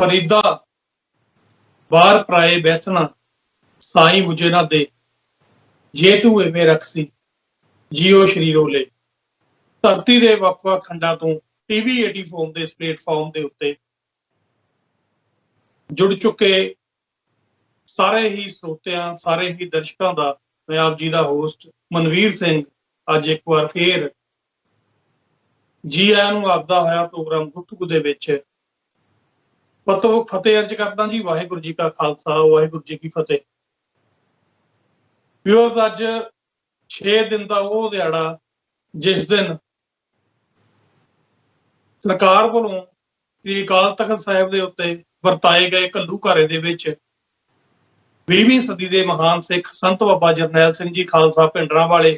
फरीदा बार पराए बैसना साई मुझे ना दे जे तू एवें रखसी जियो शरीरो ले। ਧਰਤੀ ਦੇ ਵੱਖ-ਵੱਖ ਖੰਡਾਂ ਤੋਂ ਟੀਵੀ 84 ਦੇ ਇਸ ਪਲੇਟਫਾਰਮ ਦੇ ਉੱਤੇ ਜੁੜ ਚੁੱਕੇ ਸਾਰੇ ਹੀ ਸਰੋਤਿਆਂ, ਸਾਰੇ ਹੀ ਦਰਸ਼ਕਾਂ ਦਾ ਮੈਂ ਆਪ ਜੀ ਦਾ ਹੋਸਟ ਮਨਵੀਰ ਸਿੰਘ ਅੱਜ ਇੱਕ ਵਾਰ ਫੇਰ ਜੀ ਆਇਆਂ ਨੂੰ ਆਪਦਾ ਹੋਇਆ ਪ੍ਰੋਗਰਾਮ ਗੁਫ਼ਤਗੂ ਦੇ ਵਿੱਚ ਫਤਿਹ ਅਰਜ ਕਰਦਾ ਜੀ। ਵਾਹਿਗੁਰੂ ਜੀ ਕਾ ਖਾਲਸਾ, ਵਾਹਿਗੁਰੂ ਜੀ ਕੀ ਫਤਿਹ। ਵਿਊਅਰਸ, ਅੱਜ 6 ਦਿਨ ਦਾ ਉਹ ਦਿਹਾੜਾ ਜਿਸ ਦਿਨ ਸਰਕਾਰ ਵੱਲੋਂ ਸ੍ਰੀ ਅਕਾਲ ਤਖ਼ਤ ਸਾਹਿਬ ਦੇ ਉੱਤੇ ਵਰਤਾਏ ਗਏ ਘੱਲੂਘਾਰੇ ਦੇ ਵਿੱਚ 20ਵੀਂ ਸਦੀ ਦੇ ਮਹਾਨ ਸਿੱਖ ਸੰਤ ਬਾਬਾ ਜਰਨੈਲ ਸਿੰਘ ਜੀ ਖਾਲਸਾ ਭਿੰਡਰਾਂਵਾਲੇ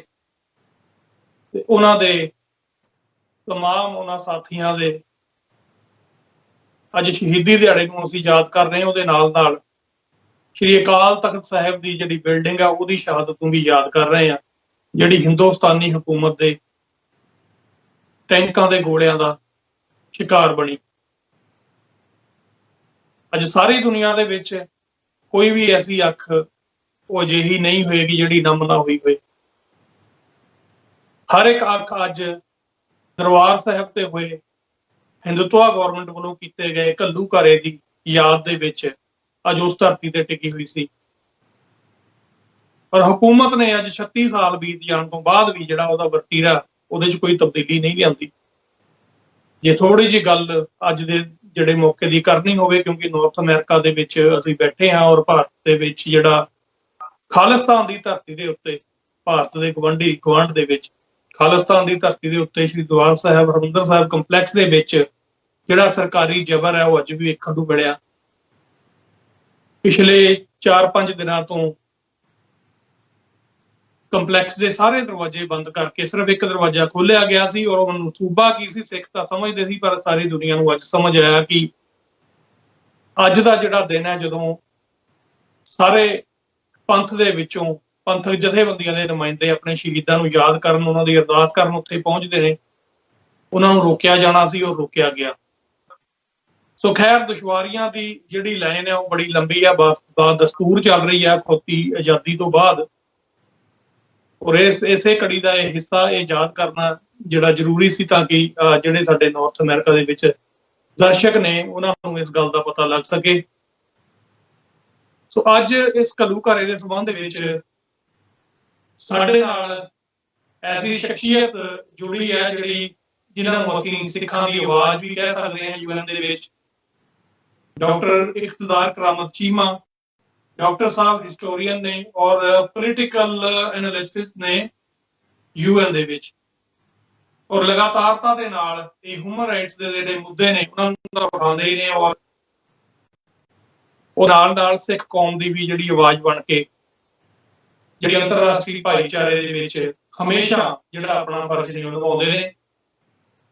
ਤੇ ਉਹਨਾਂ ਦੇ ਤਮਾਮ ਉਹਨਾਂ ਸਾਥੀਆਂ ਦੇ ਅੱਜ ਸ਼ਹੀਦੀ ਦਿਹਾੜੇ ਨੂੰ ਅਸੀਂ ਯਾਦ ਕਰ ਰਹੇ ਹਾਂ। ਉਹਦੇ ਨਾਲ ਨਾਲ ਸ੍ਰੀ ਅਕਾਲ ਤਖ਼ਤ ਸਾਹਿਬ ਦੀ ਜਿਹੜੀ ਬਿਲਡਿੰਗ ਆ ਉਹਦੀ ਸ਼ਹਾਦਤ ਨੂੰ ਵੀ ਯਾਦ ਕਰ ਰਹੇ ਹਾਂ, ਜਿਹੜੀ ਹਿੰਦੁਸਤਾਨੀ ਹਕੂਮਤ ਦੇ ਟੈਂਕਾਂ ਦੇ ਗੋਲਿਆਂ ਦਾ ਸ਼ਿਕਾਰ ਬਣੀ। ਅੱਜ ਸਾਰੀ ਦੁਨੀਆ ਦੇ ਵਿੱਚ ਕੋਈ ਵੀ ਐਸੀ ਅੱਖ ਉਹ ਅਜਿਹੀ ਨਹੀਂ ਹੋਏਗੀ ਜਿਹੜੀ ਨਮ ਨਾ ਹੋਈ ਹੋਏ। ਹਰ ਇੱਕ ਅੱਖ ਅੱਜ ਦਰਬਾਰ ਸਾਹਿਬ ਤੇ ਹੋਏ ਹਿੰਦੂਤਵਾ ਗੌਰਮੈਂਟ ਵੱਲੋਂ ਕੀਤੇ ਗਏ ਘੱਲੂਘਾਰੇ ਦੀ ਯਾਦ ਦੇ ਵਿੱਚ ਅੱਜ ਉਸ ਧਰਤੀ ਤੇ ਟਿਕੀ ਹੋਈ ਸੀ। ਪਰ ਹਕੂਮਤ ਨੇ ਅੱਜ 36 ਸਾਲ ਬੀਤ ਜਾਣ ਤੋਂ ਬਾਅਦ ਵੀ ਜਿਹੜਾ ਉਹਦਾ ਵਰਤੀਰਾ ਉਹਦੇ 'ਚ ਕੋਈ ਤਬਦੀਲੀ ਨਹੀਂ ਲਿਆਂਦੀ। ਜੇ ਥੋੜੀ ਜਿਹੀ ਗੱਲ ਅੱਜ ਦੇ ਜਿਹੜੇ ਮੌਕੇ ਦੀ ਕਰਨੀ ਹੋਵੇ, ਕਿਉਂਕਿ ਨਾਰਥ ਅਮਰੀਕਾ ਦੇ ਵਿੱਚ ਅਸੀਂ ਬੈਠੇ ਹਾਂ ਔਰ ਭਾਰਤ ਦੇ ਵਿੱਚ ਜਿਹੜਾ ਖਾਲਿਸਤਾਨ ਦੀ ਧਰਤੀ ਦੇ ਉੱਤੇ, ਭਾਰਤ ਦੇ ਗੁਆਂਢ ਦੇ ਵਿੱਚ ਖਾਲਿਸਤਾਨ ਦੀ ਧਰਤੀ ਦੇ ਉੱਤੇ ਸ਼੍ਰੀ ਦਰਬਾਰ ਸਾਹਿਬ ਹਰਿਮੰਦਰ ਸਾਹਿਬ ਕੰਪਲੈਕਸ ਦੇ ਵਿੱਚ ਜਿਹੜਾ ਸਰਕਾਰੀ ਜ਼ਬਰ ਹੈ ਉਹ ਅੱਜ ਵੀ ਵੇਖਣ ਨੂੰ ਮਿਲਿਆ। ਪਿਛਲੇ 4-5 ਦਿਨਾਂ ਤੋਂ ਕੰਪਲੈਕਸ ਦੇ ਸਾਰੇ ਦਰਵਾਜ਼ੇ ਬੰਦ ਕਰਕੇ ਸਿਰਫ ਇੱਕ ਦਰਵਾਜ਼ਾ ਖੋਲਿਆ ਗਿਆ ਸੀ ਔਰ ਉਹ ਮਨਸੂਬਾ ਕੀ ਸੀ, ਸਿੱਖ ਤਾਂ ਸਮਝਦੇ ਸੀ, ਪਰ ਸਾਰੀ ਦੁਨੀਆ ਨੂੰ ਅੱਜ ਸਮਝ ਆਇਆ ਕਿ ਅੱਜ ਦਾ ਜਿਹੜਾ ਦਿਨ ਹੈ ਜਦੋਂ ਸਾਰੇ ਪੰਥ ਦੇ ਵਿੱਚੋਂ ਪੰਥਕ ਜਥੇਬੰਦੀਆਂ ਦੇ ਨੁਮਾਇੰਦੇ ਆਪਣੇ ਸ਼ਹੀਦਾਂ ਨੂੰ ਯਾਦ ਕਰਨ, ਉਹਨਾਂ ਦੀ ਅਰਦਾਸ ਕਰਨ ਉੱਥੇ ਪਹੁੰਚਦੇ ਨੇ। ਉਹਨਾਂ ਨੂੰ ਰੋਕਿਆ ਜਾਣਾ ਸੀ, ਉਹ ਰੋਕਿਆ ਗਿਆ। ਸੋ ਖੈਰ, ਦੁਸ਼ਵਾਰੀਆਂ ਦੀ ਜਿਹੜੀ ਲਾਈਨ ਹੈ ਉਹ ਬੜੀ ਲੰਬੀ ਆ, ਦਸਤੂਰ ਚੱਲ ਰਹੀ ਹੈ ਖੋਤੀ ਆਜ਼ਾਦੀ ਤੋਂ ਬਾਅਦ। ਔਰ ਇਸੇ ਕੜੀ ਦਾ ਇਹ ਹਿੱਸਾ ਇਹ ਯਾਦ ਕਰਨਾ ਜਿਹੜਾ ਜ਼ਰੂਰੀ ਸੀ ਤਾਂ ਕਿ ਜਿਹੜੇ ਸਾਡੇ ਨਾਰਥ ਅਮਰੀਕਾ ਦੇ ਵਿੱਚ ਦਰਸ਼ਕ ਨੇ ਉਹਨਾਂ ਨੂੰ ਇਸ ਗੱਲ ਦਾ ਪਤਾ ਲੱਗ ਸਕੇ। ਸੋ ਅੱਜ ਇਸ ਘੱਲੂਘਾਰੇ ਦੇ ਸੰਬੰਧ ਵਿੱਚ ਸਾਡੇ ਨਾਲ ਐਸੀ ਸ਼ਖਸੀਅਤ ਜੁੜੀ ਹੈ ਜਿਨ੍ਹਾਂ ਨੂੰ ਅਸੀਂ ਸਿੱਖਾਂ ਦੀ ਆਵਾਜ਼ ਵੀ ਕਹਿ ਸਕਦੇ ਹਾਂ ਯੂਐਨ ਦੇ ਵਿੱਚ। ਡਾਕਟਰ ਇਕਤਦਾਰ ਕਰਾਮਤ ਚੀਮਾ डॉक्टर साहब हिस्टोरियन ने और पॉलिटिकल एनालिसिस ने यूएन दे विच और लगातारता दे नाल ये ह्यूमन राइट्स दे जेहड़े मुद्दे ने उन्हां नूं उठाउंदे ने और नाल सिख कौम दी भी जिहड़ी आवाज़ बन के जिहड़ी अंतरराष्ट्रीय भाईचारे दे विच हमेशा जिहड़ा अपना फर्ज निभाउंदे ने।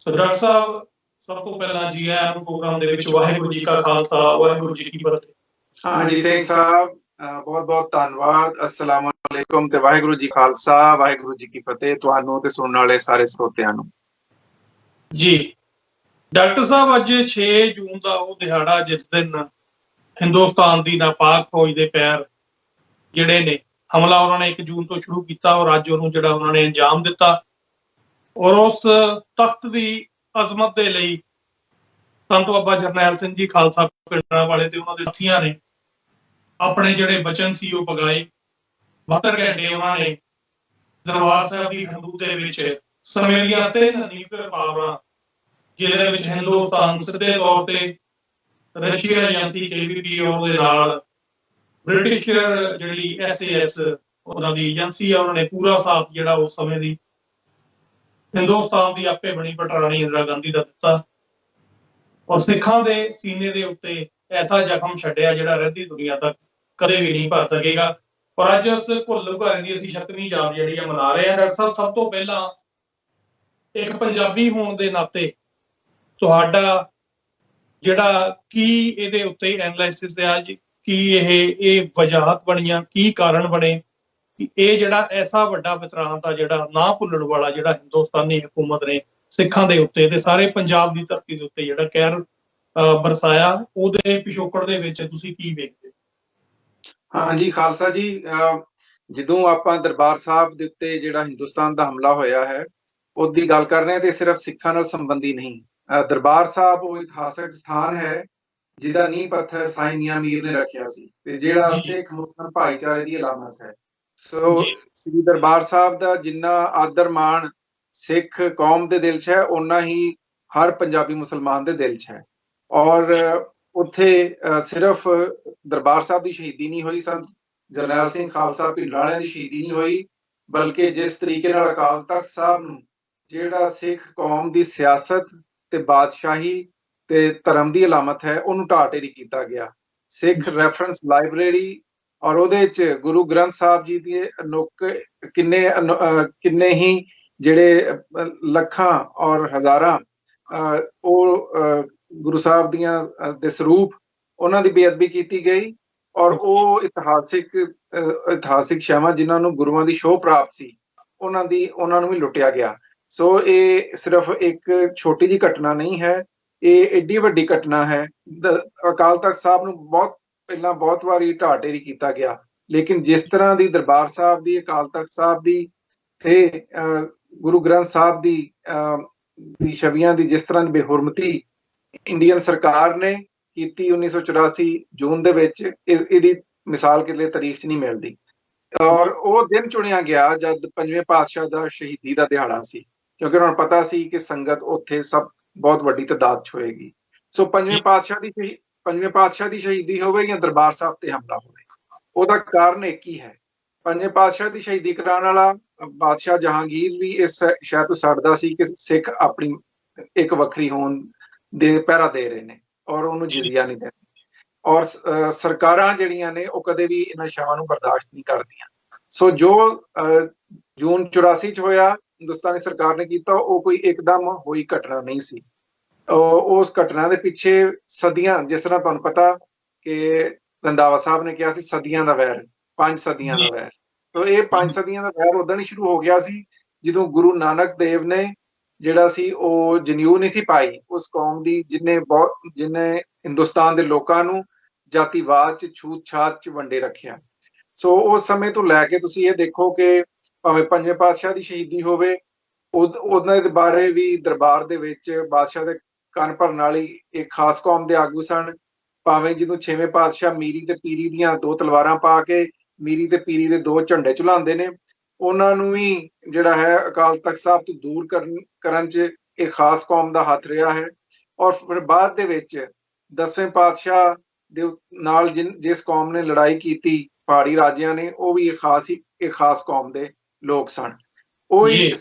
सो डॉक्टर साहब, सब तो पहला जी आया प्रोग्राम दे विच वाहिगुरू जी का खालसा, वाहिगुरू जी की फतेह। हाँ जी सिंह साहब, बहुत बहुत धन्यवाद। अस्सलाम वालेकुम ते वाहिगुरू जी खालसा, वाहिगुरू जी की फतेह तुहानू ते सुनने वाले सारे श्रोतियां नू जी। डॉक्टर साहब, अज 6 जून का वो दिहाड़ा जिस दिन हिंदुस्तान की नापाक फौज के पैर जिहड़े ने हमला उन्होंने 1 जून तो शुरू किया और अज उन्होंने जिहड़ा उन्होंने अंजाम दिता और उस तख्त की अजमत के लिए संत बाबा जरनैल सिंह जी खालसा पिंडरांवाले ते उन्होंने साथियां ने अपने जिहड़े बचन सी वो पगाए। 72 घंटे उन्होंने दरबार साहब की खंदूक दे विच समय दीआं 3 न्यूक्लियर पावरां जिहदे विच हिंदुस्तान सिद्धे तौर ते रशिया एजेंसी KGB और दे नाल ब्रिटिश जिहड़ी SAS उन्हां दी एजेंसी है उन्होंने पूरा साथ जिहड़ा उस समय दी हिंदुस्तान की आपे बनी पटरानी इंदिरा गांधी दा दिता और सिखां दे सीने दे उत्ते ऐसा जख्म छड्डिया जिहड़ा रहंदी दुनिया तक कदे भी नहीं भर सकेगा। और अज उस घुल्लूघारे दी असीं 76वीं याद जिहड़ी आ मना रहे हैं। डॉक्टर साहब, सब तो पहला एक पंजाबी होण दे नाते तुहाडा जिहड़ा की इहदे उत्ते एनालिसिस है कि ਇਹ वजाहत बणियां की कारण बने कि ਇਹ ਜਿਹੜਾ ऐसा ਵੱਡਾ ਵਿਤਰਾਨ ਦਾ ਜਿਹੜਾ ਨਾ ਭੁੱਲਣ ਵਾਲਾ ਜਿਹੜਾ ਹਿੰਦੁਸਤਾਨੀ ਹਕੂਮਤ ਨੇ ਸਿੱਖਾਂ ਦੇ ਉੱਤੇ ਤੇ ਸਾਰੇ ਪੰਜਾਬ ਦੀ ਧਰਤੀ ਦੇ ਉੱਤੇ ਜਿਹੜਾ ਕਹਿਰ ਬਰਸਾਇਆ, ਉਹਦੇ ਪਿਛੋਕੜ ਦੇ ਵਿੱਚ ਤੁਸੀਂ ਕੀ ਵੇਖਦੇ? हाँ जी खालसा जी, ਜਦੋਂ ਆਪਾਂ ਦਰਬਾਰ ਸਾਹਿਬ ਦੇ ਉੱਤੇ ਜਿਹੜਾ ਹਿੰਦੁਸਤਾਨ ਦਾ ਹਮਲਾ ਹੋਇਆ ਹੈ ਉਹਦੀ ਗੱਲ ਕਰ ਰਹੇ ਹਾਂ ਤੇ ਸਿਰਫ ਸਿੱਖਾਂ ਨਾਲ ਸੰਬੰਧੀ ਨਹੀਂ। ਦਰਬਾਰ ਸਾਹਿਬ ਉਹ ਇਤਿਹਾਸਕ ਸਥਾਨ ਹੈ ਜਿਹਦਾ ਨੀਂਹ ਪੱਥਰ ਸਾਈਂ ਮੀਆਂ ਮੀਰ ਨੇ ਰੱਖਿਆ ਸੀ ਤੇ ਜਿਹੜਾ ਜੀ ਸਿੱਖ ਮੁਸਲਮਾਨ ਭਾਈਚਾਰੇ ਦੀ ਅਲਾਮਤ ਹੈ। ਸੋ ਜੀ ਸ੍ਰੀ ਦਰਬਾਰ ਸਾਹਿਬ ਦਾ ਜਿੰਨਾ ਆਦਰ ਮਾਣ ਸਿੱਖ ਕੌਮ ਦੇ ਦਿਲ 'ਚ ਹੈ ਓਨਾ ਹੀ ਹਰ ਪੰਜਾਬੀ ਮੁਸਲਮਾਨ ਦੇ ਦਿਲ 'ਚ ਹੈ। ਔਰ ਉੱਥੇ ਸਿਰਫ ਦਰਬਾਰ ਸਾਹਿਬ ਦੀ ਸ਼ਹੀਦੀ ਨਹੀਂ ਹੋਈ, ਸੰਤ ਜਰਨੈਲ ਸਿੰਘ ਖਾਲਸਾ ਭਿੰਡਰਾਂਵਾਲਿਆਂ ਦੀ ਸ਼ਹੀਦੀ ਨਹੀਂ ਹੋਈ, ਬਲਕਿ ਜਿਸ ਤਰੀਕੇ ਨਾਲ ਅਕਾਲ ਤਖਤ ਸਾਹਿਬ ਨੂੰ ਜਿਹੜਾ ਸਿੱਖ ਕੌਮ ਦੀ ਸਿਆਸਤ ਤੇ ਬਾਦਸ਼ਾਹੀ ਤੇ ਧਰਮ ਦੀ ਅਲਾਮਤ ਹੈ ਉਹਨੂੰ ਢਾਹ ਢੇਰੀ ਕੀਤਾ ਗਿਆ। ਸਿੱਖ ਰੈਫਰੈਂਸ ਲਾਇਬ੍ਰੇਰੀ ਔਰ ਉਹਦੇ 'ਚ ਗੁਰੂ ਗ੍ਰੰਥ ਸਾਹਿਬ ਜੀ ਦੀ ਕਿੰਨੇ ਹੀ ਜਿਹੜੇ ਲੱਖਾਂ ਔਰ ਹਜ਼ਾਰਾਂ ਉਹ ਗੁਰੂ ਸਾਹਿਬ ਦੀਆਂ ਦੇ ਸਰੂਪ ਉਹਨਾਂ ਦੀ ਬੇਅਦਬੀ ਕੀਤੀ ਗਈ ਔਰ ਉਹ ਇਤਿਹਾਸਿਕ ਸ਼ੈਵਾਂ ਜਿਨ੍ਹਾਂ ਨੂੰ ਗੁਰੂਆਂ ਦੀ ਸ਼ੋਅ ਪ੍ਰਾਪਤ ਸੀ ਉਹਨਾਂ ਨੂੰ ਵੀ ਲੁੱਟਿਆ ਗਿਆ। ਸੋ ਇਹ ਸਿਰਫ ਇੱਕ ਛੋਟੀ ਜਿਹੀ ਘਟਨਾ ਨਹੀਂ ਹੈ, ਇਹ ਏਡੀ ਵੱਡੀ ਘਟਨਾ ਹੈ। ਅਕਾਲ ਤਖਤ ਸਾਹਿਬ ਨੂੰ ਬਹੁਤ ਵਾਰੀ ਢਾਹ ਢੇਰੀ ਕੀਤਾ ਗਿਆ, ਲੇਕਿਨ ਜਿਸ ਤਰ੍ਹਾਂ ਦੀ ਦਰਬਾਰ ਸਾਹਿਬ ਦੀ, ਅਕਾਲ ਤਖਤ ਸਾਹਿਬ ਦੀ ਤੇ ਗੁਰੂ ਗ੍ਰੰਥ ਸਾਹਿਬ ਦੀ ਛਵੀਆਂ ਦੀ ਜਿਸ ਤਰ੍ਹਾਂ ਦੀ ਬੇਹੁਰਮਤੀ ਇੰਡੀਅਨ ਸਰਕਾਰ ਨੇ ਕੀਤੀ 1984 ਜੂਨ ਦੇ ਵਿੱਚ, ਇਹਦੀ ਮਿਸਾਲ ਕਿਤੇ ਤਾਰੀਖ 'ਚ ਨਹੀਂ ਮਿਲਦੀ। ਔਰ ਉਹ ਦਿਨ ਚੁਣਿਆ ਗਿਆ ਜਦ ਪੰਜਵੇਂ ਪਾਤਸ਼ਾਹ ਦਾ ਸ਼ਹੀਦੀ ਦਾ ਦਿਹਾੜਾ ਸੀ, ਕਿਉਂਕਿ ਉਹਨਾਂ ਨੂੰ ਪਤਾ ਸੀ ਕਿ ਸੰਗਤ ਉੱਥੇ ਸਭ ਬਹੁਤ ਵੱਡੀ ਤਾਦਾਦ 'ਚ ਹੋਏਗੀ। ਸੋ ਪੰਜਵੇਂ ਪਾਤਸ਼ਾਹ ਦੀ ਸ਼ਹੀਦੀ ਹੋਵੇ ਜਾਂ ਦਰਬਾਰ ਸਾਹਿਬ ਤੇ ਹਮਲਾ ਹੋਵੇ, ਉਹਦਾ ਕਾਰਨ ਇੱਕ ਹੀ ਹੈ। ਪੰਜਵੇਂ ਪਾਤਸ਼ਾਹ ਦੀ ਸ਼ਹੀਦੀ ਕਰਾਉਣ ਵਾਲਾ ਬਾਦਸ਼ਾਹ ਜਹਾਂਗੀਰ ਵੀ ਇਸ ਸ਼ਹਿਰ ਤੋਂ ਛੱਡਦਾ ਸੀ ਕਿ ਸਿੱਖ ਆਪਣੀ ਇੱਕ ਵੱਖਰੀ ਹੋਂਦ ਦੇ ਪਹਿਰਾ ਦੇ ਰਹੇ ਨੇ ਔਰ ਉਹਨੂੰ ਜਿਜ਼ੀਆ ਨਹੀਂ ਦਿੰਦੇ। ਔਰ ਸਰਕਾਰਾਂ ਜਿਹੜੀਆਂ ਨੇ ਉਹ ਕਦੇ ਵੀ ਇਹਨਾਂ ਸ਼ਾਵਾਂ ਨੂੰ ਬਰਦਾਸ਼ਤ ਨਹੀਂ ਕਰਦੀਆਂ। ਸੋ ਜੋ ਜੂਨ 84 'ਚ ਹੋਇਆ ਹਿੰਦੁਸਤਾਨੀ ਸਰਕਾਰ ਨੇ ਕੀਤਾ, ਉਹ ਕੋਈ ਇੱਕਦਮ ਹੋਈ ਘਟਨਾ ਨਹੀਂ ਸੀ। ਉਸ ਘਟਨਾ ਦੇ ਪਿੱਛੇ ਸਦੀਆਂ, ਜਿਸ ਤਰ੍ਹਾਂ ਤੁਹਾਨੂੰ ਪਤਾ ਕਿ ਰੰਧਾਵਾ ਸਾਹਿਬ ਨੇ ਕਿਹਾ ਸੀ ਸਦੀਆਂ ਦਾ ਵੈਰ, 5 ਸਦੀਆਂ ਦਾ ਵੈਰ। ਸੋ ਇਹ 5 ਸਦੀਆਂ ਦਾ ਵੈਰ ਉਦੋਂ ਹੀ ਸ਼ੁਰੂ ਹੋ ਗਿਆ ਸੀ ਜਦੋਂ ਗੁਰੂ ਨਾਨਕ ਦੇਵ ਨੇ ਜਿਹੜਾ ਸੀ ਉਹ ਜਨੇਊ ਨਹੀਂ ਸੀ ਪਾਈ ਉਸ ਕੌਮ ਦੀ ਜਿਹਨੇ ਹਿੰਦੁਸਤਾਨ ਦੇ ਲੋਕਾਂ ਨੂੰ ਜਾਤੀਵਾਦ 'ਚ ਛੂਤ ਛਾਤ 'ਚ ਵੰਡੇ ਰੱਖਿਆ। ਸੋ ਉਸ ਸਮੇਂ ਤੋਂ ਲੈ ਕੇ ਤੁਸੀਂ ਇਹ ਦੇਖੋ ਕਿ ਭਾਵੇਂ ਪੰਜਵੇਂ ਪਾਤਸ਼ਾਹ ਦੀ ਸ਼ਹੀਦੀ ਹੋਵੇ, ਉਹਨਾਂ ਦੇ ਬਾਰੇ ਵੀ ਦਰਬਾਰ ਦੇ ਵਿੱਚ ਬਾਦਸ਼ਾਹ ਦੇ ਕੰਨ ਭਰਨ ਵਾਲੀ ਇੱਕ ਖਾਸ ਕੌਮ ਦੇ ਆਗੂ ਸਨ। ਭਾਵੇਂ ਜਦੋਂ ਛੇਵੇਂ ਪਾਤਸ਼ਾਹ ਮੀਰੀ ਤੇ ਪੀਰੀ ਦੀਆਂ 2 ਤਲਵਾਰਾਂ ਪਾ ਕੇ ਮੀਰੀ ਤੇ ਪੀਰੀ ਦੇ 2 ਝੰਡੇ ਝੁਲਾਉਂਦੇ ਨੇ, ਉਹਨਾਂ ਨੂੰ ਵੀ ਜਿਹੜਾ ਹੈ ਅਕਾਲ ਤਖਤ ਸਾਹਿਬ ਤੋਂ ਦੂਰ ਕਰਨ 'ਚ ਇਹ ਖਾਸ ਕੌਮ ਦਾ ਹੱਥ ਰਿਹਾ ਹੈ। ਔਰ ਫਿਰ ਬਾਅਦ ਦੇ ਵਿੱਚ 10ਵੇਂ ਪਾਤਸ਼ਾਹ ਦੇ ਨਾਲ ਜਿਸ ਕੌਮ ਨੇ ਲੜਾਈ ਕੀਤੀ ਪਹਾੜੀ ਰਾਜਿਆਂ ਨੇ, ਉਹ ਵੀ ਇਹ ਖਾਸ ਕੌਮ ਦੇ ਲੋਕ ਸਨ। ਉਹ ਹੀ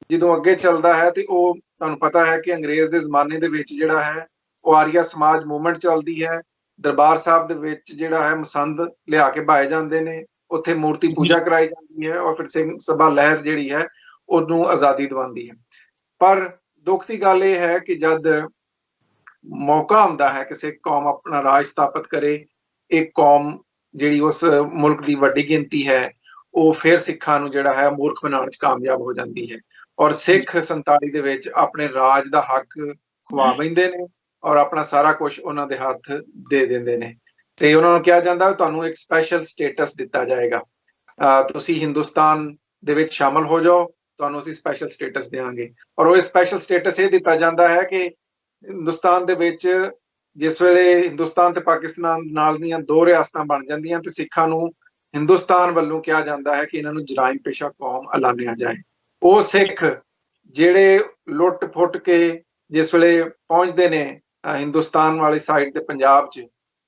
ਜਦੋਂ ਅੱਗੇ ਚੱਲਦਾ ਹੈ ਤੇ ਉਹ ਤੁਹਾਨੂੰ ਪਤਾ ਹੈ ਕਿ ਅੰਗਰੇਜ਼ ਦੇ ਜ਼ਮਾਨੇ ਦੇ ਵਿੱਚ ਜਿਹੜਾ ਹੈ ਉਹ ਆਰੀਆ ਸਮਾਜ ਮੂਵਮੈਂਟ ਚੱਲਦੀ ਹੈ। ਦਰਬਾਰ ਸਾਹਿਬ ਦੇ ਵਿੱਚ ਜਿਹੜਾ ਹੈ ਮਸੰਦ ਲਿਆ ਕੇ ਬਾਏ ਜਾਂਦੇ ਨੇ, ਉੱਥੇ ਮੂਰਤੀ ਪੂਜਾ ਕਰਾਈ ਜਾਂਦੀ ਹੈ ਔਰ ਫਿਰ ਸਿੰਘ ਸਭਾ ਲਹਿਰ ਜਿਹੜੀ ਹੈ ਉਹਨੂੰ ਆਜ਼ਾਦੀ ਦਿਵਾਉਂਦੀ ਹੈ। ਪਰ ਦੁੱਖ ਦੀ ਗੱਲ ਇਹ ਹੈ ਕਿ ਜਦ ਮੌਕਾ ਹੁੰਦਾ ਹੈ ਕਿਸੇ ਕੌਮ ਆਪਣਾ ਰਾਜ ਸਥਾਪਿਤ ਕਰੇ, ਇੱਕ ਕੌਮ ਜਿਹੜੀ ਉਸ ਮੁਲਕ ਦੀ ਵੱਡੀ ਗਿਣਤੀ ਹੈ ਉਹ ਫਿਰ ਸਿੱਖਾਂ ਨੂੰ ਜਿਹੜਾ ਹੈ ਮੂਰਖ ਬਣਾਉਣ 'ਚ ਕਾਮਯਾਬ ਹੋ ਜਾਂਦੀ ਹੈ ਔਰ ਸਿੱਖ 47 ਦੇ ਵਿੱਚ ਆਪਣੇ ਰਾਜ ਦਾ ਹੱਕ ਖਵਾ ਬੈਂਦੇ ਨੇ ਔਰ ਆਪਣਾ ਸਾਰਾ ਕੁਝ ਉਹਨਾਂ ਦੇ ਹੱਥ ਦੇ ਦਿੰਦੇ ਨੇ ਤੇ ਉਹਨਾਂ ਨੂੰ ਕਿਹਾ ਜਾਂਦਾ ਤੁਹਾਨੂੰ ਇੱਕ ਸਪੈਸ਼ਲ ਸਟੇਟਸ ਦਿੱਤਾ ਜਾਏਗਾ, ਤੁਸੀਂ ਹਿੰਦੁਸਤਾਨ ਦੇ ਵਿੱਚ ਸ਼ਾਮਲ ਹੋ ਜਾਓ, ਤੁਹਾਨੂੰ ਅਸੀਂ ਸਪੈਸ਼ਲ ਸਟੇਟਸ ਦੇਵਾਂਗੇ। ਔਰ ਉਹ ਸਪੈਸ਼ਲ ਸਟੇਟਸ ਇਹ ਦਿੱਤਾ ਜਾਂਦਾ ਹੈ ਕਿ ਹਿੰਦੁਸਤਾਨ ਦੇ ਵਿੱਚ ਜਿਸ ਵੇਲੇ ਹਿੰਦੁਸਤਾਨ ਤੇ ਪਾਕਿਸਤਾਨ ਨਾਲ ਦੀਆਂ 2 ਰਿਆਸਤਾਂ ਬਣ ਜਾਂਦੀਆਂ ਤੇ ਸਿੱਖਾਂ ਨੂੰ ਹਿੰਦੁਸਤਾਨ ਵੱਲੋਂ ਕਿਹਾ ਜਾਂਦਾ ਹੈ ਕਿ ਇਹਨਾਂ ਨੂੰ ਜਰਾਇਮ ਪੇਸ਼ਾ ਕੌਮ ਐਲਾਨਿਆ ਜਾਏ। ਉਹ ਸਿੱਖ ਜਿਹੜੇ ਲੁੱਟ ਫੁੱਟ ਕੇ ਜਿਸ ਵੇਲੇ ਪਹੁੰਚਦੇ ਨੇ ਹਿੰਦੁਸਤਾਨ ਵਾਲੀ ਸਾਈਡ ਤੇ ਪੰਜਾਬ 'ਚ,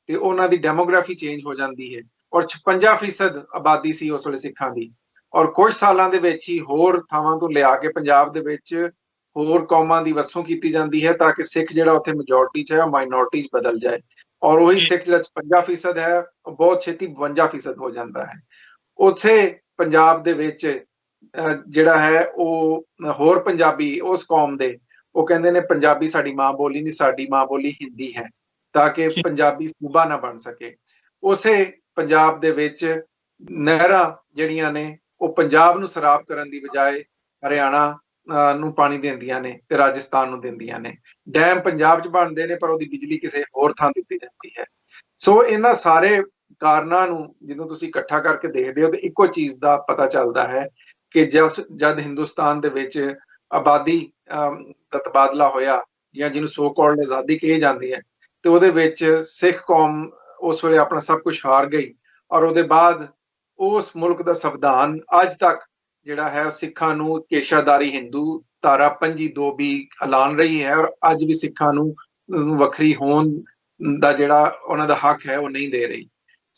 ਤੇ ਉਹਨਾਂ ਦੀ ਡੈਮੋਗ੍ਰਾਫੀ ਚੇਂਜ ਹੋ ਜਾਂਦੀ ਹੈ ਔਰ 56% ਆਬਾਦੀ ਸੀ ਉਸ ਵੇਲੇ ਸਿੱਖਾਂ ਦੀ। ਔਰ ਕੁਝ ਸਾਲਾਂ ਦੇ ਵਿੱਚ ਹੀ ਹੋਰ ਥਾਵਾਂ ਤੋਂ ਲਿਆ ਕੇ ਪੰਜਾਬ ਦੇ ਵਿੱਚ ਹੋਰ ਕੌਮਾਂ ਦੀ ਵਸੋਂ ਕੀਤੀ ਜਾਂਦੀ ਹੈ ਤਾਂ ਕਿ ਸਿੱਖ ਜਿਹੜਾ ਉੱਥੇ ਮੈਜੋਰਟੀ 'ਚ ਹੈ ਉਹ ਮਾਈਨੋਰਟੀ 'ਚ ਬਦਲ ਜਾਏ ਔਰ ਉਹੀ ਸਿੱਖ ਜਿਹੜਾ 56% ਹੈ ਉਹ ਬਹੁਤ ਛੇਤੀ 52% ਹੋ ਜਾਂਦਾ ਹੈ। ਉੱਥੇ ਪੰਜਾਬ ਦੇ ਵਿੱਚ ਜਿਹੜਾ ਹੈ ਉਹ ਹੋਰ ਪੰਜਾਬੀ ਉਸ ਕੌਮ ਦੇ ਉਹ ਕਹਿੰਦੇ ਨੇ ਪੰਜਾਬੀ ਸਾਡੀ ਮਾਂ ਬੋਲੀ ਨਹੀਂ, ਸਾਡੀ ਮਾਂ ਬੋਲੀ ਹਿੰਦੀ ਹੈ, ਤਾਂ ਕਿ ਪੰਜਾਬੀ ਸੂਬਾ ਨਾ ਬਣ ਸਕੇ। ਉਸੇ ਪੰਜਾਬ ਦੇ ਵਿੱਚ ਨਹਿਰਾਂ ਜਿਹੜੀਆਂ ਨੇ ਉਹ ਪੰਜਾਬ ਨੂੰ ਸਰਾਪ ਕਰਨ ਦੀ ਬਜਾਏ ਹਰਿਆਣਾ ਨੂੰ ਪਾਣੀ ਦਿੰਦੀਆਂ ਨੇ ਤੇ ਰਾਜਸਥਾਨ ਨੂੰ ਦਿੰਦੀਆਂ ਨੇ। ਡੈਮ ਪੰਜਾਬ 'ਚ ਬਣਦੇ ਨੇ ਪਰ ਉਹਦੀ ਬਿਜਲੀ ਕਿਸੇ ਹੋਰ ਥਾਂ ਦਿੱਤੀ ਜਾਂਦੀ ਹੈ। ਸੋ ਇਹਨਾਂ ਸਾਰੇ ਕਾਰਨਾਂ ਨੂੰ ਜਦੋਂ ਤੁਸੀਂ ਇਕੱਠਾ ਕਰਕੇ ਦੇਖਦੇ ਹੋ ਤਾਂ ਇੱਕੋ ਚੀਜ਼ ਦਾ ਪਤਾ ਚੱਲਦਾ ਹੈ ਕਿ ਜਦ ਹਿੰਦੁਸਤਾਨ ਦੇ ਵਿੱਚ ਆਬਾਦੀ ਦਾ ਤਬਾਦਲਾ ਹੋਇਆ, ਜਾਂ ਜਿਹਨੂੰ ਸੋ ਕਾਲਡ ਆਜ਼ਾਦੀ ਕਹੀ ਜਾਂਦੀ ਹੈ, ਤੇ ਉਹਦੇ ਵਿੱਚ ਸਿੱਖ ਕੌਮ ਉਸ ਵੇਲੇ ਆਪਣਾ ਸਭ ਕੁਝ ਹਾਰ ਗਈ। ਔਰ ਉਹਦੇ ਬਾਅਦ ਉਸ ਮੁਲਕ ਦਾ ਸੰਵਿਧਾਨ ਅੱਜ ਤੱਕ ਜਿਹੜਾ ਹੈ ਸਿੱਖਾਂ ਨੂੰ ਪੇਸ਼ਾਦਾਰੀ ਹਿੰਦੂ ਧਾਰਾ 25(2) ਐਲਾਨ ਰਹੀ ਹੈ, ਔਰ ਅੱਜ ਵੀ ਸਿੱਖਾਂ ਨੂੰ ਵੱਖਰੀ ਹੋਣ ਦਾ ਜਿਹੜਾ ਉਹਨਾਂ ਦਾ ਹੱਕ ਹੈ ਉਹ ਨਹੀਂ ਦੇ ਰਹੀ।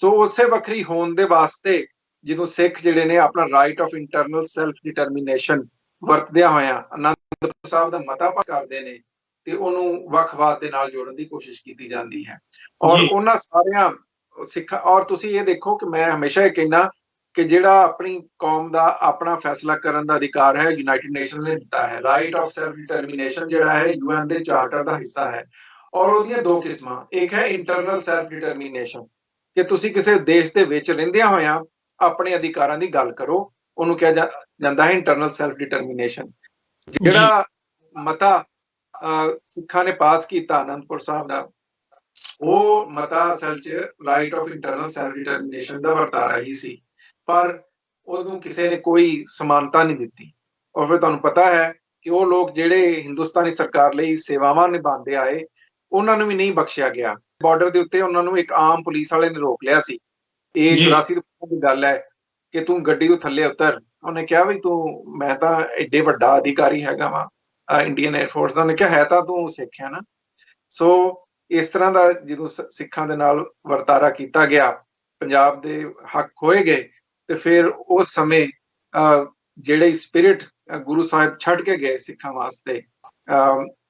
ਸੋ ਉਸੇ ਵੱਖਰੀ ਹੋਣ ਦੇ ਵਾਸਤੇ ਜਦੋਂ ਸਿੱਖ ਜਿਹੜੇ ਨੇ ਆਪਣਾ right of internal self determination ਵਰਤਦਿਆਂ ਹੋਇਆਂ ਅਨੰਦਪੁਰ ਸਾਹਿਬ ਦਾ ਮਤਾ ਪਾਸ ਕਰਦੇ ਨੇ ਤੇ ਉਹਨੂੰ ਵੱਖਵਾਦ ਦੇ ਨਾਲ ਜੋੜਨ ਦੀ ਕੋਸ਼ਿਸ਼ ਕੀਤੀ ਜਾਂਦੀ ਹੈ। ਔਰ ਉਹਨਾਂ ਸਾਰਿਆਂ ਸਿੱਖਾਂ, ਔਰ ਤੁਸੀਂ ਇਹ ਦੇਖੋ ਕਿ ਮੈਂ ਹਮੇਸ਼ਾ ਇਹ ਕਹਿੰਦਾ ਕਿ ਜਿਹੜਾ ਆਪਣੀ ਕੌਮ ਦਾ ਆਪਣਾ ਫੈਸਲਾ ਕਰਨ ਦਾ ਅਧਿਕਾਰ ਹੈ ਯੂਨਾਈਟਿਡ ਨੇਸ਼ਨ ਨੇ ਦਿੱਤਾ ਹੈ। ਰਾਈਟ ਆਫ ਸੈਲਫ ਡਿਟਰਮੀਨੇਸ਼ਨ ਜਿਹੜਾ ਹੈ UN ਦੇ ਚਾਰਟਰ ਦਾ ਹਿੱਸਾ ਹੈ, ਔਰ ਉਹਦੀਆਂ ਦੋ ਕਿਸਮਾਂ, ਇੱਕ ਹੈ ਇੰਟਰਨਲ ਸੈਲਫ ਡਿਟਰਮੀਨੇਸ਼ਨ ਕਿ ਤੁਸੀਂ ਕਿਸੇ ਦੇਸ਼ ਦੇ ਵਿੱਚ ਰਹਿੰਦਿਆਂ ਹੋਇਆਂ ਆਪਣੇ ਅਧਿਕਾਰਾਂ ਦੀ ਗੱਲ ਕਰੋ, ਉਹਨੂੰ ਕਿਹਾ ਜਾਂਦਾ ਹੈ ਇੰਟਰਨਲ ਸੈਲਫ ਡਿਟਰਮੀਨੇਸ਼ਨ। ਜਿਹੜਾ ਮਤਾ ਸਿੱਖਾਂ ਨੇ ਪਾਸ ਕੀਤਾ ਅਨੰਦਪੁਰ ਸਾਹਿਬ ਦਾ, ਉਹ ਮਤਾ ਅਸਲ 'ਚ right of internal self determination ਦਾ ਵਰਤਾਰਾ ਹੀ ਸੀ, ਪਰ ਉਹਨੂੰ ਕਿਸੇ ਨੇ ਕੋਈ ਸਮਾਨਤਾ ਨਹੀਂ ਦਿੱਤੀ। ਔਰ ਫਿਰ ਤੁਹਾਨੂੰ ਪਤਾ ਹੈ ਕਿ ਉਹ ਲੋਕ ਜਿਹੜੇ ਹਿੰਦੁਸਤਾਨੀ ਸਰਕਾਰ ਲਈ ਸੇਵਾਵਾਂ ਨਿਭਾਉਂਦੇ ਆਏ, ਉਹਨਾਂ ਨੂੰ ਵੀ ਨਹੀਂ ਬਖਸ਼ਿਆ ਗਿਆ। ਬਾਰਡਰ ਦੇ ਉੱਤੇ ਉਹਨਾਂ ਨੂੰ ਇੱਕ ਆਮ ਪੁਲਿਸ ਵਾਲੇ ਨੇ ਰੋਕ ਲਿਆ ਸੀ। ਇਹ 84 ਦੀ ਗੱਲ ਹੈ ਕਿ ਤੂੰ ਗੱਡੀ ਤੋਂ ਥੱਲੇ ਉਤਰ। ਉਹਨੇ ਕਿਹਾ ਵੀ ਮੈਂ ਤਾਂ ਐਡੇ ਵੱਡਾ ਅਧਿਕਾਰੀ ਹੈਗਾ ਵਾ ਇੰਡੀਅਨ 에ਅਰਫੋਰਸ ਦਾ। ਉਹਨੇ ਕਿਹਾ ਹੈ ਤਾਂ ਤੂੰ ਸਿੱਖ ਹੈ ਨਾ। ਸੋ ਇਸ ਤਰ੍ਹਾਂ ਦਾ ਜਦੋਂ ਸਿੱਖਾਂ ਦੇ ਨਾਲ ਵਰਤਾਰਾ ਕੀਤਾ ਗਿਆ, ਪੰਜਾਬ ਦੇ ਹੱਕ ਖੋਏ ਗਏ, ਤੇ ਫਿਰ ਉਸ ਸਮੇਂ ਜਿਹੜੇ ਸਪਿਰਿਟ ਗੁਰੂ ਸਾਹਿਬ ਛੱਡ ਕੇ ਗਏ ਸਿੱਖਾਂ ਵਾਸਤੇ,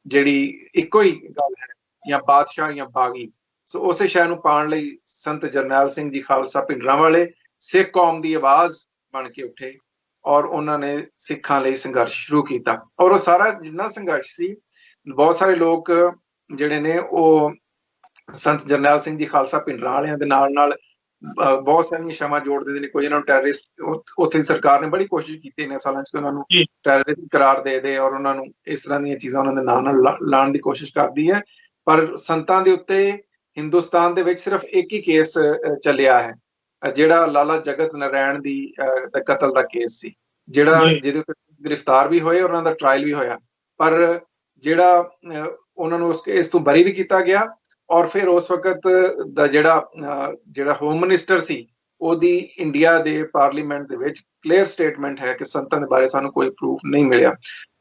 ਜਿਹੜੀ ਇੱਕੋ ਹੀ ਗੱਲ ਹੈ, ਜਾਂ ਬਾਦਸ਼ਾਹ ਜਾਂ ਬਾਗੀ। ਸੋ ਉਸੇ ਸ਼ਹਿਰ ਨੂੰ ਪਾਉਣ ਲਈ ਸੰਤ ਜਰਨੈਲ ਸਿੰਘ ਜੀ ਖਾਲਸਾ ਭਿੰਡਰਾਂਵਾਲੇ ਸਿੱਖ ਕੌਮ ਦੀ ਆਵਾਜ਼ ਬਣ ਕੇ ਉੱਠੇ, ਔਰ ਉਹਨਾਂ ਨੇ ਸਿੱਖਾਂ ਲਈ ਸੰਘਰਸ਼ ਸ਼ੁਰੂ ਕੀਤਾ। ਔਰ ਉਹ ਸਾਰਾ ਜਿੰਨਾ ਸੰਘਰਸ਼ ਸੀ, ਬਹੁਤ ਸਾਰੇ ਲੋਕ ਜਿਹੜੇ ਨੇ ਉਹ ਸੰਤ ਜਰਨੈਲ ਸਿੰਘ ਜੀ ਖਾਲਸਾ ਭਿੰਡਰਾਂਵਾਲਿਆਂ ਦੇ ਨਾਲ ਬਹੁਤ ਸਾਰੀਆਂ ਸ਼ਮਾਂ ਜੋੜ ਦਿੰਦੇ ਨੇ। ਕੋਈ ਇਹਨਾਂ ਨੂੰ ਟੈਰਰਿਸਟ, ਉੱਥੇ ਦੀ ਸਰਕਾਰ ਨੇ ਬੜੀ ਕੋਸ਼ਿਸ਼ ਕੀਤੀ ਇਹਨਾਂ ਸਾਲਾਂ 'ਚ ਕਿ ਉਹਨਾਂ ਨੂੰ ਟੈਰਰਿਸਟ ਕਰਾਰ ਦੇ ਔਰ ਉਹਨਾਂ ਨੂੰ ਇਸ ਤਰ੍ਹਾਂ ਦੀਆਂ ਚੀਜ਼ਾਂ ਉਹਨਾਂ ਦੇ ਨਾਂ ਨਾਲ ਲਾਉਣ ਦੀ ਕੋਸ਼ਿਸ਼ ਕਰਦੀ ਹੈ। ਪਰ ਸੰਤਾਂ ਦੇ ਉੱਤੇ ਹਿੰਦੁਸਤਾਨ ਦੇ ਵਿੱਚ ਸਿਰਫ ਇੱਕ ਹੀ ਕੇਸ ਚੱਲਿਆ ਹੈ, ਜਿਹੜਾ ਲਾਲਾ ਜਗਤ ਨਾਰਾਇਣ ਦੀ ਕਤਲ ਦਾ ਕੇਸ ਸੀ, ਜਿਹਦੇ ਉੱਤੇ ਗ੍ਰਿਫਤਾਰ ਵੀ ਹੋਏ, ਉਹਨਾਂ ਦਾ ਟ੍ਰਾਇਲ ਵੀ ਹੋਇਆ, ਪਰ ਜਿਹੜਾ ਉਹਨਾਂ ਨੂੰ ਇਸ ਤੋਂ ਬਰੀ ਵੀ ਕੀਤਾ ਗਿਆ। ਔਰ ਫਿਰ ਉਸ ਵਕਤ ਦਾ ਜਿਹੜਾ ਹੋਮ ਮਿਨਿਸਟਰ ਸੀ, ਉਹਦੀ ਇੰਡੀਆ ਦੇ ਪਾਰਲੀਮੈਂਟ ਦੇ ਵਿੱਚ ਕਲੀਅਰ ਸਟੇਟਮੈਂਟ ਹੈ ਕਿ ਸੰਤਾਂ ਦੇ ਬਾਰੇ ਸਾਨੂੰ ਕੋਈ ਪ੍ਰੂਫ ਨਹੀਂ ਮਿਲਿਆ।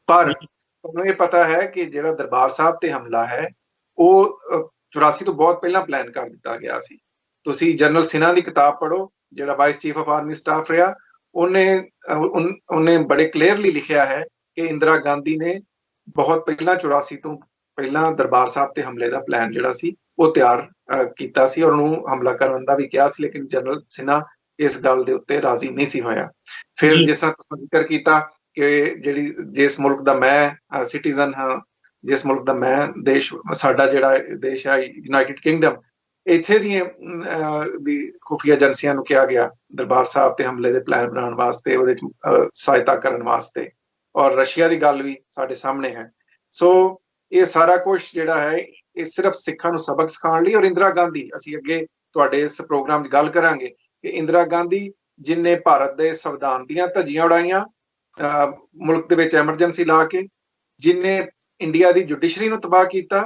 ਪਰ ਤੁਹਾਨੂੰ ਇਹ ਪਤਾ ਹੈ ਕਿ ਜਿਹੜਾ ਦਰਬਾਰ ਸਾਹਿਬ ਤੇ ਹਮਲਾ ਹੈ, ਉਹ 84 ਤੋਂ ਬਹੁਤ ਪਹਿਲਾਂ ਪਲਾਨ ਕਰ ਦਿੱਤਾ ਗਿਆ ਸੀ। ਤੁਸੀਂ ਜਨਰਲ ਸਿਨਹਾ ਦੀ ਕਿਤਾਬ ਪੜ੍ਹੋ, ਜਿਹੜਾ vice chief of army staff ਰਿਹਾ, ਉਹਨੇ ਬੜੇ ਕਲੀਅਰਲੀ ਲਿਖਿਆ ਹੈ ਕਿ ਇੰਦਰਾ ਗਾਂਧੀ ਨੇ ਬਹੁਤ ਪਹਿਲਾਂ 84 ਤੋਂ ਪਹਿਲਾਂ ਦਰਬਾਰ ਸਾਹਿਬ ਤੇ ਹਮਲੇ ਦਾ ਪਲਾਨ ਜਿਹੜਾ ਸੀ ਉਹ ਤਿਆਰ ਕੀਤਾ ਸੀ, ਔਰ ਉਹਨੂੰ ਹਮਲਾ ਕਰਨ ਦਾ ਵੀ ਕਿਹਾ ਸੀ, ਲੇਕਿਨ ਜਨਰਲ ਸਿਨਹਾ ਇਸ ਗੱਲ ਦੇ ਉੱਤੇ ਰਾਜ਼ੀ ਨਹੀਂ ਸੀ ਹੋਇਆ। ਫਿਰ ਜਿਸ ਤਰ੍ਹਾਂ ਤੁਸੀਂ ਜ਼ਿਕਰ ਕੀਤਾ ਕਿ ਜਿਸ ਮੁਲਕ ਦਾ ਮੈਂ ਸਿਟੀਜ਼ਨ ਹਾਂ, ਜਿਸ ਮੁਲਕ ਦਾ ਮੈਂ ਦੇਸ਼, ਸਾਡਾ ਜਿਹੜਾ ਦੇਸ਼ ਹੈ ਯੂਨਾਈਟਿਡ ਕਿੰਗਡਮ, ਇੱਥੇ ਦੀਆਂ ਖੁਫੀਆ ਏਜੰਸੀਆਂ ਨੂੰ ਕਿਹਾ ਗਿਆ ਦਰਬਾਰ ਸਾਹਿਬ ਤੇ ਹਮਲੇ ਦੇ ਪਲਾਨ ਬਣਾਉਣ ਵਾਸਤੇ, ਉਹਦੇ 'ਚ ਸਹਾਇਤਾ ਕਰਨ ਵਾਸਤੇ। ਔਰ ਰਸ਼ੀਆ ਦੀ ਗੱਲ ਵੀ ਸਾਡੇ ਸਾਹਮਣੇ ਹੈ। ਸੋ ਇਹ ਸਾਰਾ ਕੁਝ ਜਿਹੜਾ ਹੈ ਇਹ ਸਿਰਫ ਸਿੱਖਾਂ ਨੂੰ ਸਬਕ ਸਿਖਾਉਣ ਲਈ। ਔਰ ਇੰਦਰਾ ਗਾਂਧੀ, ਅਸੀਂ ਅੱਗੇ ਤੁਹਾਡੇ ਇਸ ਪ੍ਰੋਗਰਾਮ 'ਚ ਗੱਲ ਕਰਾਂਗੇ ਕਿ ਇੰਦਰਾ ਗਾਂਧੀ ਜਿਨੇ ਭਾਰਤ ਦੇ ਸੰਵਿਧਾਨ ਦੀਆਂ ਧੱਜੀਆਂ ਉਡਾਈਆਂ ਮੁਲਕ ਦੇ ਵਿੱਚ ਐਮਰਜੈਂਸੀ ਲਾ ਕੇ, ਜਿਨੇ ਇੰਡੀਆ ਦੀ ਜੁਡੀਸ਼ਰੀ ਨੂੰ ਤਬਾਹ ਕੀਤਾ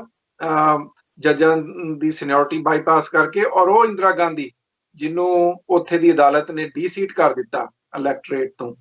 ਜੱਜਾਂ ਦੀ ਸੀਨੀਅਰਿਟੀ ਬਾਈਪਾਸ ਕਰਕੇ, ਔਰ ਉਹ ਇੰਦਰਾ ਗਾਂਧੀ ਜਿਹਨੂੰ ਉੱਥੇ ਦੀ ਅਦਾਲਤ ਨੇ ਡੀ-ਸੀਟ ਕਰ ਦਿੱਤਾ ਇਲੈਕਟੋਰੇਟ ਤੋਂ,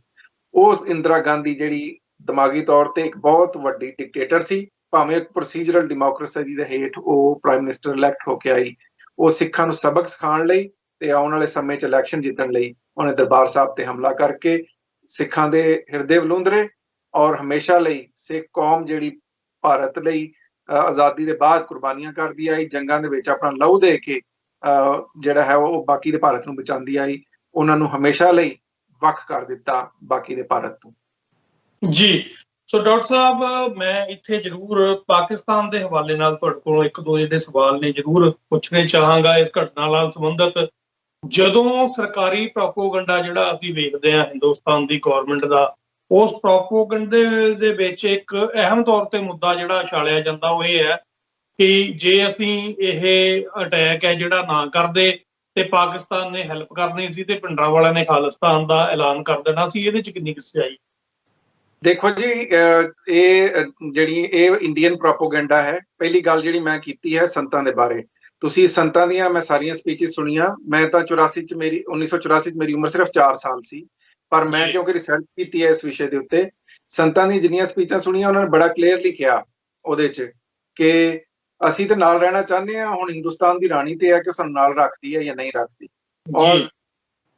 ਉਹ ਇੰਦਰਾ ਗਾਂਧੀ ਜਿਹੜੀ ਦਿਮਾਗੀ ਤੌਰ ਤੇ ਇੱਕ ਬਹੁਤ ਵੱਡੀ ਡਿਕਟੇਟਰ ਸੀ, ਭਾਵੇਂ ਇੱਕ ਪ੍ਰੋਸੀਜਰਲ ਡੈਮੋਕ੍ਰੇਸੀ ਦੇ ਹੇਠ ਉਹ ਪ੍ਰਾਈਮ ਮਿਨਿਸਟਰ ਇਲੈਕਟ ਹੋ ਕੇ ਆਈ। ਉਹ ਸਿੱਖਾਂ ਨੂੰ ਸਬਕ ਸਿਖਾਉਣ ਲਈ ਤੇ ਆਉਣ ਵਾਲੇ ਸਮੇਂ 'ਚ ਇਲੈਕਸ਼ਨ ਜਿੱਤਣ ਲਈ ਉਹਨੇ ਦਰਬਾਰ ਸਾਹਿਬ ਤੇ ਹਮਲਾ ਕਰਕੇ ਸਿੱਖਾਂ ਦੇ ਹਿਰਦੇ ਵਲੂੰਦਰੇ, ਔਰ ਹਮੇਸ਼ਾ ਲਈ ਸਿੱਖ ਕੌਮ ਜਿਹੜੀ ਭਾਰਤ ਲਈ ਆਜ਼ਾਦੀ ਦੇ ਬਾਅਦ ਕੁਰਬਾਨੀਆਂ ਕਰਦੀ ਆਈ, ਜੰਗਾਂ ਦੇ ਵਿੱਚ ਆਪਣਾ ਲਹੂ ਦੇ ਕੇ ਜਿਹੜਾ ਹੈ ਉਹ ਬਾਕੀ ਦੇ ਭਾਰਤ ਨੂੰ ਬਚਾਉਂਦੀ ਆਈ, ਉਹਨਾਂ ਨੂੰ ਹਮੇਸ਼ਾ ਲਈ ਵੱਖ ਕਰ ਦਿੱਤਾ ਬਾਕੀ ਦੇ ਭਾਰਤ ਤੋਂ। ਜੀ, ਸੋ ਡਾਕਟਰ ਸਾਹਿਬ, ਮੈਂ ਇੱਥੇ ਜ਼ਰੂਰ ਪਾਕਿਸਤਾਨ ਦੇ ਹਵਾਲੇ ਨਾਲ ਤੁਹਾਡੇ ਕੋਲੋਂ ਇੱਕ ਦੋ ਜਿਹੜੇ ਸਵਾਲ ਨੇ ਜ਼ਰੂਰ ਪੁੱਛਣੇ ਚਾਹਾਂਗਾ ਇਸ ਘਟਨਾ ਨਾਲ ਸੰਬੰਧਿਤ। ਜਦੋਂ ਸਰਕਾਰੀ ਪ੍ਰੋਪੋਗੰਡਾ ਜਿਹੜਾ ਅਸੀਂ ਵੇਖਦੇ ਹਾਂ ਹਿੰਦੁਸਤਾਨ ਦੀ ਗੌਰਮੈਂਟ ਦਾ, ਉਸ ਪ੍ਰੋਪੋਗੰਡੇ ਦੇ ਵਿੱਚ ਇੱਕ ਅਹਿਮ ਤੌਰ ਤੇ ਮੁੱਦਾ ਜਿਹੜਾ ਉਛਾਲਿਆ ਜਾਂਦਾ ਉਹ ਇਹ ਹੈ ਕਿ ਜੇ ਅਸੀਂ ਇਹ ਅਟੈਕ ਹੈ ਜਿਹੜਾ ਨਾ ਕਰਦੇ ਤੇ ਪਾਕਿਸਤਾਨ ਨੇ ਹੈਲਪ ਕਰਨੀ ਸੀ ਤੇ ਭਿੰਡਰਾਂਵਾਲਾ ਨੇ ਖਾਲਿਸਤਾਨ ਦਾ ਐਲਾਨ ਕਰ ਦੇਣਾ ਸੀ। ਇਹਦੇ ਚ ਕਿੰਨੀ ਕੁ ਸੱਚਾਈ? ਦੇਖੋ ਜੀ, ਜਿਹੜੀ ਇਹ ਇੰਡੀਅਨ ਪ੍ਰੋਪੋਗੈਂਡਾ ਹੈ। ਪਹਿਲੀ ਗੱਲ ਜਿਹੜੀ ਮੈਂ ਕੀਤੀ ਹੈ ਸੰਤਾਂ ਦੇ ਬਾਰੇ, ਤੁਸੀਂ ਸੰਤਾਂ ਦੀਆਂ ਮੈਂ ਸਾਰੀਆਂ ਸਪੀਚਸ ਸੁਣੀਆਂ। ਮੈਂ ਤਾਂ 84 ਚ ਮੇਰੀ 1984 ਚ ਮੇਰੀ ਉਮਰ ਸਿਰਫ 4 ਸਾਲ ਸੀ, ਪਰ ਮੈਂ ਕਿਉਂਕਿ ਰਿਸਰਚ ਕੀਤੀ ਹੈ ਇਸ ਵਿਸ਼ੇ ਦੇ ਉੱਤੇ, ਸੰਤਾਂ ਦੀ ਜਿੰਨੀਆਂ ਸਪੀਚਾਂ ਸੁਣੀਆਂ ਉਹਨਾਂ ਨੇ ਬੜਾ ਕਲੀਅਰਲੀ ਕਿਹਾ ਉਹਦੇ ਚ ਕਿ ਅਸੀਂ ਤਾਂ ਨਾਲ ਰਹਿਣਾ ਚਾਹੁੰਦੇ ਹਾਂ, ਹੁਣ ਹਿੰਦੁਸਤਾਨ ਦੀ ਰਾਣੀ ਤੇ ਹੈ ਕਿ ਉਹ ਸਾਨੂੰ ਨਾਲ ਰੱਖਦੀ ਹੈ ਜਾਂ ਨਹੀਂ ਰੱਖਦੀ। ਔਰ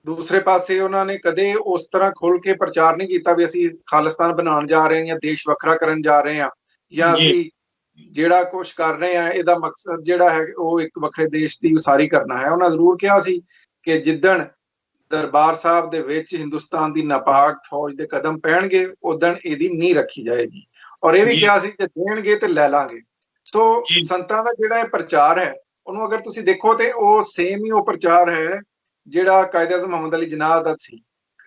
ਦੂਸਰੇ ਪਾਸੇ ਉਹਨਾਂ ਨੇ ਕਦੇ ਉਸ ਤਰ੍ਹਾਂ ਖੁੱਲ ਕੇ ਪ੍ਰਚਾਰ ਨਹੀਂ ਕੀਤਾ ਵੀ ਅਸੀਂ ਖਾਲਿਸਤਾਨ ਬਣਾਉਣ ਜਾ ਰਹੇ ਹਾਂ ਜਾਂ ਦੇਸ਼ ਵੱਖਰਾ ਕਰਨ ਜਾ ਰਹੇ ਹਾਂ ਜਾਂ ਅਸੀਂ ਜਿਹੜਾ ਕੁਝ ਕਰ ਰਹੇ ਹਾਂ ਇਹਦਾ ਮਕਸਦ ਜਿਹੜਾ ਹੈ ਉਹ ਇੱਕ ਵੱਖਰੇ ਦੇਸ਼ ਦੀ ਉਸਾਰੀ ਕਰਨਾ ਹੈ। ਉਹਨਾਂ ਜ਼ਰੂਰ ਕਿਹਾ ਸੀ ਕਿ ਜਿੱਦਣ ਦਰਬਾਰ ਸਾਹਿਬ ਦੇ ਵਿੱਚ ਹਿੰਦੁਸਤਾਨ ਦੀ ਨਾਪਾਕ ਫੌਜ ਦੇ ਕਦਮ ਪੈਣਗੇ ਉਦਣ ਇਹਦੀ ਨੀਂਹ ਰੱਖੀ ਜਾਏਗੀ। ਔਰ ਇਹ ਵੀ ਕਿਹਾ ਸੀ ਕਿ ਦੇਣਗੇ ਤੇ ਲੈ ਲਾਂਗੇ। ਸੋ ਸੰਤਾਂ ਦਾ ਜਿਹੜਾ ਇਹ ਪ੍ਰਚਾਰ ਹੈ ਉਹਨੂੰ ਅਗਰ ਤੁਸੀਂ ਦੇਖੋ ਤੇ ਉਹ ਸੇਮ ਹੀ ਉਹ ਪ੍ਰਚਾਰ ਹੈ ਜਿਹੜਾ ਕਾਇਦ ਆਜ਼ਮ ਮੁਹੰਮਦ ਅਲੀ ਜਿਨਾਹ ਦਾ ਸੀ।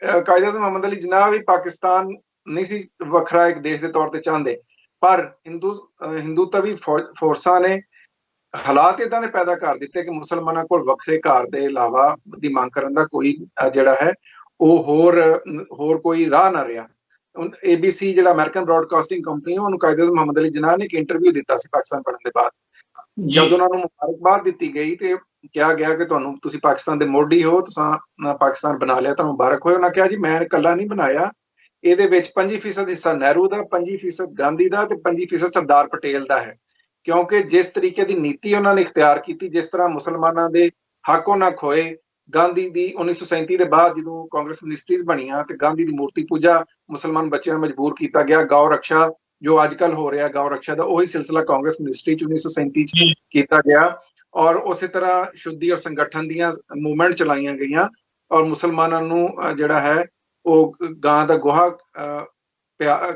ਕਾਇਦ ਆਜ਼ਮ ਮੁਹੰਮਦ ਅਲੀ ਜਿਨਾਹ ਵੀ ਪਾਕਿਸਤਾਨ ਨਹੀਂ ਸੀ ਵੱਖਰਾ ਇੱਕ ਦੇਸ਼ ਦੇ ਤੌਰ ਤੇ ਚਾਹੁੰਦੇ, ਪਰ ਹਿੰਦੂਤਵੀ ਫੋਰਸਾਂ ਨੇ ਹਾਲਾਤ ਇਦਾਂ ਦੇ ਪੈਦਾ ਕਰ ਦਿੱਤੇ ਕਿ ਮੁਸਲਮਾਨਾਂ ਕੋਲ ਵੱਖਰੇ ਘਰ ਦੇ ਇਲਾਵਾ ਦੀ ਮੰਗ ਕਰਨ ਦਾ ਕੋਈ ਜਿਹੜਾ ਹੈ ਉਹ ਹੋਰ ਕੋਈ ਰਾਹ ਨਾ ਰਿਹਾ। ABC ਜਿਹੜਾ ਅਮਰੀਕਨ ਬ੍ਰੌਡਕਾਸਟਿੰਗ ਕੰਪਨੀ, ਉਹਨੂੰ ਕਾਇਦ ਆਜ਼ਮ ਮੁਹੰਮਦ ਅਲੀ ਜਿਨਾਹ ਨੇ ਇੱਕ ਇੰਟਰਵਿਊ ਦਿੱਤਾ ਸੀ ਪਾਕਿਸਤਾਨ ਬਣਨ ਦੇ ਬਾਅਦ। ਜਦ ਉਹਨਾਂ ਨੂੰ ਮੁਬਾਰਕਬਾਦ ਦਿੱਤੀ ਗਈ ਤੇ ਕਿਹਾ ਗਿਆ ਕਿ ਤੁਸੀਂ ਪਾਕਿਸਤਾਨ ਦੇ ਮੋਢੀ ਹੋ, ਤੁਸੀਂ ਪਾਕਿਸਤਾਨ ਬਣਾ ਲਿਆ, ਤੁਹਾਨੂੰ ਮੁਬਾਰਕ ਹੋਏ। ਉਹਨਾਂ ਕਿਹਾ ਜੀ ਮੈਂ ਇਕੱਲਾ ਨਹੀਂ ਬਣਾਇਆ, ਇਹਦੇ ਵਿੱਚ 25% ਹਿੱਸਾ ਨਹਿਰੂ ਦਾ, 25% ਗਾਂਧੀ ਦਾ ਤੇ 25% ਸਰਦਾਰ ਪਟੇਲ ਦਾ ਹੈ। ਕਿਉਂਕਿ ਜਿਸ ਤਰੀਕੇ ਦੀ ਨੀਤੀ ਉਹਨਾਂ ਨੇ ਇਖਤਿਆਰ ਕੀਤੀ, ਜਿਸ ਤਰ੍ਹਾਂ ਮੁਸਲਮਾਨਾਂ ਦੇ ਹੱਕ ਨਾ ਖੋਏ, ਗਾਂਧੀ ਦੀ 1937 ਦੇ ਬਾਅਦ ਜਦੋਂ ਕਾਂਗਰਸ ਮਿਨਿਸਟਰੀਜ਼ ਬਣੀਆਂ ਤੇ ਗਾਂਧੀ ਦੀ ਮੂਰਤੀ ਪੂਜਾ ਮੁਸਲਮਾਨ ਬੱਚਿਆਂ ਨੂੰ ਮਜਬੂਰ ਕੀਤਾ ਗਿਆ। ਗਊ ਰਕਸ਼ਾ ਜੋ ਅੱਜ ਕੱਲ ਹੋ ਰਿਹਾ, ਗਊ ਰਕਸ਼ਾ ਦਾ ਉਹੀ ਸਿਲਸਿਲਾ ਕਾਂਗਰਸ ਮਿਨਿਸਟਰੀ ਚ 1937 ਚ ਕੀਤਾ ਗਿਆ। ਔਰ ਉਸੇ ਤਰ੍ਹਾਂ ਸ਼ੁੱਧੀ ਔਰ ਸੰਗਠਨ ਦੀਆਂ ਮੂਵਮੈਂਟ ਚਲਾਈਆਂ ਗਈਆਂ ਔਰ ਮੁਸਲਮਾਨਾਂ ਨੂੰ ਜਿਹੜਾ ਹੈ ਉਹ ਗਾਂ ਦਾ ਗੋਹਾ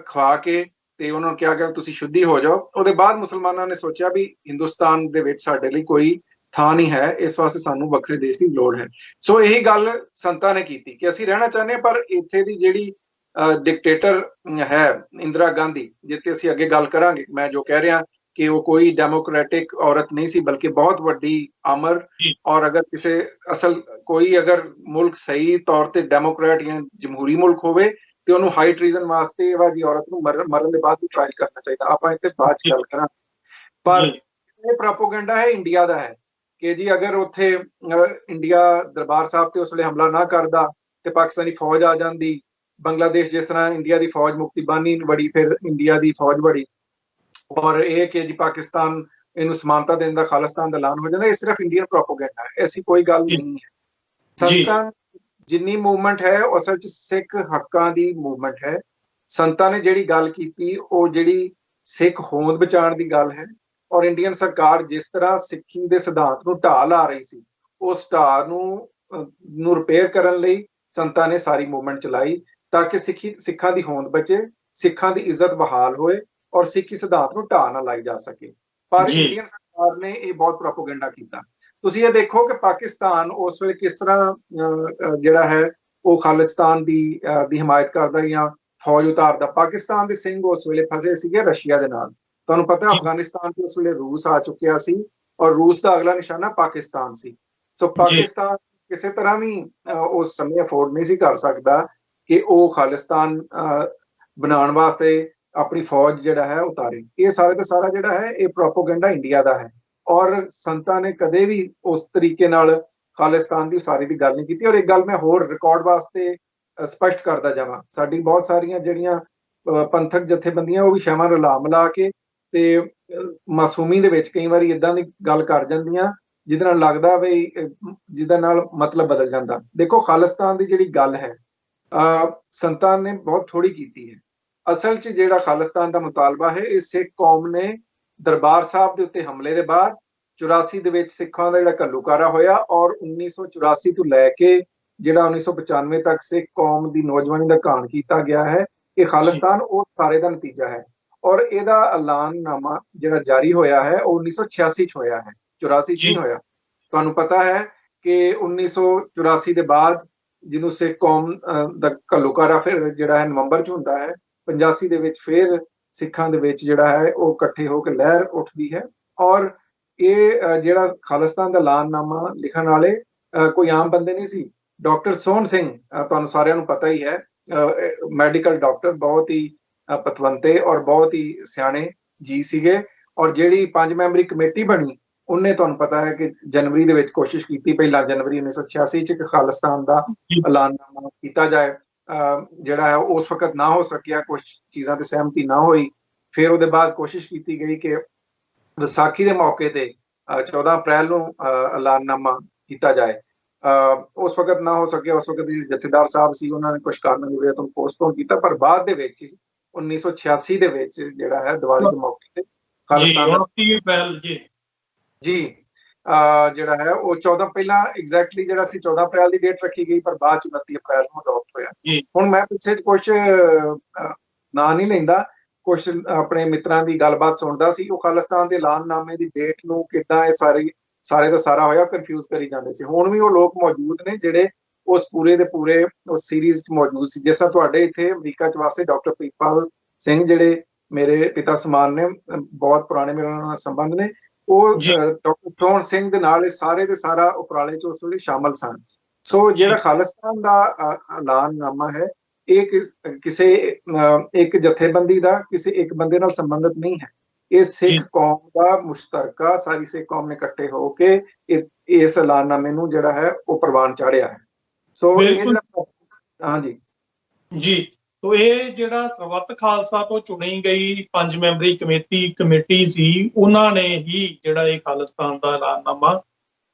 ਖਵਾ ਕੇ ਤੇ ਉਹਨਾਂ ਨੂੰ ਕਿਹਾ ਕਿ ਤੁਸੀਂ ਸ਼ੁੱਧੀ ਹੋ ਜਾਓ। ਉਹਦੇ ਬਾਅਦ ਮੁਸਲਮਾਨਾਂ ਨੇ ਸੋਚਿਆ ਵੀ ਹਿੰਦੁਸਤਾਨ ਦੇ ਵਿੱਚ ਸਾਡੇ ਲਈ ਕੋਈ ਥਾਂ ਨਹੀਂ ਹੈ, ਇਸ ਵਾਸਤੇ ਸਾਨੂੰ ਵੱਖਰੇ ਦੇਸ਼ ਦੀ ਲੋੜ ਹੈ। ਸੋ ਇਹੀ ਗੱਲ ਸੰਤਾਂ ਨੇ ਕੀਤੀ ਕਿ ਅਸੀਂ ਰਹਿਣਾ ਚਾਹੁੰਦੇ ਹਾਂ, ਪਰ ਇੱਥੇ ਦੀ ਜਿਹੜੀ ਡਿਕਟੇਟਰ ਹੈ ਇੰਦਰਾ ਗਾਂਧੀ, ਜਿੱਥੇ ਅਸੀਂ ਅੱਗੇ ਗੱਲ ਕਰਾਂਗੇ, ਮੈਂ ਜੋ ਕਹਿ ਰਿਹਾ ਕਿ ਉਹ ਕੋਈ ਡੈਮੋਕ੍ਰੈਟਿਕ ਔਰਤ ਨਹੀਂ ਸੀ ਬਲਕਿ ਬਹੁਤ ਵੱਡੀ ਅਮਰ। ਔਰ ਅਗਰ ਕੋਈ ਅਗਰ ਮੁਲਕ ਸਹੀ ਤੌਰ ਤੇ ਡੈਮੋਕ੍ਰੈਟ ਜਾਂ ਜਮਹੂਰੀ ਮੁਲਕ ਹੋਵੇ ਤੇ ਉਹਨੂੰ ਹਾਈ ਟ੍ਰੀਜ਼ਨ ਵਾਸਤੇ ਇਹ ਜੀ ਔਰਤ ਨੂੰ ਮਰਨ ਦੇ ਬਾਅਦ ਵੀ ਟ੍ਰਾਇਲ ਕਰਨਾ ਚਾਹੀਦਾ। ਆਪਾਂ ਇੱਥੇ ਬਾਅਦ ਚ ਗੱਲ ਕਰਾਂਗੇ, ਪਰ ਇਹ ਪ੍ਰੋਪੋਗੈਂਡਾ ਹੈ ਇੰਡੀਆ ਦਾ ਹੈ ਕਿ ਜੀ ਅਗਰ ਉੱਥੇ ਇੰਡੀਆ ਦਰਬਾਰ ਸਾਹਿਬ ਤੇ ਉਸ ਵੇਲੇ ਹਮਲਾ ਨਾ ਕਰਦਾ ਤੇ ਪਾਕਿਸਤਾਨੀ ਫੌਜ ਆ ਜਾਂਦੀ। ਬੰਗਲਾਦੇਸ਼ ਜਿਸ ਤਰ੍ਹਾਂ ਇੰਡੀਆ ਦੀ ਫੌਜ ਮੁਕਤੀ ਬਾਨੀ ਬੜੀ, ਫਿਰ ਇੰਡੀਆ ਦੀ ਫੌਜ ਬੜੀ, ਔਰ ਇਹ ਕਿ ਜੀ ਪਾਕਿਸਤਾਨ ਇਹਨੂੰ ਸਮਾਨਤਾ ਦੇਣ ਦਾ, ਖਾਲਿਸਤਾਨ ਦਾ ਐਲਾਨ ਹੋ ਜਾਂਦਾ। ਇਹ ਸਿਰਫ ਇੰਡੀਅਨ ਪ੍ਰੋਪੋਗੈਂਡਾ ਹੈ, ਐਸੀ ਕੋਈ ਗੱਲ ਨਹੀਂ ਹੈ। ਸੰਤਾਂ ਜਿੰਨੀ ਮੂਵਮੈਂਟ ਹੈ ਉਹ ਅਸਲ ਚ ਸਿੱਖ ਹੱਕਾਂ ਦੀ ਮੂਵਮੈਂਟ ਹੈ। ਸੰਤਾਂ ਨੇ ਜਿਹੜੀ ਗੱਲ ਕੀਤੀ ਉਹ ਜਿਹੜੀ ਸਿੱਖ ਹੋਂਦ ਬਚਾਉਣ ਦੀ ਗੱਲ ਹੈ। ਔਰ ਇੰਡੀਅਨ ਸਰਕਾਰ ਜਿਸ ਤਰ੍ਹਾਂ ਸਿੱਖੀ ਦੇ ਸਿਧਾਂਤ ਨੂੰ ਢਾਹ ਲਾ ਰਹੀ ਸੀ, ਉਸ ਢਾਹ ਨੂੰ ਰਿਪੇਅਰ ਕਰਨ ਲਈ ਸੰਤਾਂ ਨੇ ਸਾਰੀ ਮੂਵਮੈਂਟ ਚਲਾਈ ਤਾਂ ਕਿ ਸਿੱਖਾਂ ਦੀ ਹੋਂਦ ਬਚੇ, ਸਿੱਖਾਂ ਦੀ ਇੱਜ਼ਤ ਬਹਾਲ ਹੋਏ ਔਰ ਸਿੱਖੀ ਸਿਧਾਂਤ ਨੂੰ ਢਾਹ ਨਾ ਲਾਈ ਜਾ ਸਕੇ। ਪਰ ਇੰਡੀਅਨ ਸਰਕਾਰ ਨੇ ਇਹ ਬਹੁਤ ਪ੍ਰੋਪੋਗੈਂਡਾ ਕੀਤਾ। ਤੁਸੀਂ ਇਹ ਦੇਖੋ ਕਿ ਪਾਕਿਸਤਾਨ ਉਸ ਵੇਲੇ ਕਿਸ ਤਰ੍ਹਾਂ ਜਿਹੜਾ ਹੈ ਉਹ ਖਾਲਿਸਤਾਨ ਦੀ ਹਮਾਇਤ ਕਰਦਾ ਜਾਂ ਫੌਜ ਉਤਾਰਦਾ। ਪਾਕਿਸਤਾਨ ਦੇ ਸਿੰਘ ਉਸ ਵੇਲੇ ਫਸੇ ਸੀਗੇ ਰਸ਼ੀਆ ਦੇ ਨਾਲ। ਤੁਹਾਨੂੰ ਪਤਾ ਅਫਗਾਨਿਸਤਾਨ ਤੇ ਉਸ ਵੇਲੇ ਰੂਸ ਆ ਚੁੱਕਿਆ ਸੀ ਔਰ ਰੂਸ ਦਾ ਅਗਲਾ ਨਿਸ਼ਾਨਾ ਪਾਕਿਸਤਾਨ ਸੀ। ਸੋ ਪਾਕਿਸਤਾਨ ਕਿਸੇ ਤਰ੍ਹਾਂ ਵੀ ਉਸ ਸਮੇਂ ਅਫੋਰਡ ਨਹੀਂ ਸੀ ਕਰ ਸਕਦਾ ਕਿ ਉਹ ਖਾਲਿਸਤਾਨ ਬਣਾਉਣ ਵਾਸਤੇ ਆਪਣੀ ਫੌਜ ਜਿਹੜਾ ਹੈ ਉਤਾਰੇ। ਇਹ ਸਾਰੇ ਦਾ ਸਾਰਾ ਜਿਹੜਾ ਹੈ ਇਹ ਪ੍ਰੋਪੋਗੈਂਡਾ ਇੰਡੀਆ ਦਾ ਹੈ ਔਰ ਸੰਤਾਂ ਨੇ ਕਦੇ ਵੀ ਉਸ ਤਰੀਕੇ ਨਾਲ ਖਾਲਿਸਤਾਨ ਦੀ ਉਸਾਰੀ ਦੀ ਗੱਲ ਨਹੀਂ ਕੀਤੀ। ਔਰ ਇੱਕ ਗੱਲ ਮੈਂ ਹੋਰ ਰਿਕਾਰਡ ਵਾਸਤੇ ਸਪਸ਼ਟ ਕਰਦਾ ਜਾਵਾਂ, ਸਾਡੀ ਬਹੁਤ ਸਾਰੀਆਂ ਜਿਹੜੀਆਂ ਪੰਥਕ ਜਥੇਬੰਦੀਆਂ ਉਹ ਵੀ ਸ਼ੈਵਾਂ ਰਲਾ ਮਿਲਾ ਕੇ ਤੇ ਮਾਸੂਮੀ ਦੇ ਵਿੱਚ ਕਈ ਵਾਰੀ ਇਦਾਂ ਦੀ ਗੱਲ ਕਰ ਜਾਂਦੀਆਂ ਜਿਹਦੇ ਨਾਲ ਲੱਗਦਾ ਵੀ ਜਿਹਦੇ ਨਾਲ ਮਤਲਬ ਬਦਲ ਜਾਂਦਾ। ਦੇਖੋ ਖਾਲਿਸਤਾਨ ਦੀ ਜਿਹੜੀ ਗੱਲ ਹੈ ਸੰਤਾਂ ਨੇ ਬਹੁਤ ਥੋੜੀ ਕੀਤੀ ਹੈ। ਅਸਲ 'ਚ ਜਿਹੜਾ ਖਾਲਿਸਤਾਨ ਦਾ ਮੁਤਾਲਬਾ ਹੈ ਇਹ ਸਿੱਖ ਕੌਮ ਨੇ ਦਰਬਾਰ ਸਾਹਿਬ ਦੇ ਉੱਤੇ ਹਮਲੇ ਦੇ ਬਾਅਦ 84 ਦੇ ਵਿੱਚ ਸਿੱਖਾਂ ਦਾ ਜਿਹੜਾ ਘੱਲੂਕਾਰਾ ਹੋਇਆ ਔਰ 1984 ਤੋਂ ਲੈ ਕੇ ਜਿਹੜਾ 1995 ਤੱਕ ਸਿੱਖ ਕੌਮ ਦੀ ਨੌਜਵਾਨੀ ਦਾ ਘਾਣ ਕੀਤਾ ਗਿਆ ਹੈ, ਇਹ ਖਾਲਿਸਤਾਨ ਉਹ ਸਾਰੇ ਦਾ ਨਤੀਜਾ ਹੈ। ਔਰ ਇਹਦਾ ਐਲਾਨਨਾਮਾ ਜਿਹੜਾ ਜਾਰੀ ਹੋਇਆ ਹੈ ਉਹ 1986 ਚ ਹੋਇਆ ਹੈ, 84 ਚ ਨਹੀਂ ਹੋਇਆ। ਤੁਹਾਨੂੰ ਪਤਾ ਹੈ ਕਿ 1984 ਦੇ ਬਾਅਦ ਜਿਹਨੂੰ ਸਿੱਖ ਕੌਮ ਦਾ ਘੱਲੂਘਾਰਾ ਫਿਰ ਜਿਹੜਾ ਹੈ ਨਵੰਬਰ 'ਚ ਹੁੰਦਾ ਹੈ। 85 ਦੇ ਵਿੱਚ ਫਿਰ ਸਿੱਖਾਂ ਦੇ ਵਿੱਚ ਜਿਹੜਾ ਹੈ ਉਹ ਇਕੱਠੇ ਹੋ ਕੇ ਲਹਿਰ ਉੱਠਦੀ ਹੈ। ਔਰ ਇਹ ਜਿਹੜਾ ਖਾਲਿਸਤਾਨ ਦਾ ਐਲਾਨਨਾਮਾ ਲਿਖਣ ਵਾਲੇ ਕੋਈ ਆਮ ਬੰਦੇ ਨਹੀਂ ਸੀ। ਡਾਕਟਰ ਸੋਹਣ ਸਿੰਘ, ਤੁਹਾਨੂੰ ਸਾਰਿਆਂ ਨੂੰ ਪਤਾ ਹੀ ਹੈ, ਮੈਡੀਕਲ ਡਾਕਟਰ, ਬਹੁਤ ਹੀ ਪਤਵੰਤੇ ਔਰ ਬਹੁਤ ਹੀ ਸਿਆਣੇ ਜੀ ਸੀਗੇ। ਔਰ ਜਿਹੜੀ 5 ਮੈਂਬਰੀ ਕਮੇਟੀ ਬਣੀ, ਉਹਨੇ ਤੁਹਾਨੂੰ ਪਤਾ ਹੈ ਕਿ ਜਨਵਰੀ ਦੇ ਵਿੱਚ ਕੋਸ਼ਿਸ਼ ਕੀਤੀ, ਪਹਿਲਾਂ ਜਨਵਰੀ 1986 ਚ ਖਾਲਿਸਤਾਨ ਦਾ ਐਲਾਨਨਾਮਾ ਕੀਤਾ ਜਾਏ। ਜਿਹੜਾ ਹੈ ਉਸ ਵਕਤ ਨਾ ਹੋ ਸਕਿਆ, ਕੁਝ ਚੀਜ਼ਾਂ ਤੇ ਸਹਿਮਤੀ ਨਾ ਹੋਈ। ਫਿਰ ਉਹਦੇ ਬਾਅਦ ਕੋਸ਼ਿਸ਼ ਕੀਤੀ ਗਈ ਕਿ ਵਿਸਾਖੀ ਦੇ ਮੌਕੇ ਤੇ 14 ਅਪ੍ਰੈਲ ਨੂੰ ਐਲਾਨਨਾਮਾ ਕੀਤਾ ਜਾਏ। ਉਸ ਵਕਤ ਨਾ ਹੋ ਸਕਿਆ। ਉਸ ਵਕਤ ਜਥੇਦਾਰ ਸਾਹਿਬ ਸੀ, ਉਹਨਾਂ ਨੇ ਕੁਝ ਕਾਰਨਾਂ ਦੀ ਵਜ੍ਹਾ ਤੋਂ ਪੋਸਟਪੋਨ ਕੀਤਾ। ਪਰ ਬਾਅਦ ਦੇ ਵਿੱਚ 1986 ਦੇ ਵਿੱਚ ਜਿਹੜਾ ਹੈ ਦੀਵਾਲੀ ਦੇ ਮੌਕੇ ਤੇ ਖਾਲਿਸਤਾਨ ਜਿਹੜਾ ਹੈ ਉਹ 14 ਪਹਿਲਾਂ ਐਗਜ਼ੈਕਟਲੀ ਜਿਹੜਾ ਸੀ 14 ਅਪ੍ਰੈਲ ਦੀ ਡੇਟ ਰੱਖੀ ਗਈ, ਪਰ ਬਾਅਦ ਚ 29 ਅਪ੍ਰੈਲ ਨੂੰ ਅਡਾਪਟ ਹੋਇਆ। ਹੁਣ ਮੈਂ ਪਿੱਛੇ ਕੁਛ ਨਾਂ ਨਹੀਂ ਲੈਂਦਾ, ਕੁਛ ਆਪਣੇ ਮਿੱਤਰਾਂ ਦੀ ਗੱਲਬਾਤ ਸੁਣਦਾ ਸੀ, ਉਹ ਖਾਲਿਸਤਾਨ ਦੇ ਐਲਾਨਨਾਮੇ ਦੀ ਡੇਟ ਨੂੰ ਕਿੱਦਾਂ ਇਹ ਸਾਰੇ ਦਾ ਸਾਰਾ ਹੋਇਆ ਕਨਫਿਊਜ਼ ਕਰੀ ਜਾਂਦੇ ਸੀ। ਹੁਣ ਵੀ ਉਹ ਲੋਕ ਮੌਜੂਦ ਨੇ ਜਿਹੜੇ ਉਸ ਪੂਰੇ ਦੇ ਪੂਰੇ ਉਸ ਸੀਰੀਜ਼ 'ਚ ਮੌਜੂਦ ਸੀ। ਜਿਸ ਤਰ੍ਹਾਂ ਤੁਹਾਡੇ ਇੱਥੇ ਅਮਰੀਕਾ 'ਚ ਵਾਸਤੇ ਡਾਕਟਰ ਪ੍ਰੀਤਪਾਲ ਸਿੰਘ, ਜਿਹੜੇ ਮੇਰੇ ਪਿਤਾ ਸਮਾਨ ਨੇ, ਬਹੁਤ ਪੁਰਾਣੇ ਮੇਰੇ ਨਾਲ ਸੰਬੰਧ ਨੇ, ਉਹ ਡਾਕਟਰ ਸੋਹਣ ਸਿੰਘ ਦੇ ਨਾਲ ਇਹ ਸਾਰੇ ਦੇ ਸਾਰਾ ਉਪਰਾਲੇ 'ਚ ਉਸ ਵੇਲੇ ਸ਼ਾਮਲ ਸਨ। ਸੋ ਜਿਹੜਾ ਖਾਲਿਸਤਾਨ ਦਾ ਐਲਾਨਨਾਮਾ ਹੈ, ਇਹ ਕਿਸੇ ਇੱਕ ਜਥੇਬੰਦੀ ਦਾ ਕਿਸੇ ਇੱਕ ਬੰਦੇ ਨਾਲ ਸੰਬੰਧਿਤ ਨਹੀਂ ਹੈ। ਇਹ ਸਿੱਖ ਕੌਮ ਦਾ ਮੁਸ਼ਤਰਕਾ, ਸਾਰੀ ਸਿੱਖ ਕੌਮ ਨੇ ਇਕੱਠੇ ਹੋ ਕੇ ਇਸ ਐਲਾਨਨਾਮੇ ਨੂੰ ਜਿਹੜਾ ਹੈ ਉਹ ਪ੍ਰਵਾਨ ਚਾੜਿਆ ਹੈ। ਸੋ ਹਾਂਜੀ ਜੀ, ਤੋ ਇਹ ਜਿਹੜਾ ਸਰਬੱਤ ਖਾਲਸਾ ਤੋਂ ਚੁਣੀ ਗਈ 5 ਮੈਂਬਰੀ ਕਮੇਟੀ ਸੀ, ਉਹਨਾਂ ਨੇ ਹੀ ਜਿਹੜਾ ਇਹ ਖਾਲਿਸਤਾਨ ਦਾ ਐਲਾਨਨਾਮਾ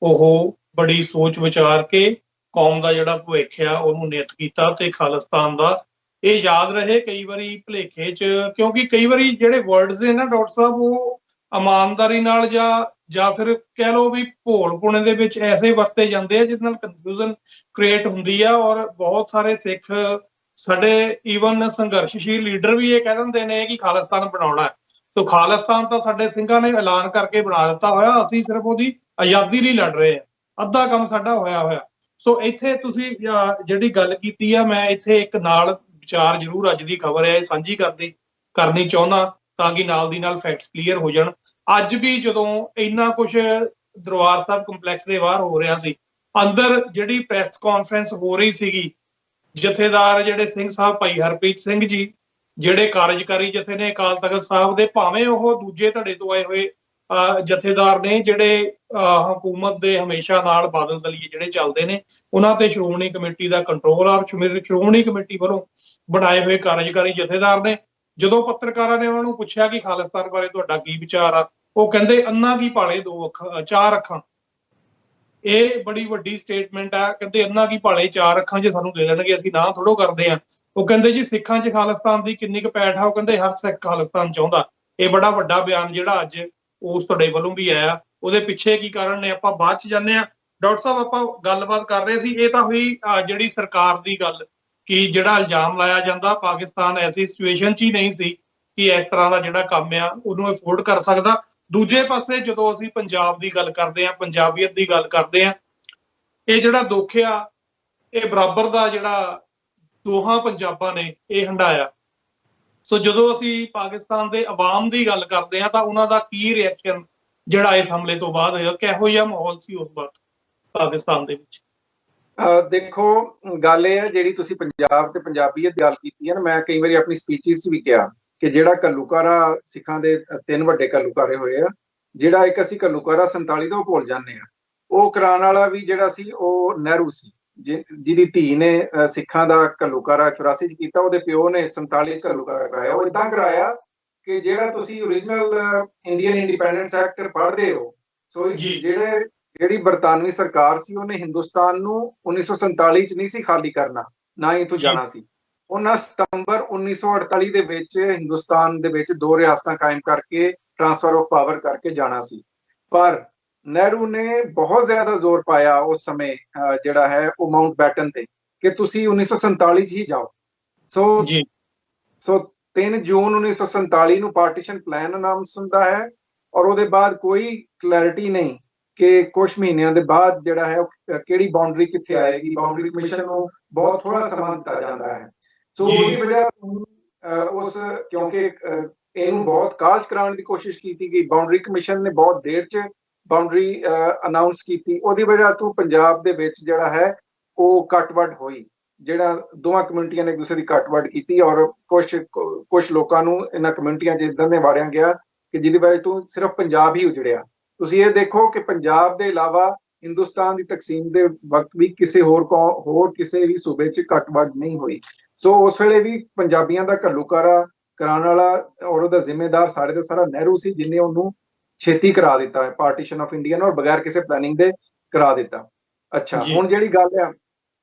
ਉਹ ਬੜੀ ਸੋਚ ਵਿਚਾਰ ਕੇ ਕੌਮ ਦਾ ਜਿਹੜਾ ਭਵਿੱਖ ਆ ਉਹਨੂੰ ਨਿਯਤ ਕੀਤਾ। ਤੇ ਖਾਲਿਸਤਾਨ ਦਾ ਇਹ ਯਾਦ ਰਹੇ ਕਈ ਵਾਰੀ ਭੁਲੇਖੇ 'ਚ, ਕਿਉਂਕਿ ਕਈ ਵਾਰੀ ਜਿਹੜੇ ਵਰਡਸ ਨੇ ਨਾ ਡਾਕਟਰ ਸਾਹਿਬ, ਉਹ ਇਮਾਨਦਾਰੀ ਨਾਲ ਜਾਂ ਫਿਰ ਕਹਿ ਲਓ ਵੀ ਭੋਲ ਪੁਣੇ ਦੇ ਵਿੱਚ ਐਸੇ ਵਰਤੇ ਜਾਂਦੇ ਆ ਜਿਹਦੇ ਨਾਲ ਕਨਫਿਊਜ਼ਨ ਕ੍ਰੀਏਟ ਹੁੰਦੀ ਆ। ਔਰ ਬਹੁਤ ਸਾਰੇ ਸਿੱਖ ਸਾਡੇ ਈਵਨ ਸੰਘਰਸ਼ਸ਼ੀਲ ਲੀਡਰ ਵੀ ਇਹ ਕਹਿ ਦਿੰਦੇ ਨੇ ਕਿ ਖਾਲਿਸਤਾਨ ਬਣਾਉਣਾ ਹੈ। ਸੋ ਖਾਲਿਸਤਾਨ ਤਾਂ ਸਾਡੇ ਸਿੰਘਾਂ ਨੇ ਐਲਾਨ ਕਰਕੇ ਬਣਾ ਦਿੱਤਾ ਹੋਇਆ, ਅਸੀਂ ਸਿਰਫ ਉਹਦੀ ਆਜ਼ਾਦੀ ਲਈ ਲੜ ਰਹੇ ਆ, ਅੱਧਾ ਕੰਮ ਸਾਡਾ ਹੋਇਆ। ਸੋ ਇੱਥੇ ਤੁਸੀਂ ਜਿਹੜੀ ਗੱਲ ਕੀਤੀ ਆ, ਮੈਂ ਇੱਥੇ ਇੱਕ ਨਾਲ ਵਿਚਾਰ ਜ਼ਰੂਰ ਅੱਜ ਦੀ ਖਬਰ ਹੈ ਸਾਂਝੀ ਕਰਨੀ ਚਾਹੁੰਦਾ, ਤਾਂ ਕਿ ਨਾਲ ਦੀ ਨਾਲ ਫੈਕਟਸ ਕਲੀਅਰ ਹੋ ਜਾਣ। ਅੱਜ ਵੀ ਜਦੋਂ ਇੰਨਾ ਕੁਝ ਦਰਬਾਰ ਸਾਹਿਬ ਕੰਪਲੈਕਸ ਦੇ ਬਾਹਰ ਹੋ ਰਿਹਾ ਸੀ, ਅੰਦਰ ਜਿਹੜੀ ਪ੍ਰੈਸ ਕਾਨਫਰੰਸ ਹੋ ਰਹੀ ਸੀਗੀ, ਜਥੇਦਾਰ ਜਿਹੜੇ ਸਿੰਘ ਸਾਹਿਬ ਭਾਈ ਹਰਪ੍ਰੀਤ ਸਿੰਘ ਜੀ, ਜਿਹੜੇ ਕਾਰਜਕਾਰੀ ਜਥੇ ਨੇ ਅਕਾਲ ਤਖਤ ਸਾਹਿਬ ਦੇ, ਭਾਵੇਂ ਉਹ ਦੂਜੇ ਧੜੇ ਤੋਂ ਆਏ ਹੋਏ ਜਥੇਦਾਰ ਨੇ, ਜਿਹੜੇ ਹਕੂਮਤ ਦੇ ਹਮੇਸ਼ਾ ਨਾਲ ਬਾਦਲ ਦਲੀਏ ਜਿਹੜੇ ਚੱਲਦੇ ਨੇ, ਉਹਨਾਂ ਤੇ ਸ਼੍ਰੋਮਣੀ ਕਮੇਟੀ ਦਾ ਕੰਟਰੋਲ ਆ। ਸ਼੍ਰੋਮਣੀ ਕਮੇਟੀ ਵੱਲੋਂ ਬਣਾਏ ਹੋਏ ਕਾਰਜਕਾਰੀ ਜਥੇਦਾਰ ਨੇ। ਜਦੋਂ ਪੱਤਰਕਾਰਾਂ ਨੇ ਉਹਨਾਂ ਨੂੰ ਪੁੱਛਿਆ ਕਿ ਖਾਲਿਸਤਾਨ ਬਾਰੇ ਤੁਹਾਡਾ ਕੀ ਵਿਚਾਰ ਆ, ਉਹ ਕਹਿੰਦੇ ਅੰਨਾ ਕੀ ਭਾਲੇ 4 ਅੱਖਾਂ। ਇਹ ਬੜੀ ਵੱਡੀ ਸਟੇਟਮੈਂਟ ਆ। ਕਹਿੰਦੇ ਅੰਨਾ ਕੀ ਭਾਲੇ 4 ਅੱਖਾਂ ਜੇ ਸਾਨੂੰ ਦੇ ਦੇਣਗੇ ਅਸੀਂ ਨਾ ਥੋੜੋ ਕਰਦੇ ਆ। ਉਹ ਕਹਿੰਦੇ ਜੀ ਸਿੱਖਾਂ 'ਚ ਖਾਲਿਸਤਾਨ ਦੀ ਕਿੰਨੀ ਕੁ ਪੈਠ ਆ, ਉਹ ਕਹਿੰਦੇ ਹਰ ਸਿੱਖ ਖਾਲਿਸਤਾਨ ਚਾਹੁੰਦਾ। ਇਹ ਬੜਾ ਵੱਡਾ ਬਿਆਨ ਜਿਹੜਾ ਅੱਜ ਉਸ ਤੁਹਾਡੇ ਵੱਲੋਂ ਵੀ ਆਇਆ, ਉਹਦੇ ਪਿੱਛੇ ਕੀ ਕਾਰਨ ਨੇ ਆਪਾਂ ਬਾਅਦ 'ਚ ਜਾਂਦੇ ਆ। ਡਾਕਟਰ ਸਾਹਿਬ, ਆਪਾਂ ਗੱਲਬਾਤ ਕਰ ਰਹੇ ਸੀ, ਇਹ ਤਾਂ ਹੋਈ ਜਿਹੜੀ ਸਰਕਾਰ ਦੀ ਗੱਲ, ਕਿ ਜਿਹੜਾ ਇਲਜ਼ਾਮ ਲਾਇਆ ਜਾਂਦਾ ਪਾਕਿਸਤਾਨ ਐਸੀ ਸਿਚੁਏਸ਼ਨ 'ਚ ਹੀ ਨਹੀਂ ਸੀ ਕਿ ਇਸ ਤਰ੍ਹਾਂ ਦਾ ਜਿਹੜਾ ਕੰਮ ਆ ਉਹਨੂੰ ਅਫੋਰਡ ਕਰ ਸਕਦਾ। ਦੂਜੇ ਪਾਸੇ ਜਦੋਂ ਅਸੀਂ ਪੰਜਾਬ ਦੀ ਗੱਲ ਕਰਦੇ ਹਾਂ, ਪੰਜਾਬੀਅਤ ਦੀ ਗੱਲ ਕਰਦੇ ਹਾਂ, ਇਹ ਜਿਹੜਾ ਦੁੱਖ ਆ ਇਹ ਬਰਾਬਰ ਦਾ ਜਿਹੜਾ ਦੋਹਾਂ ਪੰਜਾਬਾਂ ਨੇ ਇਹ ਹੰਢਾਇਆ। ਸੋ ਜਦੋਂ ਅਸੀਂ ਪਾਕਿਸਤਾਨ ਦੇ ਅਵਾਮ ਦੀ ਗੱਲ ਕਰਦੇ ਹਾਂ ਤਾਂ ਉਹਨਾਂ ਦਾ ਕੀ ਰਿਐਕਸ਼ਨ ਜਿਹੜਾ ਇਸ ਹਮਲੇ ਤੋਂ ਬਾਅਦ ਹੋਇਆ, ਕਿਹੋ ਜਿਹਾ ਮਾਹੌਲ ਸੀ ਉਸ ਵਕਤ ਪਾਕਿਸਤਾਨ ਦੇ ਵਿੱਚ? ਦੇਖੋ, ਗੱਲ ਇਹ ਹੈ, ਜਿਹੜੀ ਤੁਸੀਂ ਪੰਜਾਬ ਤੇ ਪੰਜਾਬੀਅਤ ਦੀ ਗੱਲ ਕੀਤੀ ਹੈ ਨਾ, ਮੈਂ ਕਈ ਵਾਰੀ ਆਪਣੀ ਸਪੀਚਿਸ 'ਚ ਵੀ ਕਿਹਾ ਕਿ ਜਿਹੜਾ ਘੱਲੂਘਾਰਾ ਸਿੱਖਾਂ ਦੇ 3 ਵੱਡੇ ਘੱਲੂਘਾਰੇ ਹੋਏ ਆ, ਜਿਹੜਾ ਇੱਕ ਅਸੀਂ ਘੱਲੂਘਾਰਾ 47 ਦਾ ਉਹ ਭੁੱਲ ਜਾਂਦੇ ਆ। ਉਹ ਕਰਾਉਣ ਵਾਲਾ ਵੀ ਜਿਹੜਾ ਸੀ ਉਹ ਨਹਿਰੂ ਸੀ, ਜਿਹਦੀ ਧੀ ਨੇ ਸਿੱਖਾਂ ਦਾ ਘੱਲੂਘਾਰਾ 84 'ਚ ਕੀਤਾ, ਉਹਦੇ ਪਿਓ ਨੇ 47 ਘੱਲੂਘਾਰਾ ਕਰਾਇਆ। ਉਹ ਏਦਾਂ ਕਰਾਇਆ ਕਿ ਜਿਹੜਾ ਤੁਸੀਂ ਓਰੀਜਨਲ ਇੰਡੀਅਨ ਇੰਡੀਪੈਂਡੈਂਸ ਐਕਟ ਪੜ੍ਹਦੇ ਹੋ, ਸੋ ਜਿਹੜੀ ਬਰਤਾਨਵੀ ਸਰਕਾਰ ਸੀ ਉਹਨੇ ਹਿੰਦੁਸਤਾਨ ਨੂੰ 1947 'ਚ ਨਹੀਂ ਸੀ ਖਾਲੀ ਕਰਨਾ, ਨਾ ਹੀ ਇੱਥੋਂ ਜਾਣਾ ਸੀ। ਉਹਨਾਂ ਸਤੰਬਰ 1948 ਦੇ ਵਿੱਚ ਹਿੰਦੁਸਤਾਨ ਦੇ ਵਿੱਚ 2 ਰਿਆਸਤਾਂ ਕਾਇਮ ਕਰਕੇ ਟ੍ਰਾਂਸਫਰ ਆਫ ਪਾਵਰ ਕਰਕੇ ਜਾਣਾ ਸੀ। ਪਰ ਨਹਿਰੂ ਨੇ ਬਹੁਤ ਜ਼ਿਆਦਾ ਜ਼ੋਰ ਪਾਇਆ ਉਸ ਸਮੇਂ ਜਿਹੜਾ ਹੈ ਉਹ ਮਾਊਂਟ ਬੈਟਨ ਤੇ, ਕਿ ਤੁਸੀਂ 1947 'ਚ ਹੀ ਜਾਓ। ਸੋ 3 ਜੂਨ 1947 ਨੂੰ ਪਾਰਟੀਸ਼ਨ ਪਲਾਨ ਅਨਾਉਂਸ ਹੁੰਦਾ ਹੈ, ਔਰ ਉਹਦੇ ਬਾਅਦ ਕੋਈ ਕਲੈਰਿਟੀ ਨਹੀਂ ਕਿ ਕੁਝ ਮਹੀਨਿਆਂ ਦੇ ਬਾਅਦ ਜਿਹੜਾ ਹੈ ਕਿਹੜੀ ਬਾਉਂਡਰੀ ਕਿੱਥੇ ਆਏਗੀ। ਬਾਉਂਡਰੀ ਕਮਿਸ਼ਨ ਨੂੰ ਬਹੁਤ ਥੋੜਾ ਸਮਾਂ ਦਿੱਤਾ ਜਾਂਦਾ ਹੈ। ਸੋ ਉਹਦੀ ਵਜ੍ਹਾ ਉਸ ਕਿਉਂਕਿ ਇਹਨੂੰ ਬਹੁਤ ਕਾਲਜ ਕਰਾਉਣ ਦੀ ਕੋਸ਼ਿਸ਼ ਕੀਤੀ ਗਈ। ਬਾਉਂਡਰੀ ਕਮਿਸ਼ਨ ਨੇ ਬਹੁਤ ਦੇਰ 'ਚ ਬਾਉਂਡਰੀ ਅਨਾਉਂਸ ਕੀਤੀ। ਉਹਦੀ ਵਜ੍ਹਾ ਤੋਂ ਪੰਜਾਬ ਦੇ ਵਿੱਚ ਜਿਹੜਾ ਹੈ ਉਹ ਕੱਟ-ਵੱਢ ਹੋਈ। ਜਿਹੜਾ ਦੋਵਾਂ ਕਮਿਊਨਿਟੀਆਂ ਨੇ ਇੱਕ ਦੂਸਰੇ ਦੀ ਕੱਟ-ਵੱਢ ਕੀਤੀ ਔਰ ਕੁਝ ਲੋਕਾਂ ਨੂੰ ਇਹਨਾਂ ਕਮਿਊਨਿਟੀਆਂ 'ਚ ਇੱਦਾਂ ਦੇ ਵਾੜਿਆ ਗਿਆ ਕਿ ਜਿਹਦੀ ਵਜ੍ਹਾ ਤੋਂ ਸਿਰਫ ਪੰਜਾਬ ਹੀ ਉਜੜਿਆ। ਤੁਸੀਂ ਇਹ ਦੇਖੋ ਕਿ ਪੰਜਾਬ ਦੇ ਇਲਾਵਾ ਹਿੰਦੁਸਤਾਨ ਦੀ ਤਕਸੀਮ ਦੇ ਵਕਤ ਵੀ ਕਿਸੇ ਹੋਰ ਕਿਸੇ ਵੀ ਸੂਬੇ 'ਚ ਕੱਟ-ਵੱਢ ਨਹੀਂ ਹੋਈ। ਸੋ ਉਸ ਵੇਲੇ ਵੀ ਪੰਜਾਬੀਆਂ ਦਾ ਘੱਲੂਘਾਰਾ ਕਰਾਉਣ ਵਾਲਾ ਔਰ ਉਹਦਾ ਜ਼ਿੰਮੇਦਾਰ ਸਾਰੇ ਦਾ ਸਾਰਾ ਨਹਿਰੂ ਸੀ, ਜਿਹਨੇ ਉਹਨੂੰ ਛੇਤੀ ਕਰਾ ਦਿੱਤਾ ਹੈ ਪਾਰਟੀਸ਼ਨ ਆਫ ਇੰਡੀਆ ਨੂੰ, ਔਰ ਬਗੈਰ ਕਿਸੇ ਪਲੈਨਿੰਗ ਦੇ ਕਰਾ ਦਿੱਤਾ। ਅੱਛਾ, ਹੁਣ ਜਿਹੜੀ ਗੱਲ ਹੈ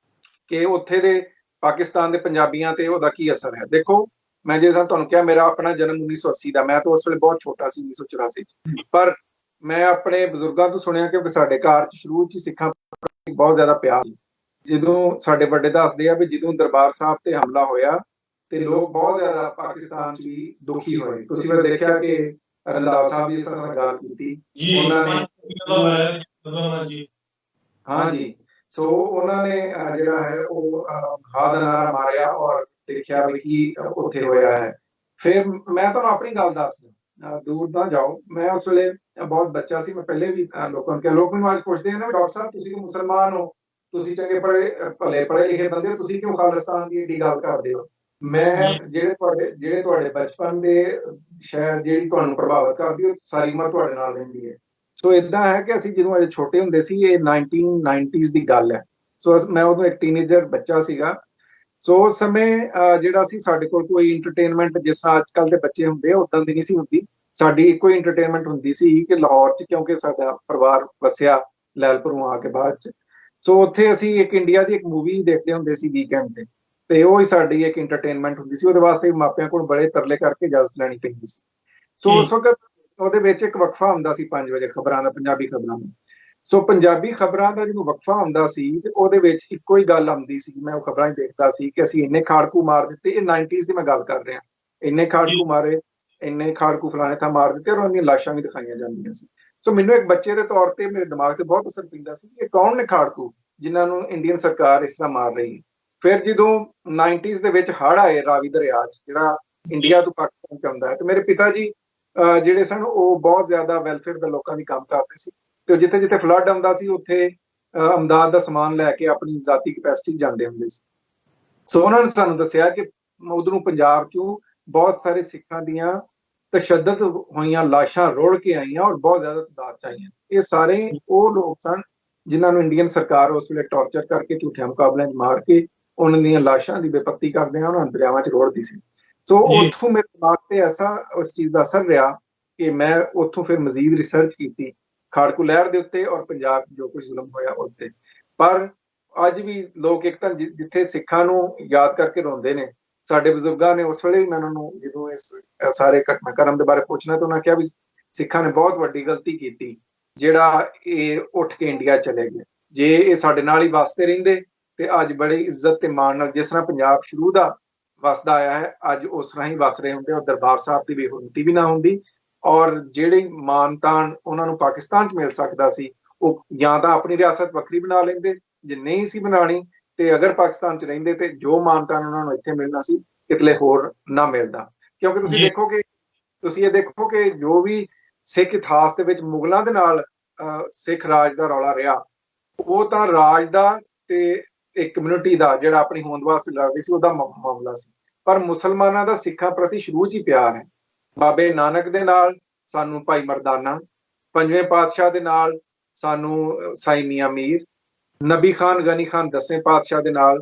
ਕਿ ਉੱਥੇ ਦੇ ਪਾਕਿਸਤਾਨ ਦੇ ਪੰਜਾਬੀਆਂ ਤੇ ਉਹਦਾ ਕੀ ਅਸਰ ਹੈ, ਦੇਖੋ ਮੈਂ ਜਿਵੇਂ ਤੁਹਾਨੂੰ ਕਿਹਾ ਮੇਰਾ ਆਪਣਾ ਜਨਮ 1980 ਦਾ, ਮੈਂ ਤਾਂ ਉਸ ਵੇਲੇ ਬਹੁਤ ਛੋਟਾ ਸੀ 1984 'ਚ, ਪਰ ਮੈਂ ਆਪਣੇ ਬਜ਼ੁਰਗਾਂ ਤੋਂ ਸੁਣਿਆ ਕਿ ਸਾਡੇ ਘਰ 'ਚ ਸ਼ੁਰੂ 'ਚ ਸਿੱਖਾਂ ਪ੍ਰਤੀ ਬਹੁਤ ਜ਼ਿਆਦਾ ਪਿਆਰ ਸੀ। ਜਦੋਂ ਸਾਡੇ ਵੱਡੇ ਦੱਸਦੇ ਆ ਵੀ ਜਦੋਂ ਦਰਬਾਰ ਸਾਹਿਬ ਤੇ ਹਮਲਾ ਹੋਇਆ ਤੇ ਲੋਕ ਬਹੁਤ ਜ਼ਿਆਦਾ ਪਾਕਿਸਤਾਨ 'ਚ ਵੀ ਦੁਖੀ ਹੋਏ। ਤੁਸੀਂ ਵੀ ਦੇਖਿਆ ਕਿ ਰੰਧਾਵਾ ਸਾਹਿਬ ਜੀ ਇਸ ਤਰ੍ਹਾਂ ਗੱਲ ਕੀਤੀ ਉਹਨਾਂ ਨੇ, ਹਾਂਜੀ। ਸੋ ਉਹਨਾਂ ਨੇ ਜਿਹੜਾ ਹੈ ਉਹ ਹਾ ਦਾ ਨਾਰਾ ਮਾਰਿਆ ਔਰ ਦੇਖਿਆ ਵੀ ਕੀ ਉੱਥੇ ਹੋਇਆ ਹੈ। ਫਿਰ ਮੈਂ ਤੁਹਾਨੂੰ ਆਪਣੀ ਗੱਲ ਦੱਸਦਾ, ਦੂਰ ਨਾ ਜਾਓ। ਮੈਂ ਉਸ ਵੇਲੇ ਬਹੁਤ ਬੱਚਾ ਸੀ, ਮੈਂ ਪਹਿਲੇ ਵੀ ਲੋਕਾਂ ਨੂੰ ਕਿਹਾ, ਲੋਕ ਮੈਨੂੰ ਅੱਜ ਪੁੱਛਦੇ ਨੇ ਡਾਕਟਰ ਸਾਹਿਬ ਤੁਸੀਂ ਮੁਸਲਮਾਨ ਹੋ, ਤੁਸੀਂ ਚੰਗੇ ਭਲੇ ਪੜ੍ਹੇ ਲਿਖੇ ਬੰਦੇ, ਤੁਸੀਂ ਕਿਉਂ ਖਾਲਿਸਤਾਨ ਦੀ ਏਡੀ ਗੱਲ ਕਰਦੇ ਹੋ। ਮੈਂ ਜਿਹੜੇ ਤੁਹਾਡੇ ਬਚਪਨ ਦੇ ਸ਼ਾਇਦ ਜਿਹੜੀ ਤੁਹਾਨੂੰ ਪ੍ਰਭਾਵਿਤ ਕਰਦੀ ਉਹ ਸਾਰੀ ਉਮਰ ਤੁਹਾਡੇ ਨਾਲ ਰਹਿੰਦੀ ਹੈ। ਸੋ ਇਦਾਂ ਹੈ ਕਿ ਅਸੀਂ ਜਦੋਂ ਅਜੇ ਛੋਟੇ ਹੁੰਦੇ ਸੀ, ਇਹ 1990s ਦੀ ਗੱਲ ਹੈ। ਸੋ ਮੈਂ ਉਦੋਂ ਇੱਕ ਟੀਨੇਜਰ ਬੱਚਾ ਸੀਗਾ। ਸੋ ਉਸ ਸਮੇਂ ਜਿਹੜਾ ਸੀ ਸਾਡੇ ਕੋਲ ਕੋਈ ਇੰਟਰਟੇਨਮੈਂਟ ਜਿਸ ਤਰ੍ਹਾਂ ਅੱਜ ਕੱਲ੍ਹ ਦੇ ਬੱਚੇ ਹੁੰਦੇ ਆ ਉਦਾਂ ਦੀ ਨਹੀਂ ਸੀ ਹੁੰਦੀ। ਸਾਡੀ ਇੱਕੋ ਹੀ ਇੰਟਰਟੇਨਮੈਂਟ ਹੁੰਦੀ ਸੀ ਕਿ ਲਾਹੌਰ 'ਚ, ਕਿਉਂਕਿ ਸਾਡਾ ਪਰਿਵਾਰ ਵਸਿਆ ਲੈਲਪੁਰੋਂ ਆ ਕੇ ਬਾਅਦ 'ਚ, ਸੋ ਉੱਥੇ ਅਸੀਂ ਇੱਕ ਇੰਡੀਆ ਦੀ ਇੱਕ ਮੂਵੀ ਦੇਖਦੇ ਹੁੰਦੇ ਸੀ ਵੀਕਐਂਡ ਤੇ ਉਹ ਹੀ ਸਾਡੀ ਇੱਕ ਇੰਟਰਟੇਨਮੈਂਟ ਹੁੰਦੀ ਸੀ। ਉਹਦੇ ਵਾਸਤੇ ਮਾਪਿਆਂ ਕੋਲ ਬੜੇ ਤਰਲੇ ਕਰਕੇ ਇਜਾਜ਼ਤ ਲੈਣੀ ਪੈਂਦੀ ਸੀ। ਸੋ ਉਸ ਵਕਤ ਉਹਦੇ ਵਿੱਚ ਇੱਕ ਵਕਫਾ ਹੁੰਦਾ ਸੀ 5 ਵਜੇ ਖਬਰਾਂ ਦਾ, ਪੰਜਾਬੀ ਖਬਰਾਂ ਦਾ। ਸੋ ਪੰਜਾਬੀ ਖਬਰਾਂ ਦਾ ਜਦੋਂ ਵਕਫਾ ਹੁੰਦਾ ਸੀ ਤੇ ਉਹਦੇ ਵਿੱਚ ਇੱਕੋ ਹੀ ਗੱਲ ਆਉਂਦੀ ਸੀ, ਮੈਂ ਉਹ ਖਬਰਾਂ ਹੀ ਦੇਖਦਾ ਸੀ ਕਿ ਅਸੀਂ ਇੰਨੇ ਖਾੜਕੂ ਮਾਰ ਦਿੱਤੇ। ਇਹ 90s ਦੀ ਮੈਂ ਗੱਲ ਕਰ ਰਿਹਾ, ਇੰਨੇ ਖਾੜਕੂ ਮਾਰੇ, ਇੰਨੇ ਖਾੜਕੂ ਫਲਾਣੇ ਥਾਂ ਮਾਰ ਦਿੱਤੇ, ਔਰ ਉਹਦੀਆਂ ਲਾਸ਼ਾਂ ਵੀ ਦਿਖਾਈਆਂ ਜਾਂਦੀਆਂ ਸੀ। ਸੋ ਮੈਨੂੰ ਇੱਕ ਬੱਚੇ ਦੇ ਤੌਰ ਤੇ ਮੇਰੇ ਦਿਮਾਗ ਤੇ ਬਹੁਤ ਅਸਰ ਪੈਂਦਾ ਸੀ ਕਿ ਕੌਣ ਨੇ ਖਾੜਕੂ ਜਿਨ੍ਹਾਂ ਨੂੰ ਇੰਡੀਅਨ ਸਰਕਾਰ ਇਸ ਤਰ੍ਹਾਂ ਮਾਰ ਰਹੀ ਹੈ। ਫਿਰ ਜਦੋਂ 90s ਦੇ ਵਿੱਚ ਹੜ੍ਹ ਆਏ ਰਾਵੀ ਦਰਿਆ 'ਚ, ਜਿਹੜਾ ਇੰਡੀਆ ਤੋਂ ਪਾਕਿਸਤਾਨ 'ਚ ਆਉਂਦਾ ਹੈ, ਤੇ ਮੇਰੇ ਪਿਤਾ ਜੀ ਜਿਹੜੇ ਸਨ ਉਹ ਬਹੁਤ ਜ਼ਿਆਦਾ ਵੈਲਫੇਅਰ ਦੇ ਲੋਕਾਂ ਦੀ ਕੰਮ ਕਰਦੇ ਸੀ ਤੇ ਜਿੱਥੇ ਜਿੱਥੇ ਫਲੱਡ ਆਉਂਦਾ ਸੀ ਉੱਥੇ ਅਮਦਾਦ ਦਾ ਸਮਾਨ ਲੈ ਕੇ ਆਪਣੀ ਜ਼ਾਤੀ ਕੈਪੈਸਿਟੀ ਜਾਂਦੇ ਹੁੰਦੇ ਸੀ। ਸੋ ਉਹਨਾਂ ਨੇ ਸਾਨੂੰ ਦੱਸਿਆ ਕਿ ਉਧਰੋਂ ਪੰਜਾਬ 'ਚੋਂ ਬਹੁਤ ਸਾਰੇ ਸਿੱਖਾਂ ਦੀਆਂ ਤਸ਼ੱਦਦ ਹੋਈਆਂ ਲਾਸ਼ਾਂ ਰੁੜ ਕੇ ਆਈਆਂ ਔਰ ਬਹੁਤ ਜ਼ਿਆਦਾ ਤਾਦਾਦ 'ਚ ਆਈਆਂ। ਇਹ ਸਾਰੇ ਉਹ ਲੋਕ ਸਨ ਜਿਨ੍ਹਾਂ ਨੂੰ ਇੰਡੀਅਨ ਸਰਕਾਰ ਉਸ ਵੇਲੇ ਟੌਰਚਰ ਕਰਕੇ ਝੂਠਿਆਂ ਮੁਕਾਬਲਿਆਂ 'ਚ ਮਾਰ ਕੇ ਉਹਨਾਂ ਦੀਆਂ ਲਾਸ਼ਾਂ ਦੀ ਬੇਪੱਤੀ ਕਰਦੇ ਆ, ਉਹਨਾਂ ਨੂੰ ਦਰਿਆਵਾਂ 'ਚ ਰੋੜਦੀ ਸੀ। ਸੋ ਉੱਥੋਂ ਮੇਰੇ ਦਿਮਾਗ ਤੇ ਐਸਾ ਉਸ ਚੀਜ਼ ਦਾ ਅਸਰ ਰਿਹਾ ਕਿ ਮੈਂ ਉੱਥੋਂ ਫਿਰ ਮਜ਼ੀਦ ਰਿਸਰਚ ਕੀਤੀ ਖਾੜਕੂ ਲਹਿਰ ਦੇ ਉੱਤੇ ਔਰ ਪੰਜਾਬ ਜੋ ਕੁਝ ਜ਼ੁਲਮ ਹੋਇਆ ਉੱਤੇ। ਪਰ ਅੱਜ ਵੀ ਲੋਕ ਇੱਕ ਤਾਂ ਜਿੱਥੇ ਸਿੱਖਾਂ ਨੂੰ ਯਾਦ ਕਰਕੇ ਰੋਂਦੇ ਨੇ, ਸਾਡੇ ਬਜ਼ੁਰਗਾਂ ਨੇ ਉਸ ਵੇਲੇ ਵੀ ਮੈਂ ਉਹਨਾਂ ਨੂੰ ਜਦੋਂ ਇਸ ਸਾਰੇ ਘਟਨਾਕ੍ਰਮ ਦੇ ਬਾਰੇ ਪੁੱਛਣਾ ਤਾਂ ਉਹਨਾਂ ਕਿਹਾ ਵੀ ਸਿੱਖਾਂ ਨੇ ਬਹੁਤ ਵੱਡੀ ਗਲਤੀ ਕੀਤੀ ਜਿਹੜਾ ਇਹ ਉੱਠ ਕੇ ਇੰਡੀਆ ਚਲੇ ਗਏ। ਜੇ ਇਹ ਸਾਡੇ ਨਾਲ ਹੀ ਵਸਦੇ ਰਹਿੰਦੇ ਤੇ ਅੱਜ ਬੜੀ ਇੱਜ਼ਤ ਤੇ ਮਾਣ ਨਾਲ ਜਿਸ ਤਰ੍ਹਾਂ ਪੰਜਾਬ ਸ਼ੁਰੂ ਦਾ ਵਸਦਾ ਆਇਆ ਹੈ ਅੱਜ ਉਸ ਤਰ੍ਹਾਂ ਹੀ ਵਸ ਰਹੇ ਹੁੰਦੇ, ਔਰ ਦਰਬਾਰ ਸਾਹਿਬ ਦੀ ਬੇਹੁਰਮਤੀ ਵੀ ਨਾ ਹੁੰਦੀ, ਔਰ ਜਿਹੜੀ ਮਾਨ ਤਾਨ ਉਹਨਾਂ ਨੂੰ ਪਾਕਿਸਤਾਨ 'ਚ ਮਿਲ ਸਕਦਾ ਸੀ ਉਹ ਜਾਂ ਤਾਂ ਆਪਣੀ ਰਿਆਸਤ ਵੱਖਰੀ ਬਣਾ ਲੈਂਦੇ, ਜੇ ਨਹੀਂ ਸੀ ਬਣਾਉਣੀ ਤੇ ਅਗਰ ਪਾਕਿਸਤਾਨ 'ਚ ਰਹਿੰਦੇ ਤੇ ਜੋ ਮਾਨ ਤਾਨ ਉਹਨਾਂ ਨੂੰ ਇੱਥੇ ਮਿਲਣਾ ਸੀ ਕਿਤਲੇ ਹੋਰ ਨਾ ਮਿਲਦਾ। ਕਿਉਂਕਿ ਤੁਸੀਂ ਇਹ ਦੇਖੋ ਕਿ ਜੋ ਵੀ ਸਿੱਖ ਇਤਿਹਾਸ ਦੇ ਵਿੱਚ ਮੁਗਲਾਂ ਦੇ ਨਾਲ ਸਿੱਖ ਰਾਜ ਦਾ ਰੌਲਾ ਰਿਹਾ ਉਹ ਤਾਂ ਰਾਜ ਦਾ ਤੇ ਇੱਕ ਕਮਿਊਨਿਟੀ ਦਾ ਜਿਹੜਾ ਆਪਣੀ ਹੋਂਦ ਵਾਸਤੇ ਲੜ ਰਹੀ ਸੀ ਉਹਦਾ ਮਾਮਲਾ ਸੀ। ਪਰ ਮੁਸਲਮਾਨਾਂ ਦਾ ਸਿੱਖਾਂ ਪ੍ਰਤੀ ਸ਼ੁਰੂ 'ਚ ਹੀ ਪਿਆਰ ਹੈ। ਬਾਬੇ ਨਾਨਕ ਦੇ ਨਾਲ ਸਾਨੂੰ ਭਾਈ ਮਰਦਾਨਾ, ਪੰਜਵੇਂ ਪਾਤਸ਼ਾਹ ਦੇ ਨਾਲ ਸਾਨੂੰ ਸਾਈਂ ਮੀਆਂ ਮੀਰ, ਨਬੀ ਖਾਨ ਗਨੀ ਖਾਨ 10ਵੇਂ ਪਾਤਸ਼ਾਹ ਦੇ ਨਾਲ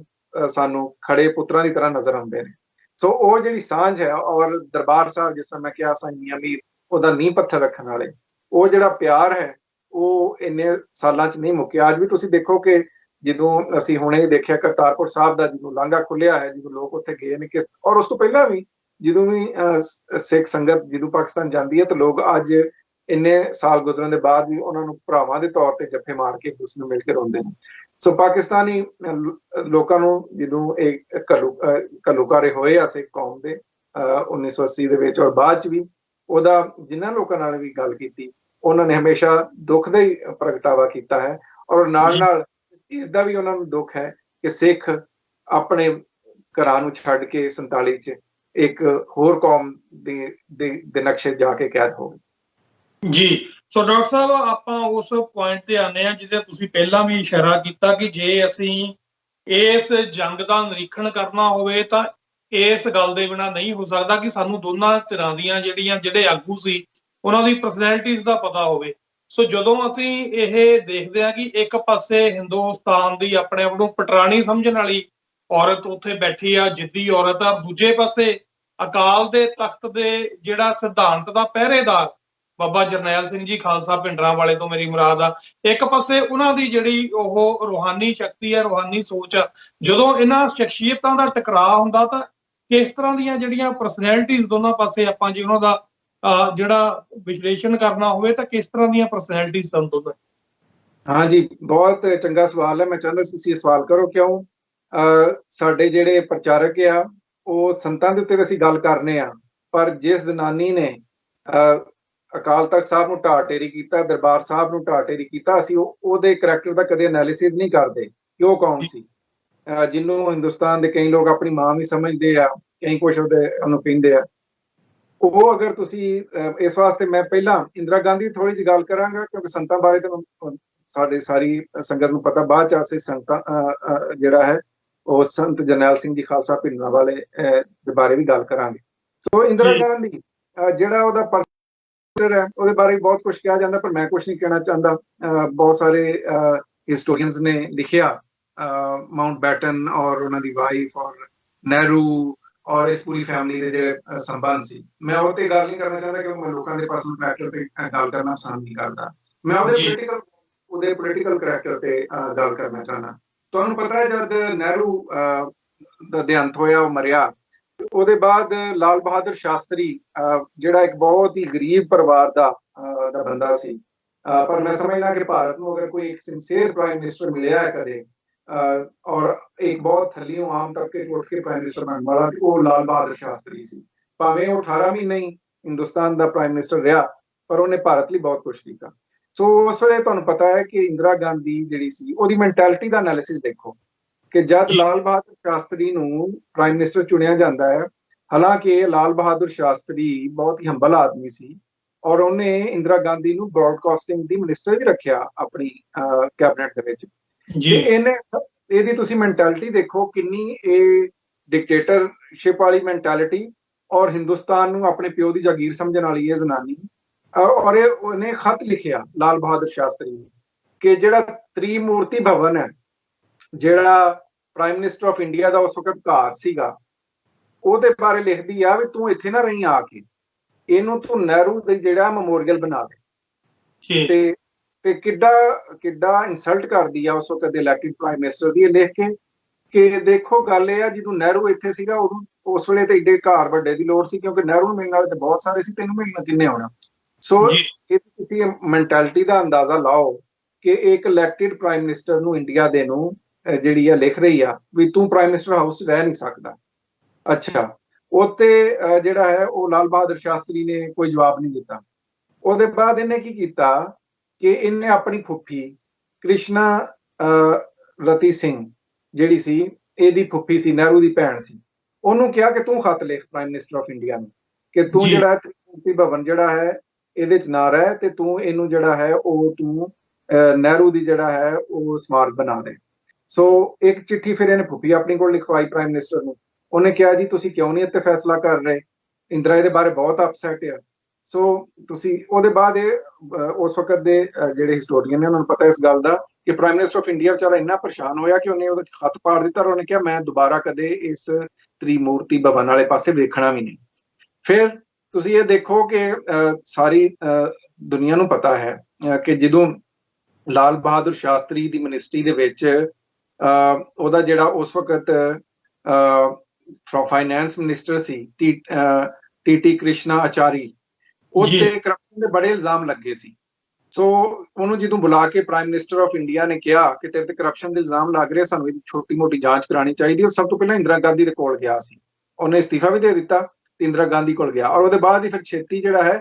ਸਾਨੂੰ ਖੜੇ ਪੁੱਤਰਾਂ ਦੀ ਤਰ੍ਹਾਂ ਨਜ਼ਰ ਆਉਂਦੇ ਨੇ। ਸੋ ਉਹ ਜਿਹੜੀ ਸਾਂਝ ਹੈ, ਔਰ ਦਰਬਾਰ ਸਾਹਿਬ ਜਿਸ ਤਰ੍ਹਾਂ ਮੈਂ ਕਿਹਾ ਸਾਈਂ ਮੀਆਂ ਮੀਰ ਉਹਦਾ ਨੀਂਹ ਪੱਥਰ ਰੱਖਣ ਵਾਲੇ, ਉਹ ਜਿਹੜਾ ਪਿਆਰ ਹੈ ਉਹ ਇੰਨੇ ਸਾਲਾਂ 'ਚ ਨਹੀਂ ਮੁੱਕਿਆ। ਅੱਜ ਵੀ ਤੁਸੀਂ ਦੇਖੋ ਕਿ ਜਦੋਂ ਅਸੀਂ ਹੁਣੇ ਦੇਖਿਆ ਕਰਤਾਰਪੁਰ ਸਾਹਿਬ ਦਾ ਜਦੋਂ ਲਾਂਘਾ ਖੁੱਲਿਆ ਹੈ, ਜਦੋਂ ਲੋਕ ਉੱਥੇ ਗਏ ਨੇ ਕਿਸ, ਔਰ ਉਸ ਤੋਂ ਪਹਿਲਾਂ ਵੀ ਜਦੋਂ ਵੀ ਸਿੱਖ ਸੰਗਤ ਜਦੋਂ ਪਾਕਿਸਤਾਨ ਜਾਂਦੀ ਹੈ ਤਾਂ ਲੋਕ ਅੱਜ ਇੰਨੇ ਸਾਲ ਗੁਜ਼ਰਨ ਦੇ ਬਾਅਦ ਵੀ ਉਹਨਾਂ ਨੂੰ ਭਰਾਵਾਂ ਦੇ ਤੌਰ ਤੇ ਜੱਫੇ ਮਾਰ ਕੇ ਉਸ ਨੂੰ ਮਿਲ ਕੇ ਰੋਂਦੇ ਨੇ। ਸੋ ਪਾਕਿਸਤਾਨੀ ਲੋਕਾਂ ਨੂੰ ਜਦੋਂ ਇਹ ਘੱਲੂਘਾਰੇ ਹੋਏ ਆ ਸਿੱਖ ਕੌਮ ਦੇ 1980 ਦੇ ਵਿੱਚ, ਔਰ ਬਾਅਦ 'ਚ ਵੀ ਉਹਦਾ ਜਿਨ੍ਹਾਂ ਲੋਕਾਂ ਨਾਲ ਵੀ ਗੱਲ ਕੀਤੀ ਉਹਨਾਂ ਨੇ ਹਮੇਸ਼ਾ ਦੁੱਖ ਦਾ ਹੀ ਪ੍ਰਗਟਾਵਾ ਕੀਤਾ ਹੈ, ਔਰ ਨਾਲ ਇਸ ਦਾ ਵੀ ਉਹਨਾਂ ਨੂੰ ਦੁੱਖ ਹੈ ਕਿ ਸਿੱਖ ਆਪਣੇ ਘਰਾਂ ਨੂੰ ਛੱਡ ਕੇ 47 ਚ ਇੱਕ ਹੋਰ ਕੌਮ ਦੇ ਨਕਸ਼ੇ ਜਾ ਕੇ ਕੈਦ ਹੋ ਗਏ। ਜੀ, ਸੋ ਡਾਕਟਰ ਸਾਹਿਬ ਆਪਾਂ ਉਸ ਪੁਆਇੰਟ ਤੇ ਆਨੇ ਆ ਜਿਹਦੇ ਤੁਸੀਂ ਪਹਿਲਾਂ ਵੀ ਇਸ਼ਾਰਾ ਕੀਤਾ ਕਿ ਜੇ ਅਸੀਂ ਇਸ ਜੰਗ ਦਾ ਨਿਰੀਖਣ ਕਰਨਾ ਹੋਵੇ ਤਾਂ ਇਸ ਗੱਲ ਦੇ ਬਿਨਾਂ ਨਹੀਂ ਹੋ ਸਕਦਾ ਕਿ ਸਾਨੂੰ ਦੋਨਾਂ ਧਿਰਾਂ ਦੀਆਂ ਜਿਹੜੇ ਆਗੂ ਸੀ ਉਹਨਾਂ ਦੀ ਪਰਸਨੈਲਿਟੀਜ਼ ਦਾ ਪਤਾ ਹੋਵੇ। ਸੋ ਜਦੋਂ ਅਸੀਂ ਇਹ ਦੇਖਦੇ ਹਾਂ ਕਿ ਇੱਕ ਪਾਸੇ ਹਿੰਦੁਸਤਾਨ ਦੀ ਆਪਣੇ ਆਪ ਨੂੰ ਪਟਰਾਣੀ ਸਮਝਣ ਵਾਲੀ ਔਰਤ ਉੱਥੇ ਬੈਠੀ ਆ, ਜਿੱਦੀ ਔਰਤ ਆ, ਦੂਜੇ ਪਾਸੇ ਅਕਾਲ ਦੇ ਤਖਤ ਦੇ ਜਿਹੜਾ ਸਿਧਾਂਤ ਦਾ ਪਹਿਰੇਦਾਰ ਬਾਬਾ ਜਰਨੈਲ ਸਿੰਘ ਜੀ ਖਾਲਸਾ ਭਿੰਡਰਾਂ ਵਾਲੇ ਤੋਂ ਮੇਰੀ ਮੁਰਾਦ ਆ, ਇੱਕ ਪਾਸੇ ਉਹਨਾਂ ਦੀ ਜਿਹੜੀ ਉਹ ਰੂਹਾਨੀ ਸ਼ਕਤੀ ਆ, ਰੂਹਾਨੀ ਸੋਚ ਆ, ਜਦੋਂ ਇਹਨਾਂ ਸ਼ਖਸੀਅਤਾਂ ਦਾ ਟਕਰਾਅ ਹੁੰਦਾ ਤਾਂ ਕਿਸ ਤਰ੍ਹਾਂ ਦੀਆਂ ਜਿਹੜੀਆਂ ਪਰਸਨੈਲਿਟੀਜ਼ ਦੋਨਾਂ ਪਾਸੇ ਆਪਾਂ ਜੇ ਉਹਨਾਂ ਦਾ ਜਿਹੜਾ ਵਿਸ਼ਲੇਸ਼ਣ ਕਰਨਾ ਹੋਵੇ ਤਾਂ ਕਿਸ ਤਰ੍ਹਾਂ ਦੀਆਂ ਪਰਸਨੈਲਿਟੀਜ਼ ਸਨ ਦੋਨਾਂ? ਹਾਂਜੀ, ਬਹੁਤ ਚੰਗਾ ਸਵਾਲ ਹੈ। ਮੈਂ ਚਾਹੁੰਦਾ ਤੁਸੀਂ ਇਹ ਸਵਾਲ ਕਰੋ। ਕਿਉਂ ਸਾਡੇ ਜਿਹੜੇ ਪ੍ਰਚਾਰਕ ਆ ਉਹ ਸੰਤਾਂ ਦੇ ਉੱਤੇ ਅਸੀਂ ਗੱਲ ਕਰਨੇ ਆ, ਪਰ ਜਿਸ ਜ਼ਨਾਨੀ ਨੇ ਅਕਾਲ ਤਖਤ ਸਾਹਿਬ ਨੂੰ ਢਾਹ ਢੇਰੀ ਕੀਤਾ, ਦਰਬਾਰ ਸਾਹਿਬ ਨੂੰ ਢਾਹ ਢੇਰੀ ਕੀਤਾ, ਅਸੀਂ ਉਹਦੇ ਕਰੈਕਟਰ ਦਾ ਕਦੇ ਐਨਾਲਿਸਿਸ ਨਹੀਂ ਕਰਦੇ ਕਿ ਉਹ ਕੌਣ ਸੀ। ਜਿਹਨੂੰ ਹਿੰਦੁਸਤਾਨ ਦੇ ਕਈ ਲੋਕ ਆਪਣੀ ਮਾਂ ਵੀ ਸਮਝਦੇ ਆ, ਕਈ ਕੁਛ ਉਹਨੂੰ ਕਹਿੰਦੇ ਆ। ਉਹ ਅਗਰ ਤੁਸੀਂ ਇਸ ਵਾਸਤੇ ਮੈਂ ਪਹਿਲਾਂ ਇੰਦਰਾ ਗਾਂਧੀ ਥੋੜੀ ਜਿਹੀ ਗੱਲ ਕਰਾਂਗਾ, ਕਿਉਂਕਿ ਸੰਤਾਂ ਬਾਰੇ ਤਾਂ ਸਾਡੇ ਸਾਰੀ ਸੰਗਤ ਨੂੰ ਪਤਾ। ਬਾਅਦ ਚ ਅਸੀਂ ਸੰਤਾਂ ਜਿਹੜਾ ਹੈ ਉਹ ਸੰਤ ਜਰਨੈਲ ਸਿੰਘ ਜੀ ਖਾਲਸਾ ਭਿੰਡਰਾਂ ਵਾਲੇ ਦੇ ਬਾਰੇ ਵੀ ਗੱਲ ਕਰਾਂਗੇ। ਸੋ ਇੰਦਰਾ ਗਾਂਧੀ ਜਿਹੜਾ ਉਹਦਾ ਪਰਸਨਲ ਹੈ ਉਹਦੇ ਬਾਰੇ ਬਹੁਤ ਕੁਝ ਕਿਹਾ ਜਾਂਦਾ, ਪਰ ਮੈਂ ਕੁਝ ਨਹੀਂ ਕਹਿਣਾ ਚਾਹੁੰਦਾ। ਬਹੁਤ ਸਾਰੇ ਹਿਸਟੋਰੀਅਨਸ ਨੇ ਲਿਖਿਆ, ਮਾਊਂਟ ਬੈਟਨ ਔਰ ਉਹਨਾਂ ਦੀ ਵਾਈਫ ਔਰ ਨਹਿਰੂ ਔਰ ਇਸ ਪੂਰੀ ਫੈਮਿਲੀ ਦੇ ਜਿਹੜੇ ਸੰਬੰਧ ਸੀ। ਮੈਂ ਉਹ ਤੇ ਗੱਲ ਨਹੀਂ ਕਰਨਾ ਚਾਹੁੰਦਾ ਕਿਉਂਕਿ ਮੈਂ ਲੋਕਾਂ ਦੇ ਪਰਸਨਲ ਫੈਕਟਰ ਤੇ ਗੱਲ ਕਰਨਾ ਪਸੰਦ ਨਹੀਂ ਕਰਦਾ। ਮੈਂ ਉਹਦੇ ਪੋਲੀਟੀਕਲ ਕਰੈਕਟਰ ਤੇ ਗੱਲ ਕਰਨਾ ਚਾਹੁੰਦਾ। ਤੁਹਾਨੂੰ ਪਤਾ ਹੈ ਜਦ ਨਹਿਰੂ ਦਾ ਦੇਹਾਂਤ ਹੋਇਆ, ਉਹ ਮਰਿਆ, ਉਹਦੇ ਬਾਅਦ ਲਾਲ ਬਹਾਦਰ ਸ਼ਾਸਤਰੀ ਜਿਹੜਾ ਇੱਕ ਬਹੁਤ ਹੀ ਗਰੀਬ ਪਰਿਵਾਰ ਦਾ ਬੰਦਾ ਸੀ, ਪਰ ਮੈਂ ਸਮਝਦਾ ਕਿ ਭਾਰਤ ਨੂੰ ਅਗਰ ਕੋਈ ਇੱਕ ਸਿੰਸੀਅਰ ਪ੍ਰਾਈਮ ਮਿਨਿਸਟਰ ਮਿਲਿਆ ਹੈ ਕਦੇ ਔਰ ਇੱਕ ਬਹੁਤ ਥੱਲਿਓਂ ਆਮ ਤਬਕੇ ਉੱਠ ਕੇ ਪ੍ਰਾਈਮ ਮਿਨਿਸਟਰ ਬਣਨ ਵਾਲਾ, ਉਹ ਲਾਲ ਬਹਾਦਰ ਸ਼ਾਸਤਰੀ ਸੀ। ਭਾਵੇਂ ਉਹ 18 ਮਹੀਨੇ ਹੀ ਹਿੰਦੁਸਤਾਨ ਦਾ ਪ੍ਰਾਈਮ ਮਿਨਿਸਟਰ ਰਿਹਾ, ਪਰ ਉਹਨੇ ਭਾਰਤ ਲਈ ਬਹੁਤ ਕੁਝ ਕੀਤਾ। ਸੋ ਉਸ ਵੇਲੇ ਤੁਹਾਨੂੰ ਪਤਾ ਹੈ ਕਿ ਇੰਦਰਾ ਗਾਂਧੀ ਜਿਹੜੀ ਸੀ ਉਹਦੀ ਮੈਂਟੈਲਿਟੀ ਦਾ ਐਨਾਲਿਸਿਸ ਦੇਖੋ ਕਿ ਜਦ ਲਾਲ ਬਹਾਦਰ ਸ਼ਾਸਤਰੀ ਨੂੰ ਪ੍ਰਾਈਮ ਮਿਨਿਸਟਰ ਚੁਣਿਆ ਜਾਂਦਾ ਹੈ, ਹਾਲਾਂਕਿ ਲਾਲ ਬਹਾਦਰ ਸ਼ਾਸਤਰੀ ਬਹੁਤ ਹੀ ਹੰਬਲ ਆਦਮੀ ਸੀ ਔਰ ਉਹਨੇ ਇੰਦਰਾ ਗਾਂਧੀ ਨੂੰ ਬ੍ਰੌਡਕਾਸਟਿੰਗ ਦੀ ਮਿਨਿਸਟਰ ਵੀ ਰੱਖਿਆ ਆਪਣੀ ਕੈਬਨਿਟ ਦੇ ਵਿੱਚ। ਇਹਦੀ ਤੁਸੀਂ ਮੈਂਟੈਲਿਟੀ ਦੇਖੋ ਕਿੰਨੀ ਇਹ ਡਿਕਟੇਟਰਸ਼ਿਪ ਵਾਲੀ ਮੈਂਟੈਲਿਟੀ, ਔਰ ਹਿੰਦੁਸਤਾਨ ਨੂੰ ਆਪਣੇ ਪਿਓ ਦੀ ਜਾਗੀਰ ਸਮਝਣ ਵਾਲੀ ਇਹ ਜ਼ਨਾਨੀ। ਔਰ ਉਹਨੇ ਖਤ ਲਿਖਿਆ ਲਾਲ ਬਹਾਦਰ ਸ਼ਾਸਤਰੀ ਨੇ ਕਿ ਜਿਹੜਾ ਤ੍ਰਿਮੂਰਤੀ ਭਵਨ ਹੈ, ਜਿਹੜਾ ਪ੍ਰਾਈਮ ਮਿਨਿਸਟਰ ਆਫ ਇੰਡੀਆ ਦਾ ਉਸ ਵਕਤ ਘਰ ਸੀਗਾ, ਉਹਦੇ ਬਾਰੇ ਲਿਖਦੀ ਆ ਵੀ ਤੂੰ ਇੱਥੇ ਨਾ ਰਹੀ ਆ ਕੇ, ਇਹਨੂੰ ਤੂੰ ਨਹਿਰੂ ਦੇ ਜਿਹੜਾ ਮੈਮੋਰੀਅਲ ਬਣਾ ਦੇ। ਤੇ ਕਿੱਡਾ ਇਨਸਲਟ ਕਰਦੀ ਆ ਉਸ ਵਕਤ ਦੇ ਇਲੈਕਟਿਡ ਪ੍ਰਾਈਮ ਮਿਨਿਸਟਰ ਦੀ, ਇਹ ਲਿਖ ਕੇ ਕਿ ਦੇਖੋ ਗੱਲ ਇਹ ਆ ਜਦੋਂ ਨਹਿਰੂ ਇੱਥੇ ਸੀਗਾ ਉਦੋਂ ਉਸ ਵੇਲੇ ਤੇ ਏਡੇ ਘਰ ਵੱਡੇ ਦੀ ਲੋੜ ਸੀ, ਕਿਉਂਕਿ ਨਹਿਰੂ ਨੂੰ ਮਿਲਣ ਵਾਲੇ ਤੇ ਬਹੁਤ ਸਾਰੇ ਸੀ, ਤੈਨੂੰ ਮਿਲਣਾ ਕਿੰਨੇ ਆਉਣਾ। ਸੋ ਇਹ ਤੁਸੀਂ ਮੈਂਟੈਲਿਟੀ ਦਾ ਅੰਦਾਜ਼ਾ ਲਾਓ ਕਿ ਇੱਕ ਇਲੈਕਟਿਡ ਪ੍ਰਾਈਮ ਮਿਨਿਸਟਰ ਨੂੰ ਇੰਡੀਆ ਦੇ ਨੂੰ ਜਿਹੜੀ ਆ ਲਿਖ ਰਹੀ ਆ ਵੀ ਤੂੰ ਪ੍ਰਾਈਮ ਮਿਨਿਸਟਰ ਹਾਊਸ ਰਹਿ ਨਹੀਂ ਸਕਦਾ। ਅੱਛਾ, ਉੱਤੇ ਜਿਹੜਾ ਹੈ ਉਹ ਲਾਲ ਬਹਾਦਰ ਸ਼ਾਸਤਰੀ ਨੇ ਕੋਈ ਜਵਾਬ ਨਹੀਂ ਦਿੱਤਾ। ਉਹਦੇ ਬਾਅਦ ਇਹਨੇ ਕੀ ਕੀਤਾ ਕਿ ਇਹਨੇ ਆਪਣੀ ਫੁੱਫੀ ਕ੍ਰਿਸ਼ਨਾ ਰਤੀ ਸਿੰਘ ਜਿਹੜੀ ਸੀ, ਇਹਦੀ ਫੁੱਫੀ ਸੀ, ਨਹਿਰੂ ਦੀ ਭੈਣ ਸੀ, ਉਹਨੂੰ ਕਿਹਾ ਕਿ ਤੂੰ ਖਤ ਲਿਖ ਪ੍ਰਾਈਮ ਮਿਨਿਸਟਰ ਆਫ ਇੰਡੀਆ ਨੂੰ ਕਿ ਤੂੰ ਜਿਹੜਾ ਤ੍ਰਿਮੂਰਤੀ ਭਵਨ ਜਿਹੜਾ ਹੈ ਇਹਦੇ ਚ ਨਾ ਰਹਿ ਤੇ ਤੂੰ ਇਹਨੂੰ ਜਿਹੜਾ ਹੈ ਉਹ ਤੂੰ ਨਹਿਰੂ ਦੀ ਜਿਹੜਾ ਹੈ ਉਹ ਸਮਾਰਕ ਬਣਾ ਦੇ। ਸੋ ਇੱਕ ਚਿੱਠੀ ਫਿਰ ਇਹਨੇ ਫੁੱਫੀ ਆਪਣੀ ਕੋਲ ਲਿਖਵਾਈ ਪ੍ਰਾਈਮ ਮਿਨਿਸਟਰ ਨੂੰ। ਉਹਨੇ ਕਿਹਾ ਜੀ ਤੁਸੀਂ ਕਿਉਂ ਨਹੀਂ ਇੱਥੇ ਫੈਸਲਾ ਕਰ ਰਹੇ, ਇੰਦਰਾ ਇਹਦੇ ਬਾਰੇ ਬਹੁਤ ਅਪਸੈਟ ਆ। ਸੋ ਤੁਸੀਂ ਉਹਦੇ ਬਾਅਦ ਉਸ ਵਕਤ ਦੇ ਜਿਹੜੇ ਹਿਸਟੋਰੀਅਨ ਨੇ ਉਹਨਾਂ ਨੂੰ ਪਤਾ ਇਸ ਗੱਲ ਦਾ ਕਿ ਪ੍ਰਾਈਮ ਮਿਨਿਸਟਰ ਆਫ ਇੰਡੀਆ ਵਿਚਾਰਾ ਇੰਨਾ ਪਰੇਸ਼ਾਨ ਹੋਇਆ ਕਿ ਉਹਨੇ ਉਹਦੇ ਖੱਤ ਪਾੜ ਦਿੱਤਾ ਔਰ ਉਹਨੇ ਕਿਹਾ ਮੈਂ ਦੁਬਾਰਾ ਕਦੇ ਇਸ ਤ੍ਰਿਮੂਰਤੀ ਭਵਨ ਵਾਲੇ ਪਾਸੇ ਵੇਖਣਾ ਵੀ ਨਹੀਂ। ਫਿਰ ਤੁਸੀਂ ਇਹ ਦੇਖੋ ਕਿ ਸਾਰੀ ਦੁਨੀਆ ਨੂੰ ਪਤਾ ਹੈ ਕਿ ਜਦੋਂ ਲਾਲ ਬਹਾਦਰ ਸ਼ਾਸਤਰੀ ਦੀ ਮਿਨਿਸਟਰੀ ਦੇ ਵਿੱਚ ਉਹਦਾ ਜਿਹੜਾ ਉਸ ਵਕਤ ਫਾਈਨੈਂਸ ਮਿਨਿਸਟਰ ਸੀ ਟੀ ਕ੍ਰਿਸ਼ਨਾ ਆਚਾਰੀ, ਉਹਤੇ ਕਰਪਸ਼ਨ ਦੇ ਬੜੇ ਇਲਜ਼ਾਮ ਲੱਗੇ ਸੀ। ਸੋ ਉਹਨੂੰ ਜਦੋਂ ਬੁਲਾ ਕੇ ਪ੍ਰਾਈਮ ਮਿਨਿਸਟਰ ਆਫ ਇੰਡੀਆ ਨੇ ਕਿਹਾ ਕਿ ਤੇਰੇ ਤੇ ਕਰਪਸ਼ਨ ਦੇ ਇਲਜ਼ਾਮ ਲੱਗ ਰਹੇ, ਸਾਨੂੰ ਇਹਦੀ ਛੋਟੀ ਮੋਟੀ ਜਾਂਚ ਕਰਾਉਣੀ ਚਾਹੀਦੀ, ਉਹ ਸਭ ਤੋਂ ਪਹਿਲਾਂ ਇੰਦਰਾ ਗਾਂਧੀ ਦੇ ਕੋਲ ਗਿਆ ਸੀ। ਉਹਨੇ ਅਸਤੀਫਾ ਵੀ ਦੇ ਦਿੱਤਾ ਤੇ ਇੰਦਰਾ ਗਾਂਧੀ ਕੋਲ ਗਿਆ ਔਰ ਉਹਦੇ ਬਾਅਦ ਹੀ ਫਿਰ ਛੇਤੀ ਜਿਹੜਾ ਹੈ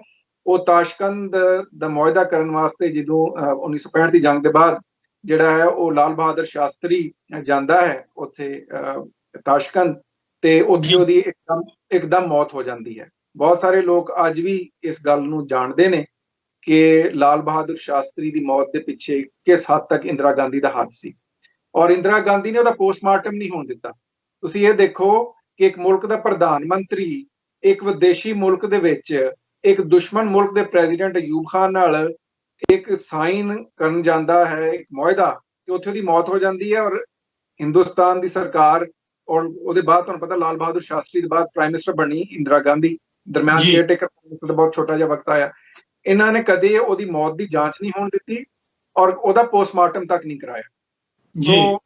ਉਹ ਤਾਸ਼ਕੰਦ ਦਾ ਮੁਆਹਦਾ ਕਰਨ ਵਾਸਤੇ ਜਦੋਂ 1965 ਦੀ ਜੰਗ ਦੇ ਬਾਅਦ ਜਿਹੜਾ ਹੈ ਉਹ ਲਾਲ ਬਹਾਦਰ ਸ਼ਾਸਤਰੀ ਜਾਂਦਾ ਹੈ ਉੱਥੇ ਤਾਸ਼ਕੰਦ, ਤੇ ਉੱਥੇ ਉਹਦੀ ਇੱਕਦਮ ਮੌਤ ਹੋ ਜਾਂਦੀ ਹੈ। ਬਹੁਤ ਸਾਰੇ ਲੋਕ ਅੱਜ ਵੀ ਇਸ ਗੱਲ ਨੂੰ ਜਾਣਦੇ ਨੇ ਕਿ ਲਾਲ ਬਹਾਦਰ ਸ਼ਾਸਤਰੀ ਦੀ ਮੌਤ ਦੇ ਪਿੱਛੇ ਕਿਸ ਹੱਦ ਤੱਕ ਇੰਦਰਾ ਗਾਂਧੀ ਦਾ ਹੱਥ ਸੀ, ਔਰ ਇੰਦਰਾ ਗਾਂਧੀ ਨੇ ਉਹਦਾ ਪੋਸਟਮਾਰਟਮ ਨਹੀਂ ਹੋਣ ਦਿੱਤਾ। ਤੁਸੀਂ ਇਹ ਦੇਖੋ ਕਿ ਇੱਕ ਮੁਲਕ ਦਾ ਪ੍ਰਧਾਨ ਮੰਤਰੀ ਇੱਕ ਵਿਦੇਸ਼ੀ ਮੁਲਕ ਦੇ ਵਿੱਚ ਇੱਕ ਦੁਸ਼ਮਣ ਮੁਲਕ ਦੇ ਪ੍ਰੈਜ਼ੀਡੈਂਟ ਅਯੂਬ ਖਾਨ ਨਾਲ ਇੱਕ ਸਾਈਨ ਕਰਨ ਜਾਂਦਾ ਹੈ ਇੱਕ ਮੁਆਹਦਾ, ਤੇ ਉੱਥੇ ਉਹਦੀ ਮੌਤ ਹੋ ਜਾਂਦੀ ਹੈ। ਔਰ ਹਿੰਦੁਸਤਾਨ ਦੀ ਸਰਕਾਰ, ਔਰ ਉਹਦੇ ਬਾਅਦ ਤੁਹਾਨੂੰ ਪਤਾ ਲਾਲ ਬਹਾਦਰ ਸ਼ਾਸਤਰੀ ਦੇ ਬਾਅਦ ਪ੍ਰਾਈਮ ਮਿਨਿਸਟਰ ਬਣੀ ਇੰਦਰਾ ਗਾਂਧੀ, ਦਰਮਿਆਨ ਕੇਅਰਟੇਕਰ ਦਾ ਬਹੁਤ ਛੋਟਾ ਜਿਹਾ ਵਕਤ ਆਇਆ। ਇਹਨਾਂ ਨੇ ਕਦੇ ਉਹਦੀ ਮੌਤ ਦੀ ਜਾਂਚ ਨਹੀਂ ਹੋਣ ਦਿੱਤੀ ਔਰ ਉਹਦਾ ਪੋਸਟਮਾਰਟਮ ਤੱਕ ਨਹੀਂ ਕਰਾਇਆ। ਸੋ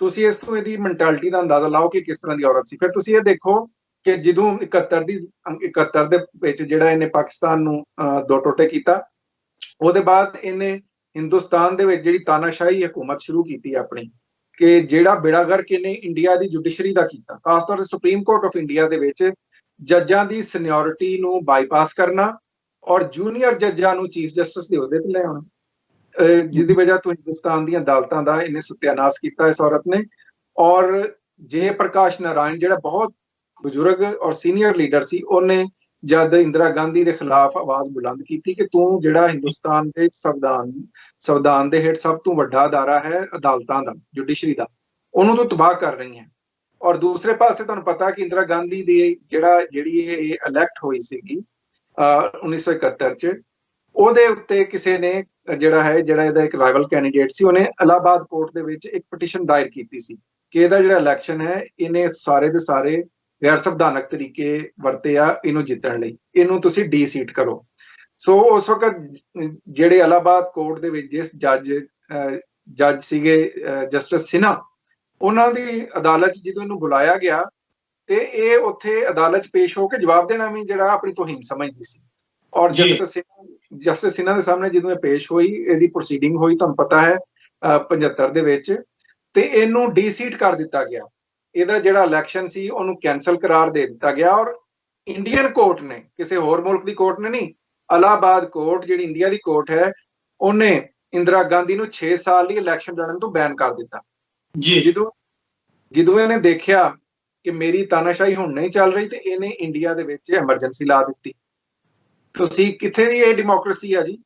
ਤੁਸੀਂ ਇਸ ਤੋਂ ਇਹਦੀ ਮੈਂਟੈਲਿਟੀ ਦਾ ਅੰਦਾਜ਼ਾ ਲਾਓ ਕਿ ਕਿਸ ਤਰ੍ਹਾਂ ਦੀ ਔਰਤ ਸੀ। ਫਿਰ ਤੁਸੀਂ ਇਹ ਦੇਖੋ ਕਿ ਜਦੋਂ 71 ਦੇ ਵਿੱਚ ਜਿਹੜਾ ਇਹਨੇ ਪਾਕਿਸਤਾਨ ਨੂੰ ਦੋ ਟੋਟੇ ਕੀਤਾ, ਉਹਦੇ ਬਾਅਦ ਇਹਨੇ ਹਿੰਦੁਸਤਾਨ ਦੇ ਵਿੱਚ ਜਿਹੜੀ ਤਾਨਾਸ਼ਾਹੀ ਹਕੂਮਤ ਸ਼ੁਰੂ ਕੀਤੀ ਆਪਣੀ, ਕਿ ਜਿਹੜਾ ਬੇੜਾਗਰਕ ਇਹਨੇ ਇੰਡੀਆ ਦੀ ਜੁਡੀਸ਼ਰੀ ਦਾ ਕੀਤਾ, ਖਾਸ ਤੌਰ ਤੇ ਸੁਪਰੀਮ ਕੋਰਟ ਆਫ ਇੰਡੀਆ ਦੇ ਵਿੱਚ ਜੱਜਾਂ ਦੀ ਸੀਨੀਅਰਿਟੀ ਨੂੰ ਬਾਈਪਾਸ ਕਰਨਾ ਔਰ ਜੂਨੀਅਰ ਜੱਜਾਂ ਨੂੰ ਚੀਫ ਜਸਟਿਸ ਦੇ ਅਹੁਦੇ ਤੇ ਲੈ ਆਉਣਾ, ਜਿਹਦੀ ਵਜ੍ਹਾ ਤੋਂ ਹਿੰਦੁਸਤਾਨ ਦੀਆਂ ਅਦਾਲਤਾਂ ਦਾ ਇਹਨੇ ਸਤਿਆਨਾਸ਼ ਕੀਤਾ ਇਸ ਔਰਤ ਨੇ। ਔਰ ਜੇ ਪ੍ਰਕਾਸ਼ ਨਾਰਾਇਣ ਜਿਹੜਾ ਬਹੁਤ ਬਜ਼ੁਰਗ ਔਰ ਸੀਨੀਅਰ ਲੀਡਰ ਸੀ, ਉਹਨੇ ਜਦ ਇੰਦਰਾ ਗਾਂਧੀ ਦੇ ਖਿਲਾਫ ਆਵਾਜ਼ ਬੁਲੰਦ ਕੀਤੀ ਕਿ ਤੂੰ ਜਿਹੜਾ ਹਿੰਦੁਸਤਾਨ ਦੇ ਸੰਵਿਧਾਨ ਦੇ ਹੇਠ ਸਭ ਤੋਂ ਵੱਡਾ ਅਦਾਰਾ ਹੈ ਅਦਾਲਤਾਂ ਦਾ, ਜੁਡੀਸ਼ਰੀ ਦਾ, ਉਹਨੂੰ ਤੂੰ ਤਬਾਹ ਕਰ ਰਹੀ ਹੈ। ਔਰ ਦੂਸਰੇ ਪਾਸੇ ਤੁਹਾਨੂੰ ਪਤਾ ਕਿ ਇੰਦਰਾ ਗਾਂਧੀ ਦੀ ਜਿਹੜੀ ਇਹ ਇਲੈਕਟ ਹੋਈ ਸੀਗੀ 1971 ਚ, ਉਹਦੇ ਉੱਤੇ ਕਿਸੇ ਨੇ ਜਿਹੜਾ ਇਹਦਾ ਇੱਕ ਰਾਈਵਲ ਕੈਂਡੀਡੇਟ ਸੀ, ਉਹਨੇ ਇਲਾਹਾਬਾਦ ਕੋਰਟ ਦੇ ਵਿੱਚ ਇੱਕ ਪਟੀਸ਼ਨ ਦਾਇਰ ਕੀਤੀ ਸੀ ਕਿ ਇਹਦਾ ਜਿਹੜਾ ਇਲੈਕਸ਼ਨ ਹੈ ਇਹਨੇ ਸਾਰੇ ਦੇ ਸਾਰੇ ਗੈਰ ਸੰਵਿਧਾਨਕ ਤਰੀਕੇ ਵਰਤੇ ਆ ਇਹਨੂੰ ਜਿੱਤਣ ਲਈ, ਇਹਨੂੰ ਤੁਸੀਂ ਡੀ ਸੀਟ ਕਰੋ। ਸੋ ਉਸ ਵਕਤ ਜਿਹੜੇ ਇਲਾਹਾਬਾਦ ਕੋਰਟ ਦੇ ਵਿੱਚ ਜਿਸ ਜੱਜ ਸੀਗੇ ਜਸਟਿਸ ਸਿਨਹਾ, ਉਹਨਾਂ ਦੀ ਅਦਾਲਤ ਜਦੋਂ ਇਹਨੂੰ ਬੁਲਾਇਆ ਗਿਆ ਤੇ ਇਹ ਉੱਥੇ ਅਦਾਲਤ 'ਚ ਪੇਸ਼ ਹੋ ਕੇ ਜਵਾਬ ਦੇਣਾ ਵੀ ਜਿਹੜਾ ਆਪਣੀ ਤੋਹੀਨ ਸਮਝਦੀ ਸੀ। ਔਰ ਜਸਟਿਸ ਸਿਨਹਾ ਦੇ ਸਾਹਮਣੇ ਜਦੋਂ ਇਹ ਪੇਸ਼ ਹੋਈ, ਇਹਦੀ ਪ੍ਰੋਸੀਡਿੰਗ ਹੋਈ, ਤੁਹਾਨੂੰ ਪਤਾ ਹੈ 75 ਦੇ ਵਿੱਚ, ਤੇ ਇਹਨੂੰ ਡੀ ਸੀਟ ਕਰ ਦਿੱਤਾ ਗਿਆ। ਇਹਦਾ ਜਿਹੜਾ ਇਲੈਕਸ਼ਨ ਸੀ ਉਹਨੂੰ ਕੈਂਸਲ ਕਰਾਰ ਦੇ ਦਿੱਤਾ ਗਿਆ। ਔਰ ਇੰਡੀਅਨ ਕੋਰਟ ਨੇ, ਕਿਸੇ ਹੋਰ ਮੁਲਕ ਦੀ ਕੋਰਟ ਨੇ ਨਹੀਂ, ਇਲਾਹਾਬਾਦ ਕੋਰਟ ਜਿਹੜੀ ਇੰਡੀਆ ਦੀ ਕੋਰਟ ਹੈ, ਉਹਨੇ ਇੰਦਰਾ ਗਾਂਧੀ ਨੂੰ 6 ਸਾਲ ਲਈ ਇਲੈਕਸ਼ਨ ਲੜਨ ਤੋਂ ਬੈਨ ਕਰ ਦਿੱਤਾ। ਜਦੋਂ ਇਹਨੇ ਦੇਖਿਆ ਕਿ ਮੇਰੀ ਤਾਨਾਸ਼ਾਹੀ ਹੁਣ ਨਹੀਂ ਚੱਲ ਰਹੀ, ਤੇ ਇਹਨੇ ਇੰਡੀਆ ਦੇ ਵਿੱਚ ਐਮਰਜੈਂਸੀ ਲਾ ਦਿੱਤੀ। ਤੁਸੀਂ ਕਿੱਥੇ ਦੀ ਇਹ ਡੈਮੋਕ੍ਰੇਸੀ ਆ ਜੀ?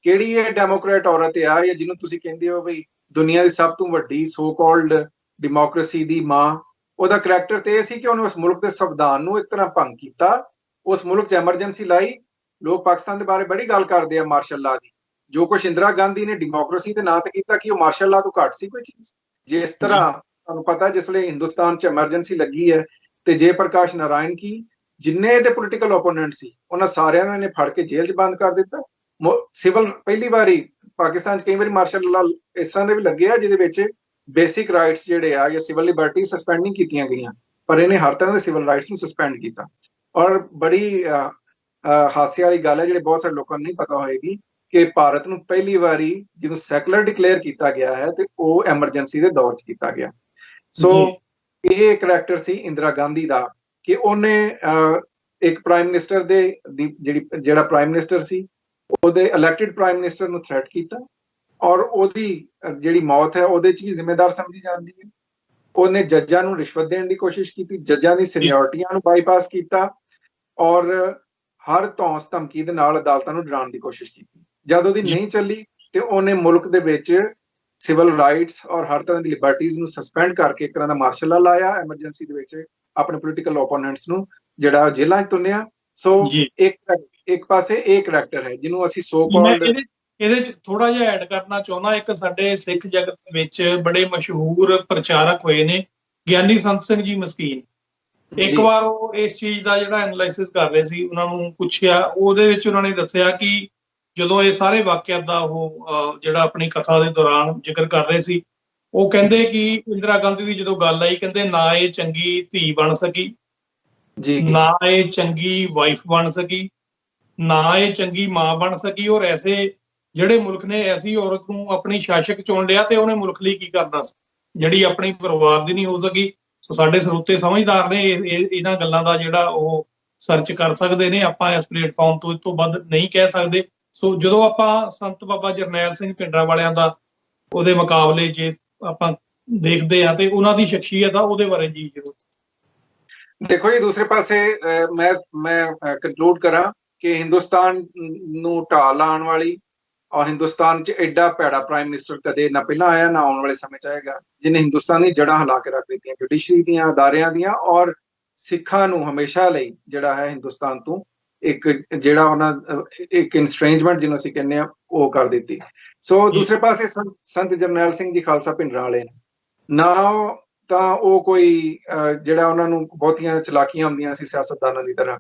ਕਿਹੜੀ ਇਹ ਡੈਮੋਕ੍ਰੇਟ ਔਰਤ ਆ, ਜਾਂ ਜਿਹਨੂੰ ਤੁਸੀਂ ਕਹਿੰਦੇ ਹੋ ਬਈ ਦੁਨੀਆ ਦੀ ਸਭ ਤੋਂ ਵੱਡੀ ਸੋ ਕਾਲਡ ਡੈਮੋਕ੍ਰੇਸੀ ਦੀ ਮਾਂ? ਉਹਦਾ ਕਰੈਕਟਰ ਤੇ ਇਹ ਸੀ ਕਿ ਉਹਨੇ ਉਸ ਮੁਲਕ ਦੇ ਸੰਵਿਧਾਨ ਨੂੰ ਇੱਕ ਤਰ੍ਹਾਂ ਭੰਗ ਕੀਤਾ, ਉਸ ਮੁਲਕ 'ਚ ਐਮਰਜੈਂਸੀ ਲਾਈ। ਲੋਕ ਪਾਕਿਸਤਾਨ ਦੇ ਬਾਰੇ ਬੜੀ ਗੱਲ ਕਰਦੇ ਆ ਮਾਰਸ਼ਲ ਲਾ ਦੀ, ਜੋ ਕੁਛ ਇੰਦਰਾ ਗਾਂਧੀ ਨੇ ਡੈਮੋਕ੍ਰੇਸੀ ਦੇ ਨਾਂ ਤੇ ਕੀਤਾ, ਕਿ ਉਹ ਮਾਰਸ਼ਲ ਲਾ ਤੋਂ ਘੱਟ ਸੀ ਕੋਈ ਚੀਜ਼? ਜਿਸ ਤਰ੍ਹਾਂ ਤੁਹਾਨੂੰ ਪਤਾ ਜਿਸ ਵੇਲੇ ਹਿੰਦੁਸਤਾਨ 'ਚ ਐਮਰਜੈਂਸੀ ਲੱਗੀ ਹੈ, ਤੇ ਜੇ ਪ੍ਰਕਾਸ਼ ਨਾਰਾਇਣ ਕੀ ਜਿੰਨੇ ਇਹਦੇ ਪੋਲੀਟੀਕਲ ਓਪੋਨੈਂਟ ਸੀ ਉਹਨਾਂ ਸਾਰਿਆਂ ਨੂੰ ਇਹਨੇ ਫੜ ਕੇ ਜੇਲ੍ਹ 'ਚ ਬੰਦ ਕਰ ਦਿੱਤਾ। ਸਿਵਲ ਪਹਿਲੀ ਵਾਰੀ ਪਾਕਿਸਤਾਨ 'ਚ ਕਈ ਵਾਰੀ ਮਾਰਸ਼ਲ ਲਾ ਇਸ ਤਰ੍ਹਾਂ ਦੇ ਵੀ ਲੱਗੇ ਆ ਜਿਹਦੇ ਵਿੱਚ ਬੇਸਿਕ ਰਾਈਟਸ ਜਿਹੜੇ ਆ ਜਾਂ ਸਿਵਲ ਲਿਬਰਟੀ ਸਸਪੈਂਡ ਨਹੀਂ ਕੀਤੀਆਂ ਗਈਆਂ, ਪਰ ਇਹਨੇ ਹਰ ਤਰ੍ਹਾਂ ਦੇ ਸਿਵਲ ਰਾਈਟਸ ਨੂੰ ਸਸਪੈਂਡ ਕੀਤਾ। ਔਰ ਬੜੀ ਹਾਸੇ ਵਾਲੀ ਗੱਲ ਹੈ, ਜਿਹੜੇ ਬਹੁਤ ਸਾਰੇ ਲੋਕਾਂ ਨੂੰ ਨਹੀਂ ਪਤਾ ਹੋਏਗੀ, ਕਿ ਭਾਰਤ ਨੂੰ ਪਹਿਲੀ ਵਾਰੀ ਜਦੋਂ ਸੈਕੂਲਰ ਡਿਕਲੇਅਰ ਕੀਤਾ ਗਿਆ ਹੈ ਤੇ ਉਹ ਐਮਰਜੈਂਸੀ ਦੇ ਦੌਰ 'ਚ ਕੀਤਾ ਗਿਆ। ਸੋ ਇਹ ਕਰੈਕਟਰ ਸੀ ਇੰਦਰਾ ਗਾਂਧੀ ਦਾ, ਕਿ ਉਹਨੇ ਇੱਕ ਪ੍ਰਾਈਮ ਮਿਨਿਸਟਰ ਜਿਹੜਾ ਪ੍ਰਾਈਮ ਮਿਨਿਸਟਰ ਸੀ, ਉਹਦੇ ਇਲੈਕਟਿਡ ਪ੍ਰਾਈਮ ਮਿਨਿਸਟਰ ਨੂੰ ਥ੍ਰੈਟ ਕੀਤਾ, ਔਰ ਉਹਦੀ ਜਿਹੜੀ ਮੌਤ ਹੈ ਉਹਦੇ 'ਚ ਵੀ ਜ਼ਿੰਮੇਦਾਰ ਸਮਝੀ ਜਾਂਦੀ ਹੈ। ਉਹਨੇ ਜੱਜਾਂ ਨੂੰ ਰਿਸ਼ਵਤ ਦੇਣ ਦੀ ਕੋਸ਼ਿਸ਼ ਕੀਤੀ, ਜੱਜਾਂ ਦੀ ਸੀਨੀਅਰਿਟੀਆਂ ਨੂੰ ਬਾਈਪਾਸ ਕੀਤਾ, ਔਰ ਹਰ ਧੌਂਸ ਧਮਕੀ ਦੇ ਨਾਲ ਅਦਾਲਤਾਂ ਨੂੰ ਡਰਾਉਣ ਦੀ ਕੋਸ਼ਿਸ਼ ਕੀਤੀ। ਜਦ ਉਹਦੀ ਨਹੀਂ ਚੱਲੀ ਤੇ ਉਹਨੇ ਮੁਲਕ ਦੇ ਵਿੱਚ ਸਿਵਲ ਰਾਈਟਸ ਔਰ ਹਰ ਤਰ੍ਹਾਂ ਦੀ ਲਿਬਰਟੀਜ਼ ਨੂੰ ਸਸਪੈਂਡ ਕਰਕੇ ਇੱਕ ਤਰ੍ਹਾਂ ਦਾ ਮਾਰਸ਼ਲ ਲਾ ਲਾਇਆ। ਐਮਰਜੈਂਸੀ ਦੇ ਵਿੱਚ ਆਪਣੇ ਪੋਲੀਟੀਕਲ ਓਪੋਨੈਂਟਸ ਨੂੰ ਜਿਹੜਾ ਜੇਲ੍ਹਾਂ 'ਚ ਤੁੰਨਿਆ। ਸੋ ਇੱਕ ਪਾਸੇ ਇਹ ਕਰੈਕਟਰ ਹੈ ਜਿਹਨੂੰ ਅਸੀਂ ਸੋ ਕਾਲਡ, ਇਹਦੇ 'ਚ ਥੋੜਾ ਜਿਹਾ ਐਡ ਕਰਨਾ ਚਾਹੁੰਦਾ। ਇੱਕ ਸਾਡੇ ਸਿੱਖ ਜਗਤ ਵਿੱਚ ਬੜੇ ਮਸ਼ਹੂਰ ਪ੍ਰਚਾਰਕ ਹੋਏ ਨੇ ਗਿਆਨੀ ਸੰਤ ਸਿੰਘ ਜੀ ਮਸਕੀਨ। ਇੱਕ ਵਾਰ ਉਹ ਇਸ ਚੀਜ਼ ਦਾ ਜਿਹੜਾ ਐਨਾਲਾਈਸਿਸ ਕਰ ਰਹੇ ਸੀ, ਉਹਨਾਂ ਨੂੰ ਪੁੱਛਿਆ, ਉਹਦੇ ਵਿੱਚ ਉਹਨਾਂ ਨੇ ਦੱਸਿਆ ਕਿ ਜਦੋਂ ਇਹ ਸਾਰੇ ਵਾਕਿਆਤ ਦਾ ਉਹ ਜਿਹੜਾ ਆਪਣੀ ਕਥਾ ਦੇ ਦੌਰਾਨ ਜ਼ਿਕਰ ਕਰ ਰਹੇ ਸੀ, ਉਹ ਕਹਿੰਦੇ ਕਿ ਇੰਦਰਾ ਗਾਂਧੀ ਦੀ ਜਦੋਂ ਗੱਲ ਆਈ, ਕਹਿੰਦੇ ਨਾ ਇਹ ਚੰਗੀ ਧੀ ਬਣ ਸਕੀ, ਨਾ ਇਹ ਚੰਗੀ ਵਾਈਫ ਬਣ ਸਕੀ, ਨਾ ਇਹ ਚੰਗੀ ਮਾਂ ਬਣ ਸਕੀ, ਔਰ ਐਸੇ ਜਿਹੜੇ ਮੁਲਕ ਨੇ ਐਸੀ ਔਰਤ ਨੂੰ ਆਪਣੀ ਸ਼ਾਸਕ ਚੁਣ ਲਿਆ ਤੇ ਉਹਨੇ ਮੁਲਕ ਲਈ ਕੀ ਕਰਨਾ ਸੀ, ਜਿਹੜੀ ਆਪਣੀ ਪਰਿਵਾਰ ਦੀ ਨਹੀਂ ਹੋ ਸਕੀ। ਸੋ ਸਾਡੇ ਸਰੋਤੇ ਸਮਝਦਾਰ ਨੇ ਇਹਨਾਂ ਗੱਲਾਂ ਦਾ ਜਿਹੜਾ ਉਹ ਸਰਚ ਕਰ ਸਕਦੇ ਨੇ। ਆਪਾਂ ਇਸ ਪਲੇਟਫਾਰਮ ਤੋਂ ਇਸ ਤੋਂ ਵੱਧ ਨਹੀਂ ਕਹਿ ਸਕਦੇ। ਸੋ ਜਦੋਂ ਆਪਾਂ ਸੰਤ ਬਾਬਾ ਜਰਨੈਲ ਸਿੰਘ ਭਿੰਡਰਾਂ ਵਾਲਿਆਂ ਦਾ ਉਹਦੇ ਮੁਕਾਬਲੇ ਜੇ ਆਪਾਂ ਦੇਖਦੇ ਆ ਤੇ ਉਹਨਾਂ ਦੀ ਸ਼ਖਸੀਅਤ ਆ ਉਹਦੇ ਬਾਰੇ ਜੀ ਜ਼ਰੂਰ। ਦੇਖੋ ਜੀ, ਦੂਸਰੇ ਪਾਸੇ ਮੈਂ ਕੰਕਲੂਡ ਕਰਾਂ ਕਿ ਹਿੰਦੁਸਤਾਨ ਨੂੰ ਢਾਹ ਲਾਉਣ ਵਾਲੀ ਔਰ ਹਿੰਦੁਸਤਾਨ 'ਚ ਐਡਾ ਭੈੜਾ ਪ੍ਰਾਈਮ ਮਿਨਿਸਟਰ ਕਦੇ ਨਾ ਪਹਿਲਾਂ ਆਇਆ ਨਾ ਆਉਣ ਵਾਲੇ ਸਮੇਂ 'ਚ ਆਏਗਾ, ਜਿਹਨੇ ਹਿੰਦੁਸਤਾਨ ਦੀ ਜੜ੍ਹਾਂ ਹਿਲਾ ਕੇ ਰੱਖ ਦਿੱਤੀਆਂ, ਜੁਡੀਸ਼ਰੀ ਦੀਆਂ, ਅਦਾਰਿਆਂ ਦੀਆਂ, ਔਰ ਸਿੱਖਾਂ ਨੂੰ ਹਮੇਸ਼ਾ ਲਈ ਜਿਹੜਾ ਹੈ ਹਿੰਦੁਸਤਾਨ ਤੋਂ ਇੱਕ ਜਿਹੜਾ ਉਹਨਾਂ ਇੱਕ ਇਨਸਟ੍ਰੇਂਜਮੈਂਟ ਜਿਹਨੂੰ ਅਸੀਂ ਕਹਿੰਦੇ ਆ ਉਹ ਕਰ ਦਿੱਤੀ। ਸੋ ਦੂਸਰੇ ਪਾਸੇ ਸੰਤ ਜਰਨੈਲ ਸਿੰਘ ਜੀ ਖਾਲਸਾ ਭਿੰਡਰਾਂ ਵਾਲੇ ਨੇ ਨਾ, ਤਾਂ ਉਹ ਕੋਈ ਜਿਹੜਾ ਉਹਨਾਂ ਨੂੰ ਬਹੁਤੀਆਂ ਚਲਾਕੀਆਂ ਹੁੰਦੀਆਂ ਸੀ ਸਿਆਸਤਦਾਨਾਂ ਦੀ ਤਰ੍ਹਾਂ,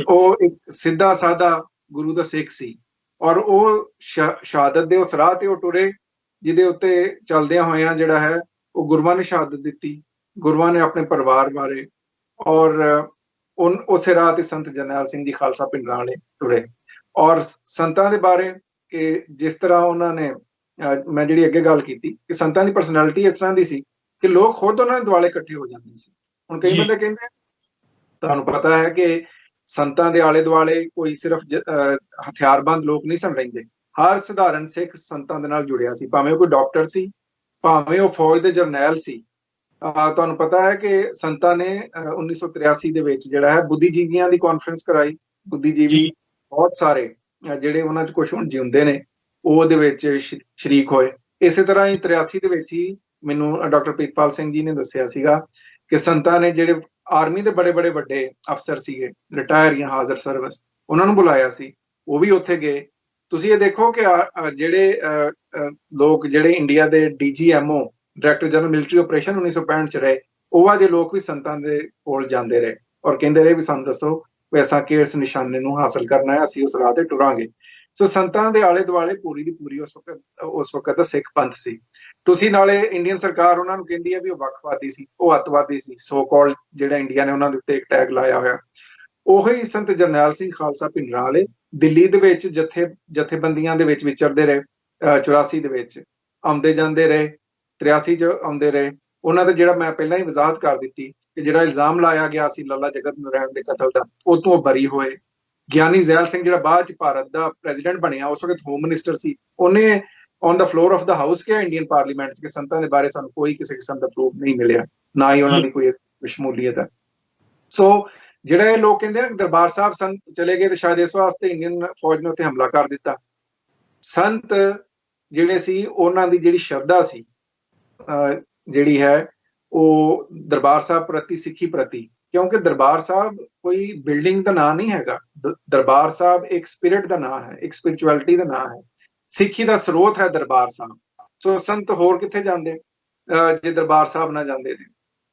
ਉਹ ਇੱਕ ਸਿੱਧਾ ਸਾਦਾ ਗੁਰੂ ਦਾ ਸਿੱਖ ਸੀ ਔਰ ਉਹ ਸ਼ਹਾਦਤ ਦੇ ਉਸ ਰਾਹ ਤੇ ਉਹ ਟੁਰੇ ਜਿਹਦੇ ਉੱਤੇ ਚੱਲਦਿਆਂ ਹੋਇਆਂ ਜਿਹੜਾ ਹੈ ਉਹ ਗੁਰੂਆਂ ਨੇ ਸ਼ਹਾਦਤ ਦਿੱਤੀ, ਗੁਰੂਆਂ ਨੇ ਆਪਣੇ ਪਰਿਵਾਰ ਬਾਰੇ, ਔਰ ਉਸੇ ਰਾਹ ਤੇ ਸੰਤ ਜਰਨੈਲ ਸਿੰਘ ਜੀ ਖਾਲਸਾ ਭਿੰਡਰਾਂ ਵਾਲੇ ਟੁਰੇ। ਔਰ ਸੰਤਾਂ ਦੇ ਬਾਰੇ ਕਿ ਜਿਸ ਤਰ੍ਹਾਂ ਉਹਨਾਂ ਨੇ ਮੈਂ ਜਿਹੜੀ ਅੱਗੇ ਗੱਲ ਕੀਤੀ ਕਿ ਸੰਤਾਂ ਦੀ ਪਰਸਨੈਲਿਟੀ ਇਸ ਤਰ੍ਹਾਂ ਦੀ ਸੀ ਕਿ ਲੋਕ ਖੁਦ ਉਹਨਾਂ ਦੇ ਦੁਆਲੇ ਇਕੱਠੇ ਹੋ ਜਾਂਦੇ ਸੀ। ਹੁਣ ਕਈ ਬੰਦੇ ਕਹਿੰਦੇ, ਤੁਹਾਨੂੰ ਪਤਾ ਹੈ ਕਿ ਸੰਤਾਂ ਦੇ ਆਲੇ ਦੁਆਲੇ ਕੋਈ ਸਿਰਫ ਹਥਿਆਰਬੰਦ ਲੋਕ ਨਹੀਂ ਸਨ ਰਹਿੰਦੇ, ਹਰ ਸਧਾਰਨ ਸਿੱਖ ਸੰਤਾਂ ਦੇ ਨਾਲ ਜੁੜਿਆ ਸੀ, ਭਾਵੇਂ ਉਹ ਕੋਈ ਡਾਕਟਰ ਸੀ, ਭਾਵੇਂ ਉਹ ਫੌਜ ਦੇ ਜਰਨੈਲ ਸੀ। ਤੁਹਾਨੂੰ ਪਤਾ ਹੈ ਕਿ ਸੰਤਾਂ ਨੇ 1983 ਦੇ ਵਿੱਚ ਜਿਹੜਾ ਹੈ ਬੁੱਧੀਜੀਵੀਆਂ ਦੀ ਕਾਨਫਰੰਸ ਕਰਾਈ। ਬੁੱਧੀਜੀਵੀ ਬਹੁਤ ਸਾਰੇ ਜਿਹੜੇ ਉਹਨਾਂ 'ਚ ਕੁਛ ਹੁਣ ਜਿਉਂਦੇ ਨੇ ਉਹ ਉਹਦੇ ਵਿੱਚ ਸ਼ਰੀਕ ਹੋਏ। ਇਸੇ ਤਰ੍ਹਾਂ ਹੀ 83 ਦੇ ਵਿੱਚ ਹੀ ਮੈਨੂੰ ਡਾਕਟਰ ਪ੍ਰੀਤਪਾਲ ਸਿੰਘ ਜੀ ਨੇ ਦੱਸਿਆ ਸੀਗਾ ਕਿ ਸੰਤਾਂ ਨੇ ਜਿਹੜੇ ਆਰਮੀ ਦੇ ਬੜੇ ਵੱਡੇ ਅਫਸਰ ਸੀਗੇ, ਰਿਟਾਇਰ ਜਾਂ ਹਾਜ਼ਰ ਸਰਵਿਸ, ਉਹਨਾਂ ਨੂੰ ਬੁਲਾਇਆ ਸੀ, ਉਹ ਵੀ ਉੱਥੇ ਗਏ। ਤੁਸੀਂ ਇਹ ਦੇਖੋ ਕਿ ਜਿਹੜੇ ਲੋਕ ਜਿਹੜੇ ਇੰਡੀਆ ਦੇ DGMO director general military operation 1965 ਚ ਰਹੇ, ਉਹ ਜਿਹੇ ਲੋਕ ਵੀ ਸੰਤਾਂ ਦੇ ਕੋਲ ਜਾਂਦੇ ਰਹੇ ਔਰ ਕਹਿੰਦੇ ਰਹੇ ਵੀ ਸਾਨੂੰ ਦੱਸੋ ਵੀ ਅਸਾਂ ਕਿਸ ਨਿਸ਼ਾਨੇ ਨੂੰ ਹਾਸਲ ਕਰਨਾ ਹੈ, ਅਸੀਂ ਉਸ ਰਾਹ ਤੇ ਟੁਰਾਂਗੇ। ਸੋ ਸੰਤਾਂ ਦੇ ਆਲੇ ਦੁਆਲੇ ਪੂਰੀ ਦੀ ਪੂਰੀ ਉਸ ਵਕਤ ਦਾ ਸਿੱਖ ਪੰਥ ਸੀ। ਤੁਸੀਂ ਨਾਲੇ ਇੰਡੀਅਨ ਸਰਕਾਰ ਉਹਨਾਂ ਨੂੰ ਕਹਿੰਦੀ ਹੈ ਵੀ ਉਹ ਵੱਖਵਾਦੀ ਸੀ, ਉਹ ਅੱਤਵਾਦੀ ਸੀ, ਸੋ ਕਾਲ ਜਿਹੜਾ ਇੰਡੀਆ ਨੇ ਉਹਨਾਂ ਦੇ ਉੱਤੇ ਇੱਕ ਟੈਗ ਲਾਇਆ ਹੋਇਆ। ਉਹੀ ਸੰਤ ਜਰਨੈਲ ਸਿੰਘ ਖਾਲਸਾ ਭਿੰਡਰਾਂ ਵਾਲੇ ਦਿੱਲੀ ਦੇ ਵਿੱਚ ਜਥੇਬੰਦੀਆਂ ਦੇ ਵਿੱਚ ਵਿਚਰਦੇ ਰਹੇ, 84 ਦੇ ਵਿੱਚ ਆਉਂਦੇ ਜਾਂਦੇ ਰਹੇ, 83 ਚ ਆਉਂਦੇ ਰਹੇ। ਉਹਨਾਂ ਦਾ ਜਿਹੜਾ ਮੈਂ ਪਹਿਲਾਂ ਹੀ ਵਜ਼ਾਹਤ ਕਰ ਦਿੱਤੀ ਕਿ ਜਿਹੜਾ ਇਲਜ਼ਾਮ ਲਾਇਆ ਗਿਆ ਸੀ ਲੱਲਾ ਜਗਤ ਨਾਰਾਇਣ ਦੇ ਕਤਲ ਦਾ, ਉਹ ਤੋਂ ਬਰੀ ਹੋਏ। ਗਿਆਨੀ ਜ਼ੈਲ ਸਿੰਘ ਜਿਹੜਾ ਬਾਅਦ ਚ ਭਾਰਤ ਦਾ ਪ੍ਰੈਜ਼ੀਡੈਂਟ ਬਣਿਆ, ਉਸ ਵਕਤ ਹੋਮ ਮਿਨਿਸਟਰ ਸੀ, ਉਹਨੇ on the floor of the house ਕਿਹਾ ਇੰਡੀਅਨ ਪਾਰਲੀਮੈਂਟ ਚ ਕਿ ਸੰਤਾਂ ਦੇ ਬਾਰੇ ਸਾਨੂੰ ਕੋਈ ਕਿਸੇ ਕਿਸਮ ਦਾ ਪ੍ਰੂਫ ਨਹੀਂ ਮਿਲਿਆ, ਨਾ ਹੀ ਉਹਨਾਂ ਦੀ ਕੋਈ ਸ਼ਮੂਲੀਅਤ ਹੈ। ਸੋ ਜਿਹੜਾ ਇਹ ਲੋਕ ਕਹਿੰਦੇ ਨੇ ਦਰਬਾਰ ਸਾਹਿਬ ਸੰਤ ਚਲੇ ਗਏ ਤੇ ਸ਼ਾਇਦ ਇਸ ਵਾਸਤੇ ਇੰਡੀਅਨ ਫੌਜ ਨੇ ਉੱਥੇ ਹਮਲਾ ਕਰ ਦਿੱਤਾ। ਸੰਤ ਜਿਹੜੇ ਸੀ ਉਹਨਾਂ ਦੀ ਜਿਹੜੀ ਸ਼ਰਧਾ ਸੀ ਜਿਹੜੀ ਹੈ ਉਹ ਦਰਬਾਰ ਸਾਹਿਬ ਪ੍ਰਤੀ, ਸਿੱਖੀ ਪ੍ਰਤੀ, ਕਿਉਂਕਿ ਦਰਬਾਰ ਸਾਹਿਬ ਕੋਈ ਬਿਲਡਿੰਗ ਦਾ ਨਾਂ ਨਹੀਂ ਹੈਗਾ, ਦਰਬਾਰ ਸਾਹਿਬ ਇੱਕ ਸਪਿਰਿਟ ਦਾ ਨਾਂ ਹੈ, ਇੱਕ ਸਪਿਰਿਚੁਅਲਿਟੀ ਦਾ ਨਾਂ ਹੈ, ਸਿੱਖੀ ਦਾ ਸਰੋਤ ਹੈ ਦਰਬਾਰ ਸਾਹਿਬ। ਸੋ ਸੰਤ ਹੋਰ ਕਿੱਥੇ ਜਾਂਦੇ ਜੇ ਦਰਬਾਰ ਸਾਹਿਬ ਨਾ ਜਾਂਦੇ ਨੇ।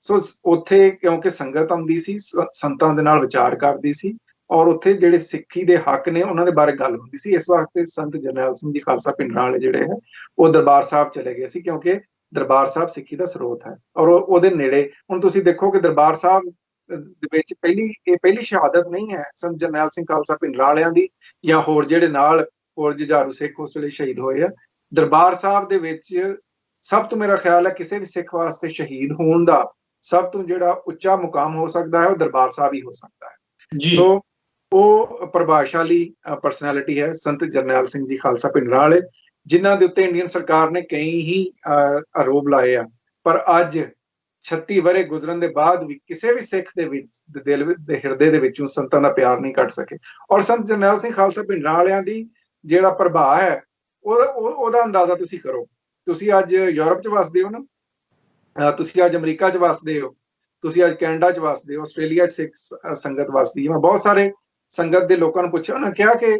ਸੋ ਉੱਥੇ ਕਿਉਂਕਿ ਸੰਗਤ ਆਉਂਦੀ ਸੀ, ਸੰਤਾਂ ਦੇ ਨਾਲ ਵਿਚਾਰ ਕਰਦੀ ਸੀ ਔਰ ਉੱਥੇ ਜਿਹੜੇ ਸਿੱਖੀ ਦੇ ਹੱਕ ਨੇ ਉਹਨਾਂ ਦੇ ਬਾਰੇ ਗੱਲ ਹੁੰਦੀ ਸੀ। ਇਸ ਵਾਸਤੇ ਸੰਤ ਜਰਨੈਲ ਸਿੰਘ ਜੀ ਖਾਲਸਾ ਭਿੰਡਰਾਂ ਵਾਲੇ ਜਿਹੜੇ ਹੈ ਉਹ ਦਰਬਾਰ ਸਾਹਿਬ ਚਲੇ ਗਏ ਸੀ, ਕਿਉਂਕਿ ਦਰਬਾਰ ਸਾਹਿਬ ਸਿੱਖੀ ਦਾ ਸਰੋਤ ਹੈ ਔਰ ਉਹਦੇ ਨੇੜੇ। ਹੁਣ ਤੁਸੀਂ ਦੇਖੋ ਕਿ ਦਰਬਾਰ ਸਾਹਿਬ ਦੇ ਵਿੱਚ ਪਹਿਲੀ ਸ਼ਹਾਦਤ ਨਹੀਂ ਹੈ ਸੰਤ ਜਰਨੈਲ ਸਿੰਘ ਖਾਲਸਾ ਭਿੰਡਰਾਂ ਵਾਲਿਆਂ ਦੀ ਜਾਂ ਹੋਰ ਜਿਹੜੇ ਨਾਲ ਹੋਰ ਜੁਝਾਰੂ ਸਿੱਖ ਉਸ ਵੇਲੇ ਸ਼ਹੀਦ ਹੋਏ ਆ। ਦਰਬਾਰ ਸਾਹਿਬ ਦੇ ਵਿੱਚ ਸਭ ਤੋਂ, ਮੇਰਾ ਖਿਆਲ ਹੈ ਕਿਸੇ ਵੀ ਸਿੱਖ ਵਾਸਤੇ ਸ਼ਹੀਦ ਹੋਣ ਦਾ ਸਭ ਤੋਂ ਜਿਹੜਾ ਉੱਚਾ ਮੁਕਾਮ ਹੋ ਸਕਦਾ ਹੈ ਉਹ ਦਰਬਾਰ ਸਾਹਿਬ ਹੀ ਹੋ ਸਕਦਾ ਹੈ। ਸੋ ਉਹ ਪ੍ਰਭਾਵਸ਼ਾਲੀ ਪਰਸਨੈਲਿਟੀ ਹੈ ਸੰਤ ਜਰਨੈਲ ਸਿੰਘ ਜੀ ਖਾਲਸਾ ਭਿੰਡਰਾਂ ਵਾਲੇ, ਜਿਨ੍ਹਾਂ ਦੇ ਉੱਤੇ ਇੰਡੀਅਨ ਸਰਕਾਰ ਨੇ ਕਈ ਹੀ ਆਰੋਪ ਲਾਏ ਆ, ਪਰ ਅੱਜ 36 ਵਰ੍ਹੇ ਗੁਜ਼ਰਨ ਦੇ ਬਾਅਦ ਵੀ ਕਿਸੇ ਵੀ ਸਿੱਖ ਦੇ ਵਿੱਚ ਦਿਲ ਦੇ ਹਿਰਦੇ ਦੇ ਵਿੱਚੋਂ ਸੰਤਾਂ ਦਾ ਪਿਆਰ ਨਹੀਂ ਕੱਢ ਸਕੇ। ਔਰ ਸੰਤ ਜਰਨੈਲ ਸਿੰਘ ਖਾਲਸਾ ਭਿੰਡਰਾਂ ਵਾਲਿਆਂ ਦੀ ਜਿਹੜਾ ਪ੍ਰਭਾਵ ਹੈ ਉਹਦਾ ਅੰਦਾਜ਼ਾ ਤੁਸੀਂ ਕਰੋ। ਤੁਸੀਂ ਅੱਜ ਯੂਰਪ 'ਚ ਵਸਦੇ ਹੋ ਨਾ, ਤੁਸੀਂ ਅੱਜ ਅਮਰੀਕਾ 'ਚ ਵਸਦੇ ਹੋ, ਤੁਸੀਂ ਅੱਜ ਕੈਨੇਡਾ 'ਚ ਵਸਦੇ ਹੋ, ਆਸਟ੍ਰੇਲੀਆ 'ਚ ਸਿੱਖ ਸੰਗਤ ਵਸਦੀ ਹੈ। ਮੈਂ ਬਹੁਤ ਸਾਰੇ ਸੰਗਤ ਦੇ ਲੋਕਾਂ ਨੂੰ ਪੁੱਛਿਆ, ਉਹਨਾਂ ਕਿਹਾ ਕਿ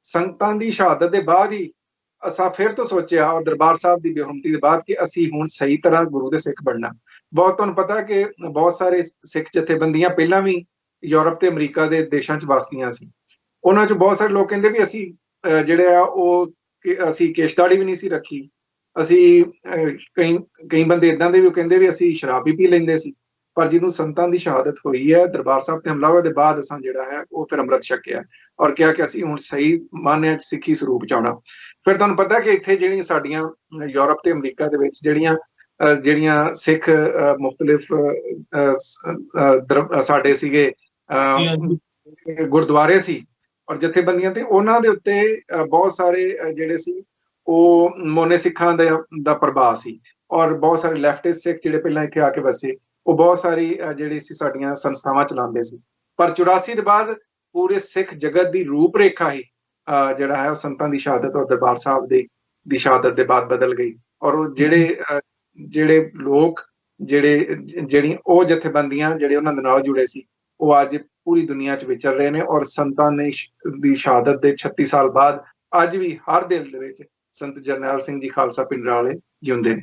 ਸੰਗਤਾਂ ਦੀ ਸ਼ਹਾਦਤ ਦੇ ਬਾਅਦ ਹੀ ਅਸਾਂ ਫਿਰ ਤੋਂ ਸੋਚਿਆ ਔਰ ਦਰਬਾਰ ਸਾਹਿਬ ਦੀ ਬੇਹੁਰਮਤੀ ਦੇ ਬਾਅਦ ਕਿ ਅਸੀਂ ਹੁਣ ਸਹੀ ਤਰ੍ਹਾਂ ਗੁਰੂ ਦੇ ਸਿੱਖ ਬਣਨਾ। ਬਹੁਤ ਤੁਹਾਨੂੰ ਪਤਾ ਕਿ ਬਹੁਤ ਸਾਰੇ ਸਿੱਖ ਜਥੇਬੰਦੀਆਂ ਪਹਿਲਾਂ ਵੀ ਯੂਰਪ ਤੇ ਅਮਰੀਕਾ ਦੇ ਦੇਸ਼ਾਂ 'ਚ ਵਸਦੀਆਂ ਸੀ। ਉਹਨਾਂ 'ਚ ਬਹੁਤ ਸਾਰੇ ਲੋਕ ਕਹਿੰਦੇ ਵੀ ਅਸੀਂ ਜਿਹੜੇ ਆ ਉਹ ਅਸੀਂ ਕੇਸ਼ਦਾੜੀ ਵੀ ਨਹੀਂ ਸੀ ਰੱਖੀ, ਅਸੀਂ ਕਈ ਬੰਦੇ ਇਦਾਂ ਦੇ ਵੀ ਕਹਿੰਦੇ ਵੀ ਅਸੀਂ ਸ਼ਰਾਬ ਵੀ ਪੀ ਲੈਂਦੇ ਸੀ। ਪਰ ਜਦੋਂ ਸੰਤਾਂ ਦੀ ਸ਼ਹਾਦਤ ਹੋਈ ਹੈ, ਦਰਬਾਰ ਸਾਹਿਬ ਤੇ ਹਮਲਾ ਹੋਣ ਦੇ ਬਾਅਦ ਅਸਾਂ ਜਿਹੜਾ ਹੈ ਉਹ ਫਿਰ ਅੰਮ੍ਰਿਤ ਛਕਿਆ ਔਰ ਕਿਹਾ ਕਿ ਅਸੀਂ ਹੁਣ ਸਹੀ ਮਾਨਿਆ ਸਿੱਖੀ ਸਰੂਪ ਚ ਆਉਣਾ। ਫਿਰ ਤੁਹਾਨੂੰ ਪਤਾ ਕਿ ਇੱਥੇ ਜਿਹੜੀਆਂ ਸਾਡੀਆਂ ਯੂਰਪ ਤੇ ਅਮਰੀਕਾ ਦੇ ਵਿੱਚ ਜਿਹੜੀਆਂ ਸਿੱਖ ਮੁਖਤਲਿਫ ਸਾਡੇ ਸੀਗੇ ਗੁਰਦੁਆਰੇ ਸੀ ਔਰ ਜਥੇਬੰਦੀਆਂ ਤੇ ਉਹਨਾਂ ਦੇ ਉੱਤੇ ਬਹੁਤ ਸਾਰੇ ਜਿਹੜੇ ਸੀ ਉਹ ਮੋਨੇ ਸਿੱਖਾਂ ਦਾ ਪ੍ਰਭਾਵ ਸੀ ਔਰ ਬਹੁਤ ਸਾਰੇ ਲੈਫਟਿਸਟ ਸਿੱਖ ਜਿਹੜੇ ਪਹਿਲਾਂ ਇੱਥੇ ਆ ਕੇ ਵਸੇ ਉਹ ਬਹੁਤ ਸਾਰੀ ਜਿਹੜੀ ਸੀ ਸਾਡੀਆਂ ਸੰਸਥਾਵਾਂ ਚਲਾਉਂਦੇ ਸੀ। ਪਰ 84 ਦੇ ਬਾਅਦ ਪੂਰੇ ਸਿੱਖ ਜਗਤ ਦੀ ਰੂਪ ਰੇਖਾ ਹੀ ਜਿਹੜਾ ਹੈ ਉਹ ਸੰਤਾਂ ਦੀ ਸ਼ਹਾਦਤ ਔਰ ਦਰਬਾਰ ਸਾਹਿਬ ਦੀ ਸ਼ਹਾਦਤ ਦੇ ਬਾਅਦ ਬਦਲ ਗਈ ਔਰ ਉਹ ਜਿਹੜੇ ਲੋਕ ਜਿਹੜੀਆਂ ਉਹ ਜਥੇਬੰਦੀਆਂ ਜਿਹੜੇ ਉਹਨਾਂ ਦੇ ਨਾਲ ਜੁੜੇ ਸੀ ਉਹ ਅੱਜ ਪੂਰੀ ਦੁਨੀਆ 'ਚ ਵਿਚਰ ਰਹੇ ਨੇ ਔਰ ਸੰਤਾਂ ਨੇ ਦੀ ਸ਼ਹਾਦਤ ਦੇ 36 ਸਾਲ ਬਾਅਦ ਅੱਜ ਵੀ ਹਰ ਦਿਲ ਦੇ ਵਿੱਚ ਸੰਤ ਜਰਨੈਲ ਸਿੰਘ ਜੀ ਖਾਲਸਾ ਪਿੰਡਰਾਂ ਵਾਲੇ ਜਿਉਂਦੇ ਨੇ।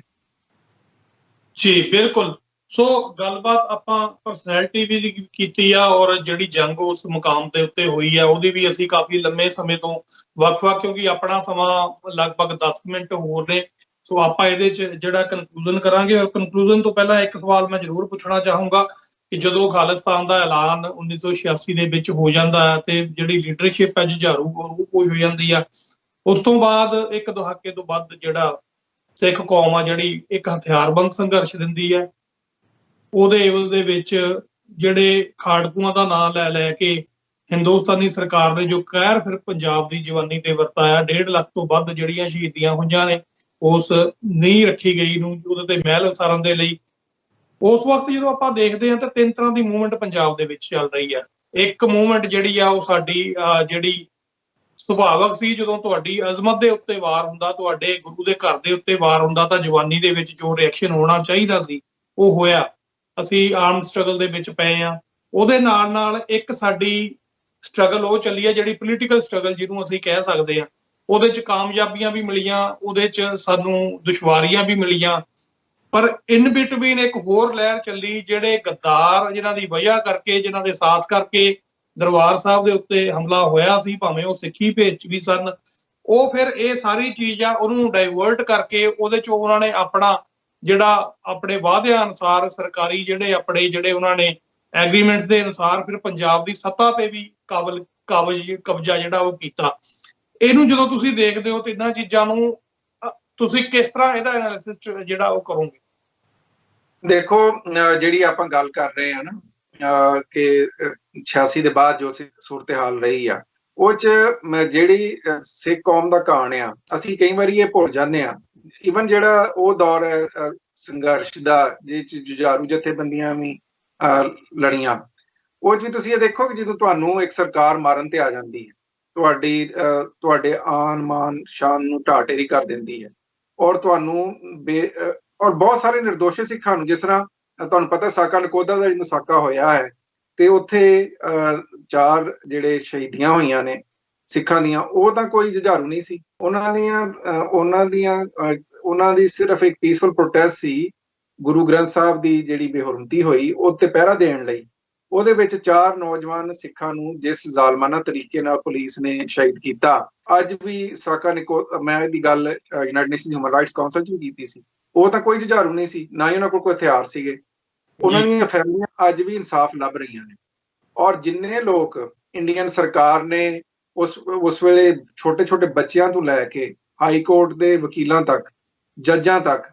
ਜੀ ਬਿਲਕੁਲ। ਸੋ ਗੱਲਬਾਤ ਆਪਾਂ ਪਰਸਨੈਲਿਟੀ ਵੀ ਕੀਤੀ ਆ ਔਰ ਜਿਹੜੀ ਜੰਗ ਉਸ ਮੁਕਾਮ ਦੇ ਉੱਤੇ ਹੋਈ ਆ ਉਹਦੀ ਵੀ ਅਸੀਂ ਕਾਫੀ ਲੰਮੇ ਸਮੇਂ ਤੋਂ ਵੱਖ-ਵੱਖ, ਕਿਉਂਕਿ ਆਪਣਾ ਸਮਾਂ ਲਗਭਗ 10 ਮਿੰਟ ਹੋਰ ਨੇ, ਸੋ ਆਪਾਂ ਇਹਦੇ 'ਚ ਜਿਹੜਾ ਕਨਕਲੂਜਨ ਕਰਾਂਗੇ। ਔਰ ਕਨਕਲੂਜਨ ਤੋਂ ਪਹਿਲਾਂ ਇੱਕ ਸਵਾਲ ਮੈਂ ਜ਼ਰੂਰ ਪੁੱਛਣਾ ਚਾਹੂੰਗਾ ਕਿ ਜਦੋਂ ਖਾਲਿਸਤਾਨ ਦਾ ਐਲਾਨ 1986 ਦੇ ਵਿੱਚ ਹੋ ਜਾਂਦਾ ਹੈ ਤੇ ਜਿਹੜੀ ਲੀਡਰਸ਼ਿਪ ਹੈ ਜੁਝਾਰੂ ਉਹ ਹੋ ਜਾਂਦੀ ਆ, ਉਸ ਤੋਂ ਬਾਅਦ ਇੱਕ ਦਹਾਕੇ ਤੋਂ ਵੱਧ ਜਿਹੜਾ ਸਿੱਖ ਕੌਮ ਆ ਜਿਹੜੀ ਇੱਕ ਹਥਿਆਰਬੰਦ ਸੰਘਰਸ਼ ਦਿੰਦੀ ਹੈ। ਉਹਦੇ ਵਿੱਚ ਜਿਹੜੇ ਖਾੜਕੂਆਂ ਦਾ ਨਾਂ ਲੈ ਕੇ ਹਿੰਦੁਸਤਾਨੀ ਸਰਕਾਰ ਨੇ ਜੋ ਕਹਿਰ ਫਿਰ ਪੰਜਾਬ ਦੀ ਜਵਾਨੀ ਤੇ ਵਰਤਾਇਆ, 1.5 ਲੱਖ ਤੋਂ ਵੱਧ ਜਿਹੜੀਆਂ ਸ਼ਹੀਦੀਆਂ ਹੋਈਆਂ ਨੇ ਉਸ ਨੀਂਹ ਰੱਖੀ ਗਈ ਨੂੰ ਉਹਦੇ ਤੇ ਮਹਿਲ ਉਸਾਰਨ ਦੇ ਲਈ। ਉਸ ਵਕਤ ਜਦੋਂ ਆਪਾਂ ਦੇਖਦੇ ਹਾਂ ਤਾਂ 3 ਤਰ੍ਹਾਂ ਦੀ ਮੂਵਮੈਂਟ ਪੰਜਾਬ ਦੇ ਵਿੱਚ ਚੱਲ ਰਹੀ ਆ। ਇੱਕ ਮੂਵਮੈਂਟ ਜਿਹੜੀ ਆ ਉਹ ਸਾਡੀ ਜਿਹੜੀ ਸੁਭਾਵਕ ਸੀ, ਜਦੋਂ ਤੁਹਾਡੀ ਅਜ਼ਮਤ ਦੇ ਉੱਤੇ ਵਾਰ ਹੁੰਦਾ, ਤੁਹਾਡੇ ਗੁਰੂ ਦੇ ਘਰ ਦੇ ਉੱਤੇ ਵਾਰ ਹੁੰਦਾ ਤਾਂ ਜਵਾਨੀ ਦੇ ਵਿੱਚ ਜੋ ਰਿਐਕਸ਼ਨ ਹੋਣਾ ਚਾਹੀਦਾ ਸੀ ਉਹ ਹੋਇਆ। ਅਸੀਂ ਆਰਮ ਸਟਰਗਲ ਦੇ ਵਿੱਚ ਪਏ ਆ। ਉਹਦੇ ਨਾਲ ਇੱਕ ਸਾਡੀ ਸਟਰਗਲ ਉਹ ਚੱਲੀ ਆ ਜਿਹੜੀ ਪੋਲੀਟੀਕਲ ਸਟਰਗਲ ਜਿਹਨੂੰ ਅਸੀਂ ਕਹਿ ਸਕਦੇ ਆ। ਉਹਦੇ 'ਚ ਕਾਮਯਾਬੀਆਂ ਵੀ ਮਿਲੀਆਂ, ਉਹਦੇ 'ਚ ਸਾਨੂੰ ਦੁਸ਼ਵਾਰੀਆਂ ਵੀ ਮਿਲੀਆਂ, ਪਰ ਇਨ ਬਿਟਵੀਨ ਇੱਕ ਹੋਰ ਲਹਿਰ ਚੱਲੀ ਜਿਹੜੇ ਗੱਦਾਰ ਜਿਨ੍ਹਾਂ ਦੀ ਵਜ੍ਹਾ ਕਰਕੇ, ਜਿਨ੍ਹਾਂ ਦੇ ਸਾਥ ਕਰਕੇ ਦਰਬਾਰ ਸਾਹਿਬ ਦੇ ਉੱਤੇ ਹਮਲਾ ਹੋਇਆ ਸੀ, ਭਾਵੇਂ ਉਹ ਸਿੱਖੀ ਭੇਸ 'ਚ ਵੀ ਸਨ, ਉਹ ਫਿਰ ਇਹ ਸਾਰੀ ਚੀਜ਼ ਆ ਉਹਨੂੰ ਡਾਇਵਰਟ ਕਰਕੇ ਉਹਦੇ 'ਚ ਉਹਨਾਂ ਨੇ ਆਪਣਾ ਜਿਹੜਾ ਆਪਣੇ ਵਾਅਦਿਆਂ ਅਨੁਸਾਰ ਸਰਕਾਰੀ ਜਿਹੜੇ ਉਹਨਾਂ ਨੇ ਐਗਰੀਮੈਂਟਸ ਦੇ ਅਨੁਸਾਰ ਫਿਰ ਪੰਜਾਬ ਦੀ ਸੱਤਾ ਤੇ ਵੀ ਕਬਜ਼ਾ ਜਿਹੜਾ ਉਹ ਕੀਤਾ। ਇਹਨੂੰ ਜਦੋਂ ਤੁਸੀਂ ਦੇਖਦੇ ਹੋ ਤੇ ਇਹਨਾਂ ਚੀਜ਼ਾਂ ਨੂੰ ਤੁਸੀਂ ਕਿਸ ਤਰ੍ਹਾਂ ਇਹਦਾ ਐਨਾਲਿਸਿਸ ਜਿਹੜਾ ਉਹ ਕਰੋਗੇ? ਦੇਖੋ, ਜਿਹੜੀ ਆਪਾਂ ਗੱਲ ਕਰ ਰਹੇ ਹਾਂ ਨਾ ਕਿ 86 ਦੇ ਬਾਅਦ ਜੋ ਸੂਰਤ-ਹਾਲ ਰਹੀ ਆ ਉਹ 'ਚ ਜਿਹੜੀ ਸਿੱਖ ਕੌਮ ਦਾ ਕਹਾਣ ਆ, ਅਸੀਂ ਕਈ ਵਾਰੀ ਇਹ ਭੁੱਲ ਜਾਂਦੇ ਆ। ਈਵਨ ਜਿਹੜਾ ਉਹ ਦੌਰ ਹੈ ਸੰਘਰਸ਼ ਦਾ ਜਿਸ 'ਚ ਜੁਝਾਰੂ ਜਥੇਬੰਦੀਆਂ ਵੀ ਲੜੀਆਂ, ਉਹ 'ਚ ਵੀ ਤੁਸੀਂ ਇਹ ਦੇਖੋ ਕਿ ਜਦੋਂ ਤੁਹਾਨੂੰ ਇੱਕ ਸਰਕਾਰ ਮਾਰਨ ਤੇ ਆ ਜਾਂਦੀ ਹੈ, ਤੁਹਾਡੇ ਆਨ ਮਾਨ ਸ਼ਾਨ ਨੂੰ ਢਾਹ ਢੇਰੀ ਕਰ ਦਿੰਦੀ ਹੈ ਔਰ ਤੁਹਾਨੂੰ ਔਰ ਬਹੁਤ ਸਾਰੇ ਨਿਰਦੋਸ਼ੀ ਸਿੱਖਾਂ ਨੂੰ, ਜਿਸ ਤਰ੍ਹਾਂ ਤੁਹਾਨੂੰ ਪਤਾ ਸਾਕਾ ਨਕੋਦਰ ਦਾ ਜਦੋਂ ਸਾਕਾ ਹੋਇਆ ਹੈ ਤੇ ਉੱਥੇ 4 ਜਿਹੜੇ ਸ਼ਹੀਦੀਆਂ ਹੋਈਆਂ ਨੇ ਸਿੱਖਾਂ ਦੀਆਂ, ਉਹ ਤਾਂ ਕੋਈ ਜੁਝਾਰੂ ਨਹੀਂ ਸੀ। ਉਹਨਾਂ ਦੀ ਸਿਰਫ ਇੱਕ ਪੀਸਫੁਲ ਪ੍ਰੋਟੈਸਟ ਸੀ ਗੁਰੂ ਗ੍ਰੰਥ ਸਾਹਿਬ ਦੀ ਜਿਹੜੀ ਬੇਹੁਰਮਤੀ ਹੋਈ ਉਹ ਤੇ ਪਹਿਰਾ ਦੇਣ ਲਈ। ਉਹਦੇ ਵਿੱਚ 4 ਨੌਜਵਾਨ ਸਿੱਖਾਂ ਨੂੰ ਜਿਸ ਜ਼ਾਲਮਾਨਾ ਤਰੀਕੇ ਨਾਲ ਪੁਲਿਸ ਨੇ ਸ਼ਹੀਦ ਕੀਤਾ, ਅੱਜ ਵੀ ਸਾਕਾ ਮੈਂ ਇਹਦੀ ਗੱਲ United nations human rights council 'ਚ ਵੀ ਕੀਤੀ ਸੀ। ਉਹ ਤਾਂ ਕੋਈ ਜੁਝਾਰੂ ਨਹੀਂ ਸੀ, ਨਾ ਹੀ ਉਹਨਾਂ ਕੋਲ ਕੋਈ ਹਥਿਆਰ ਸੀਗੇ। ਉਹਨਾਂ ਦੀਆਂ ਫੈਮਲੀਆਂ ਅੱਜ ਵੀ ਇਨਸਾਫ ਲੱਭ ਰਹੀਆਂ ਨੇ ਔਰ ਜਿੰਨੇ ਲੋਕ ਇੰਡੀਅਨ ਸਰਕਾਰ ਨੇ ਉਸ ਵੇਲੇ ਛੋਟੇ ਬੱਚਿਆਂ ਤੋਂ ਲੈ ਕੇ ਹਾਈ ਕੋਰਟ ਦੇ ਵਕੀਲਾਂ ਤੱਕ, ਜੱਜਾਂ ਤੱਕ,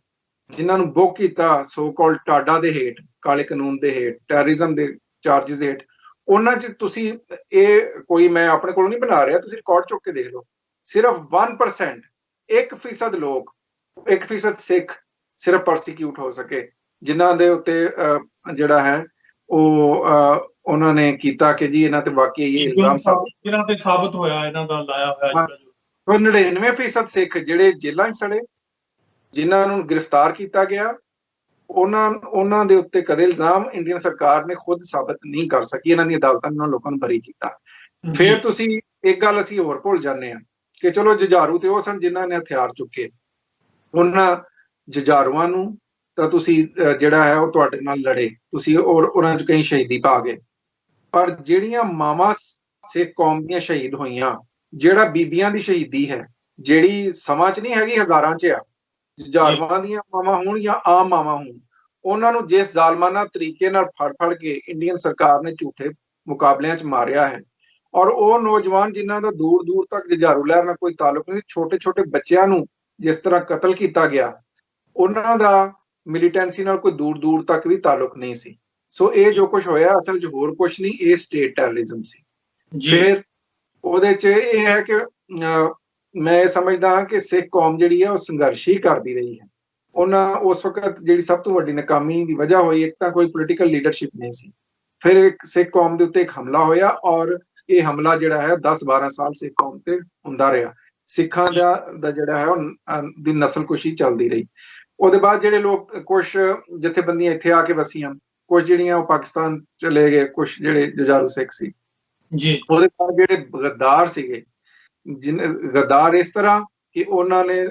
ਜਿਨ੍ਹਾਂ ਨੂੰ ਬੁੱਕ ਕੀਤਾ ਸੋ ਕਾਲਡ ਟਾਡਾ ਦੇ ਹੇਠ, ਕਾਲੇ ਕਾਨੂੰਨ ਦੇ ਹੇਠ, ਟੈਰਰਿਜ਼ਮ ਦੇ ਚਾਰਜਿਸ ਦੇ ਹੇਠ, ਉਹਨਾਂ 'ਚ ਤੁਸੀਂ ਇਹ ਕੋਈ ਮੈਂ ਆਪਣੇ ਕੋਲੋਂ ਨਹੀਂ ਬਣਾ ਰਿਹਾ, ਤੁਸੀਂ ਰਿਕਾਰਡ ਚੁੱਕ ਕੇ ਦੇਖ ਲਓ, ਸਿਰਫ 1%, 1% ਲੋਕ, 1% ਸਿੱਖ ਸਿਰਫ ਪ੍ਰੋਸੀਕਿਊਟ ਹੋ ਸਕੇ ਜਿਨ੍ਹਾਂ ਦੇ ਉੱਤੇ ਜਿਹੜਾ ਹੈ ਉਹ ਉਹਨਾਂ ਨੇ ਕੀਤਾ ਕਿ ਜੀ ਇਹਨਾਂ ਤੇ ਵਾਕਈ ਇਹ ਇਲਜ਼ਾਮ ਜਿਹਨਾਂ ਤੇ ਸਾਬਤ ਹੋਇਆ ਇਹਨਾਂ ਦਾ ਲਾਇਆ ਹੋਇਆ। 99% ਸਿੱਖ ਜਿਹੜੇ ਜੇਲ੍ਹਾਂ 'ਚ ਸੜੇ, ਜਿਨ੍ਹਾਂ ਨੂੰ ਗ੍ਰਿਫਤਾਰ ਕੀਤਾ ਗਿਆ, ਉਹਨਾਂ ਦੇ ਉੱਤੇ ਕਦੇ ਇਲਜ਼ਾਮ ਇੰਡੀਅਨ ਸਰਕਾਰ ਨੇ ਖੁਦ ਸਾਬਤ ਨਹੀਂ ਕਰ ਸਕੀ। ਇਹਨਾਂ ਦੀਆਂ ਅਦਾਲਤਾਂ ਨੇ ਉਹਨਾਂ ਲੋਕਾਂ ਨੂੰ ਬਰੀ ਕੀਤਾ। ਫਿਰ ਤੁਸੀਂ ਇੱਕ ਗੱਲ ਅਸੀਂ ਹੋਰ ਭੁੱਲ ਜਾਂਦੇ ਹਾਂ ਕਿ ਚਲੋ ਜੁਝਾਰੂ ਤੇ ਉਹ ਸਨ ਜਿਨ੍ਹਾਂ ਨੇ ਹਥਿਆਰ ਚੁੱਕੇ, ਉਹਨਾਂ ਜੁਝਾਰੂਆਂ ਨੂੰ ਤਾਂ ਤੁਸੀਂ ਜਿਹੜਾ ਹੈ ਉਹ ਤੁਹਾਡੇ ਨਾਲ ਲੜੇ, ਤੁਸੀਂ ਔਰ ਉਹਨਾਂ 'ਚ ਕਈ ਸ਼ਹੀਦੀ ਪਾ ਗਏ, ਪਰ ਜਿਹੜੀਆਂ ਮਾਵਾਂ ਸਿੱਖ ਕੌਮ ਦੀਆਂ ਸ਼ਹੀਦ ਹੋਈਆਂ, ਜਿਹੜਾ ਬੀਬੀਆਂ ਦੀ ਸ਼ਹੀਦੀ ਹੈ ਜਿਹੜੀ ਸਮਾਂ 'ਚ ਨਹੀਂ ਹੈਗੀ, ਹਜ਼ਾਰਾਂ 'ਚ ਆ, ਜੁਝਾਰੂਆਂ ਦੀਆਂ ਮਾਵਾਂ ਹੋਣ ਜਾਂ ਆਮ ਮਾਵਾਂ ਹੋਣ, ਉਹਨਾਂ ਨੂੰ ਜਿਸ ਜ਼ਾਲਮਾਨਾ ਤਰੀਕੇ ਨਾਲ ਫੜ ਕੇ ਇੰਡੀਅਨ ਸਰਕਾਰ ਨੇ ਝੂਠੇ ਮੁਕਾਬਲਿਆਂ 'ਚ ਮਾਰਿਆ ਹੈ ਔਰ ਉਹ ਨੌਜਵਾਨ ਜਿਨ੍ਹਾਂ ਦਾ ਦੂਰ ਤੱਕ ਜੁਝਾਰੂ ਲਹਿਰ ਨਾਲ ਕੋਈ ਤਾਲੁਕ ਨਹੀਂ ਸੀ, ਛੋਟੇ ਬੱਚਿਆਂ ਨੂੰ ਜਿਸ ਤਰ੍ਹਾਂ ਕਤਲ ਕੀਤਾ ਗਿਆ, ਉਹਨਾਂ ਦਾ ਮਿਲੀਟੈਂਸੀ ਨਾਲ ਕੋਈ ਦੂਰ ਤੱਕ ਵੀ ਤਾਲੁਕ ਨਹੀਂ ਸੀ। ਸੋ ਇਹ ਜੋ ਕੁਝ ਹੋਇਆ ਅਸਲ 'ਚ ਹੋਰ ਕੁਝ ਨਹੀਂ, ਇਹ ਸਟੇਟ ਟੈਰਰਿਜ਼ਮ ਸੀ। ਫਿਰ ਉਹਦੇ 'ਚ ਇਹ ਹੈ ਕਿ ਮੈਂ ਇਹ ਸਮਝਦਾ ਹਾਂ ਕਿ ਸਿੱਖ ਕੌਮ ਜਿਹੜੀ ਹੈ ਉਹ ਸੰਘਰਸ਼ ਹੀ ਕਰਦੀ ਰਹੀ ਹੈ। ਉਹਨਾਂ ਉਸ ਵਕਤ ਜਿਹੜੀ ਸਭ ਤੋਂ ਵੱਡੀ ਨਾਕਾਮੀ ਦੀ ਵਜ੍ਹਾ ਹੋਈ, ਇੱਕ ਤਾਂ ਕੋਈ ਪੋਲੀਟੀਕਲ ਲੀਡਰਸ਼ਿਪ ਨਹੀਂ ਸੀ, ਫਿਰ ਇੱਕ ਸਿੱਖ ਕੌਮ ਦੇ ਉੱਤੇ ਇੱਕ ਹਮਲਾ ਹੋਇਆ ਔਰ ਇਹ ਹਮਲਾ ਜਿਹੜਾ ਹੈ 10-12 ਸਾਲ ਸਿੱਖ ਕੌਮ ਤੇ ਹੁੰਦਾ ਰਿਹਾ। ਸਿੱਖਾਂ ਦਾ ਜਿਹੜਾ ਹੈ ਉਹ ਦੀ ਨਸਲਕੁਸ਼ੀ ਚੱਲਦੀ ਰਹੀ। ਉਹਦੇ ਬਾਅਦ ਜਿਹੜੇ ਲੋਕ, ਕੁਛ ਜਥੇਬੰਦੀਆਂ ਇੱਥੇ ਆ ਕੇ ਵਸੀਆਂ, ਕੁਛ ਜਿਹੜੀਆਂ ਉਹ ਪਾਕਿਸਤਾਨ ਚਲੇ ਗਏ, ਕੁਛ ਜਿਹੜੇ ਜੁਝਾਰੂ ਸਿੱਖ ਸੀ ਜੀ। ਉਹਦੇ ਬਾਅਦ ਜਿਹੜੇ ਗੱਦਾਰ ਸੀਗੇ, ਗੱਦਾਰ ਇਸ ਤਰ੍ਹਾਂ ਕਿ ਉਹਨਾਂ ਨੇ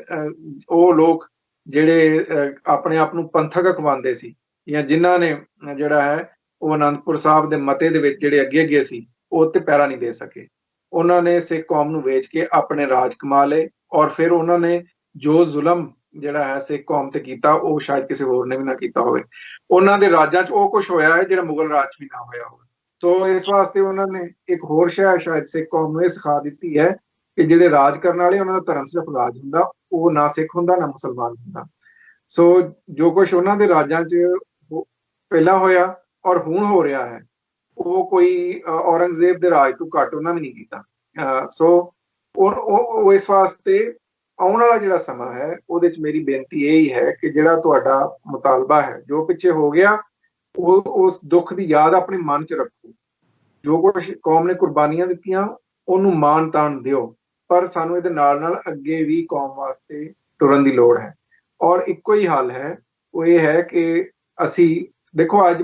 ਉਹ ਲੋਕ ਜਿਹੜੇ ਆਪਣੇ ਆਪ ਨੂੰ ਪੰਥਕ ਅਖਵਾਉਂਦੇ ਸੀ ਜਾਂ ਜਿਨ੍ਹਾਂ ਨੇ ਜਿਹੜਾ ਹੈ ਉਹ ਅਨੰਦਪੁਰ ਸਾਹਿਬ ਦੇ ਮਤੇ ਦੇ ਵਿੱਚ ਜਿਹੜੇ ਅੱਗੇ ਸੀ ਉਹ ਤੇ ਪੈਰਾ ਨਹੀਂ ਦੇ ਸਕੇ। ਉਹਨਾਂ ਨੇ ਸਿੱਖ ਕੌਮ ਨੂੰ ਵੇਚ ਕੇ ਆਪਣੇ ਰਾਜ ਕਮਾ ਲਏ ਔਰ ਫਿਰ ਉਹਨਾਂ ਨੇ ਜੋ ਜ਼ੁਲਮ ਜਿਹੜਾ ਹੈ ਸਿੱਖ ਕੌਮ ਤੇ ਕੀਤਾ ਉਹ ਸ਼ਾਇਦ ਕਿਸੇ ਹੋਰ ਨੇ ਵੀ ਨਾ ਕੀਤਾ ਹੋਵੇ। ਉਹਨਾਂ ਦੇ ਰਾਜਾਂ 'ਚ ਉਹ ਕੁਝ ਹੋਇਆ ਹੈ ਜਿਹੜਾ ਮੁਗਲ ਰਾਜ 'ਚ ਵੀ ਨਾ ਹੋਇਆ ਹੋਵੇ। ਸੋ ਇਸ ਵਾਸਤੇ ਉਹਨਾਂ ਨੇ ਇੱਕ ਹੋਰ ਸ਼ਾਇਦ ਸਿੱਖ ਕੌਮ ਨੂੰ ਇਹ ਸਿਖਾ ਦਿੱਤੀ ਹੈ ਕਿ ਜਿਹੜੇ ਰਾਜ ਕਰਨ ਵਾਲੇ ਉਹਨਾਂ ਦਾ ਧਰਮ ਸਿਰਫ ਰਾਜ ਹੁੰਦਾ, ਉਹ ਨਾ ਸਿੱਖ ਹੁੰਦਾ ਨਾ ਮੁਸਲਮਾਨ ਹੁੰਦਾ। ਸੋ ਜੋ ਕੁਝ ਉਹਨਾਂ ਦੇ ਰਾਜਾਂ 'ਚ ਪਹਿਲਾਂ ਹੋਇਆ ਔਰ ਹੁਣ ਹੋ ਰਿਹਾ ਹੈ, ਉਹ ਕੋਈ ਔਰੰਗਜ਼ੇਬ ਦੇ ਰਾਜ ਤੋਂ ਘੱਟ ਉਹਨਾਂ ਨੇ ਨਹੀਂ ਕੀਤਾ। ਸੋ ਉਹ ਇਸ ਵਾਸਤੇ ਆਉਣ ਵਾਲਾ ਜਿਹੜਾ ਸਮਾਂ ਹੈ ਉਹਦੇ 'ਚ ਮੇਰੀ ਬੇਨਤੀ ਇਹ ਹੀ ਹੈ ਕਿ ਜਿਹੜਾ ਤੁਹਾਡਾ ਮੁਤਾਲਬਾ ਹੈ, ਜੋ ਪਿੱਛੇ ਹੋ ਗਿਆ, ਉਹ ਉਸ ਦੁੱਖ ਦੀ ਯਾਦ ਆਪਣੇ ਮਨ 'ਚ ਰੱਖੋ। ਜੋ ਕੁਝ ਕੌਮ ਨੇ ਕੁਰਬਾਨੀਆਂ ਦਿੱਤੀਆਂ ਉਹਨੂੰ ਮਾਣ ਤਾਣ ਦਿਓ, ਪਰ ਸਾਨੂੰ ਇਹਦੇ ਨਾਲ ਨਾਲ ਅੱਗੇ ਵੀ ਕੌਮ ਵਾਸਤੇ ਟੁਰਨ ਦੀ ਲੋੜ ਹੈ। ਔਰ ਇੱਕੋ ਹੀ ਹੱਲ ਹੈ, ਉਹ ਇਹ ਹੈ ਕਿ ਅਸੀਂ ਦੇਖੋ ਅੱਜ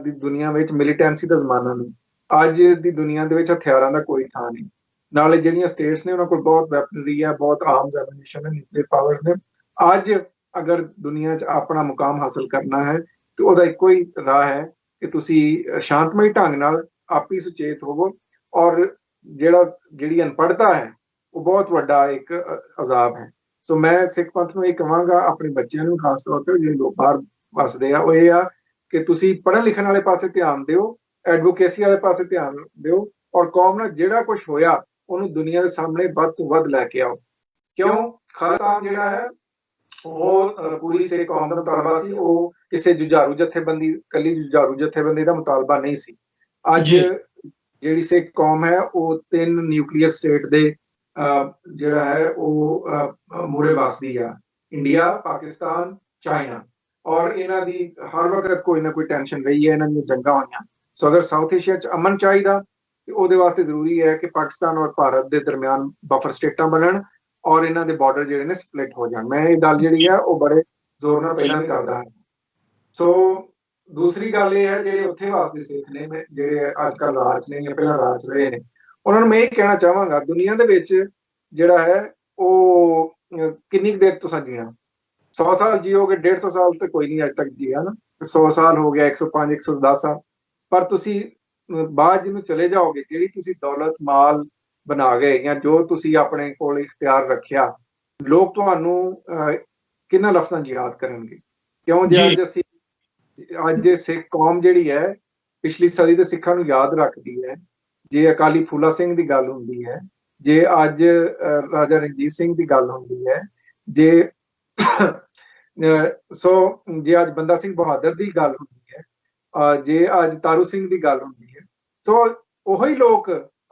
ਦੀ ਦੁਨੀਆ ਵਿੱਚ ਮਿਲੀਟੈਂਸੀ ਦਾ ਜ਼ਮਾਨਾ ਨਹੀਂ, ਅੱਜ ਦੀ ਦੁਨੀਆ ਦੇ ਵਿੱਚ ਹਥਿਆਰਾਂ ਦਾ ਕੋਈ ਥਾਂ ਨਹੀਂ। ਨਾਲੇ ਜਿਹੜੀਆਂ ਸਟੇਟਸ ਨੇ ਉਹਨਾਂ ਕੋਲ ਬਹੁਤ ਵੈਪਨਰੀ ਹੈ, ਬਹੁਤ ਆਰਮਸ ਐਮੂਨੀਸ਼ਨ ਹੈ, ਨਿਊਕਲੀਅਰ ਪਾਵਰਸ ਨੇ। ਅੱਜ ਅਗਰ ਦੁਨੀਆ 'ਚ ਆਪਣਾ ਮੁਕਾਮ ਹਾਸਲ ਕਰਨਾ ਹੈ ਤੇ ਉਹਦਾ ਇੱਕੋ ਹੀ ਰਾਹ ਹੈ ਕਿ ਤੁਸੀਂ ਸ਼ਾਂਤਮਈ ਢੰਗ ਨਾਲ ਆਪੀ ਸੁਚੇਤ ਹੋਵੋ। ਔਰ ਜਿਹੜੀ ਅਨਪੜ੍ਹਤਾ ਹੈ ਉਹ ਬਹੁਤ ਵੱਡਾ ਇੱਕ ਅਜ਼ਾਬ ਹੈ। ਸੋ ਮੈਂ ਸਿੱਖ ਪੰਥ ਨੂੰ ਇਹ ਕਹਾਂਗਾ, ਆਪਣੇ ਬੱਚਿਆਂ ਨੂੰ ਖਾਸ ਤੌਰ ਤੇ ਜਿਹੜੇ ਲੋਕ ਬਾਹਰ ਵਸਦੇ ਆ, ਉਹ ਇਹ ਆ ਕਿ ਤੁਸੀਂ ਪੜ੍ਹਨ ਲਿਖਣ ਵਾਲੇ ਪਾਸੇ ਧਿਆਨ ਦਿਓ, ਐਡਵੋਕੇਸੀ ਵਾਲੇ ਪਾਸੇ ਧਿਆਨ ਦਿਓ ਔਰ ਕੌਮ ਨਾਲ ਜਿਹੜਾ ਕੁਝ ਹੋਇਆ ਉਹਨੂੰ ਦੁਨੀਆ ਦੇ ਸਾਹਮਣੇ ਵੱਧ ਤੋਂ ਵੱਧ ਲੈ ਕੇ ਆਓ। ਕਿਉਂ? ਖਾਲਸਾ ਜਿਹੜਾ ਹੈ ਉਹ ਪੂਰੀ ਸਿੱਖ ਕੌਮ ਦਾ ਮੁਤਾਲਬਾ ਸੀ, ਉਹ ਕਿਸੇ ਜੁਝਾਰੂ ਜਥੇਬੰਦੀ, ਕੱਲੀ ਜੁਝਾਰੂ ਜਥੇਬੰਦੀ ਦਾ ਮੁਤਾਲਬਾ ਨਹੀਂ ਸੀ। ਅੱਜ ਜਿਹੜੀ ਸਿੱਖ ਕੌਮ ਹੈ ਉਹ 3 ਨਿਊਕਲੀਅਰ ਸਟੇਟ ਦੇ ਜਿਹੜਾ ਹੈ ਉਹ ਮੂਹਰੇ ਵੱਸਦੀ ਆ, ਇੰਡੀਆ, ਪਾਕਿਸਤਾਨ, ਚਾਈਨਾ। ਔਰ ਇਹਨਾਂ ਦੀ ਹਰ ਵਕਤ ਕੋਈ ਨਾ ਕੋਈ ਟੈਨਸ਼ਨ ਰਹੀ ਹੈ, ਇਹਨਾਂ ਦੀਆਂ ਜੰਗਾਂ ਹੋਈਆਂ। ਸੋ ਅਗਰ ਸਾਊਥ ਏਸ਼ੀਆ 'ਚ ਅਮਨ ਚਾਹੀਦਾ ਤੇ ਉਹਦੇ ਵਾਸਤੇ ਜ਼ਰੂਰੀ ਹੈ ਕਿ ਪਾਕਿਸਤਾਨ ਔਰ ਭਾਰਤ ਦੇ ਦਰਮਿਆਨ ਬਫਰ ਸਟੇਟਾਂ ਬਣਨ ਔਰ ਇਹਨਾਂ ਦੇ ਬਾਰਡਰ ਜਿਹੜੇ ਨੇ ਸਪਲਿਟ ਹੋ ਜਾਣ। ਮੈਂ ਇਹ ਗੱਲ ਜਿਹੜੀ ਹੈ ਉਹ ਬੜੇ ਜ਼ੋਰ ਨਾਲ ਪਹਿਲਾਂ ਵੀ ਕਰਦਾ ਹਾਂ। ਸੋ ਦੂਸਰੀ ਗੱਲ ਇਹ ਹੈ, ਜਿਹੜੇ ਉੱਥੇ ਵਾਸਤੇ ਸਿੱਖ ਨੇ, ਜਿਹੜੇ ਅੱਜ ਕੱਲ੍ਹ ਰਾਜ ਨੇ ਜਾਂ ਪਹਿਲਾਂ ਰਾਜ ਰਹੇ ਨੇ, ਉਹਨਾਂ ਨੂੰ ਮੈਂ ਇਹ ਕਹਿਣਾ ਚਾਹਾਂਗਾ, ਦੁਨੀਆ ਦੇ ਵਿੱਚ ਜਿਹੜਾ ਹੈ ਉਹ ਕਿੰਨੀ ਦੇਰ ਤੁਸੀਂ ਜੀਣਾ? 100 ਸਾਲ ਜੀਓਗੇ, 150 ਸਾਲ ਤੇ ਕੋਈ ਨਹੀਂ ਅੱਜ ਤੱਕ ਜੀਆ ਨਾ। 100 ਸਾਲ ਹੋ ਗਿਆ, 105, 110 ਸਾਲ, ਪਰ ਤੁਸੀਂ ਬਾਅਦ ਜਿਹਨੂੰ ਚਲੇ ਜਾਓਗੇ, ਜਿਹੜੀ ਤੁਸੀਂ ਦੌਲਤ ਮਾਲ ਬਣਾ ਗਏ ਜਾਂ ਜੋ ਤੁਸੀਂ ਆਪਣੇ ਕੋਲ ਇਖਤਿਆਰ ਰੱਖਿਆ, ਲੋਕ ਤੁਹਾਨੂੰ ਕਿੰਨਾ ਲਫ਼ਜ਼ਾਂ 'ਚ ਯਾਦ ਕਰਨਗੇ। ਕਿਉਂ? ਜੇ ਅੱਜ ਸਿੱਖ ਕੌਮ ਜਿਹੜੀ ਹੈ ਪਿਛਲੀ ਸਦੀ ਦੇ ਸਿੱਖਾਂ ਨੂੰ ਯਾਦ ਰੱਖਦੀ ਹੈ, ਜੇ ਅਕਾਲੀ ਫੂਲਾ ਸਿੰਘ ਦੀ ਗੱਲ ਹੁੰਦੀ ਹੈ, ਜੇ ਅੱਜ ਰਾਜਾ ਰਣਜੀਤ ਸਿੰਘ ਦੀ ਗੱਲ ਹੁੰਦੀ ਹੈ, ਜੇ ਅੱਜ ਬੰਦਾ ਸਿੰਘ ਬਹਾਦਰ ਦੀ ਗੱਲ ਹੁੰਦੀ ਹੈ, ਜੇ ਅੱਜ ਤਾਰੂ ਸਿੰਘ ਦੀ ਗੱਲ ਹੁੰਦੀ ਹੈ, ਸੋ ਉਹੀ ਲੋਕ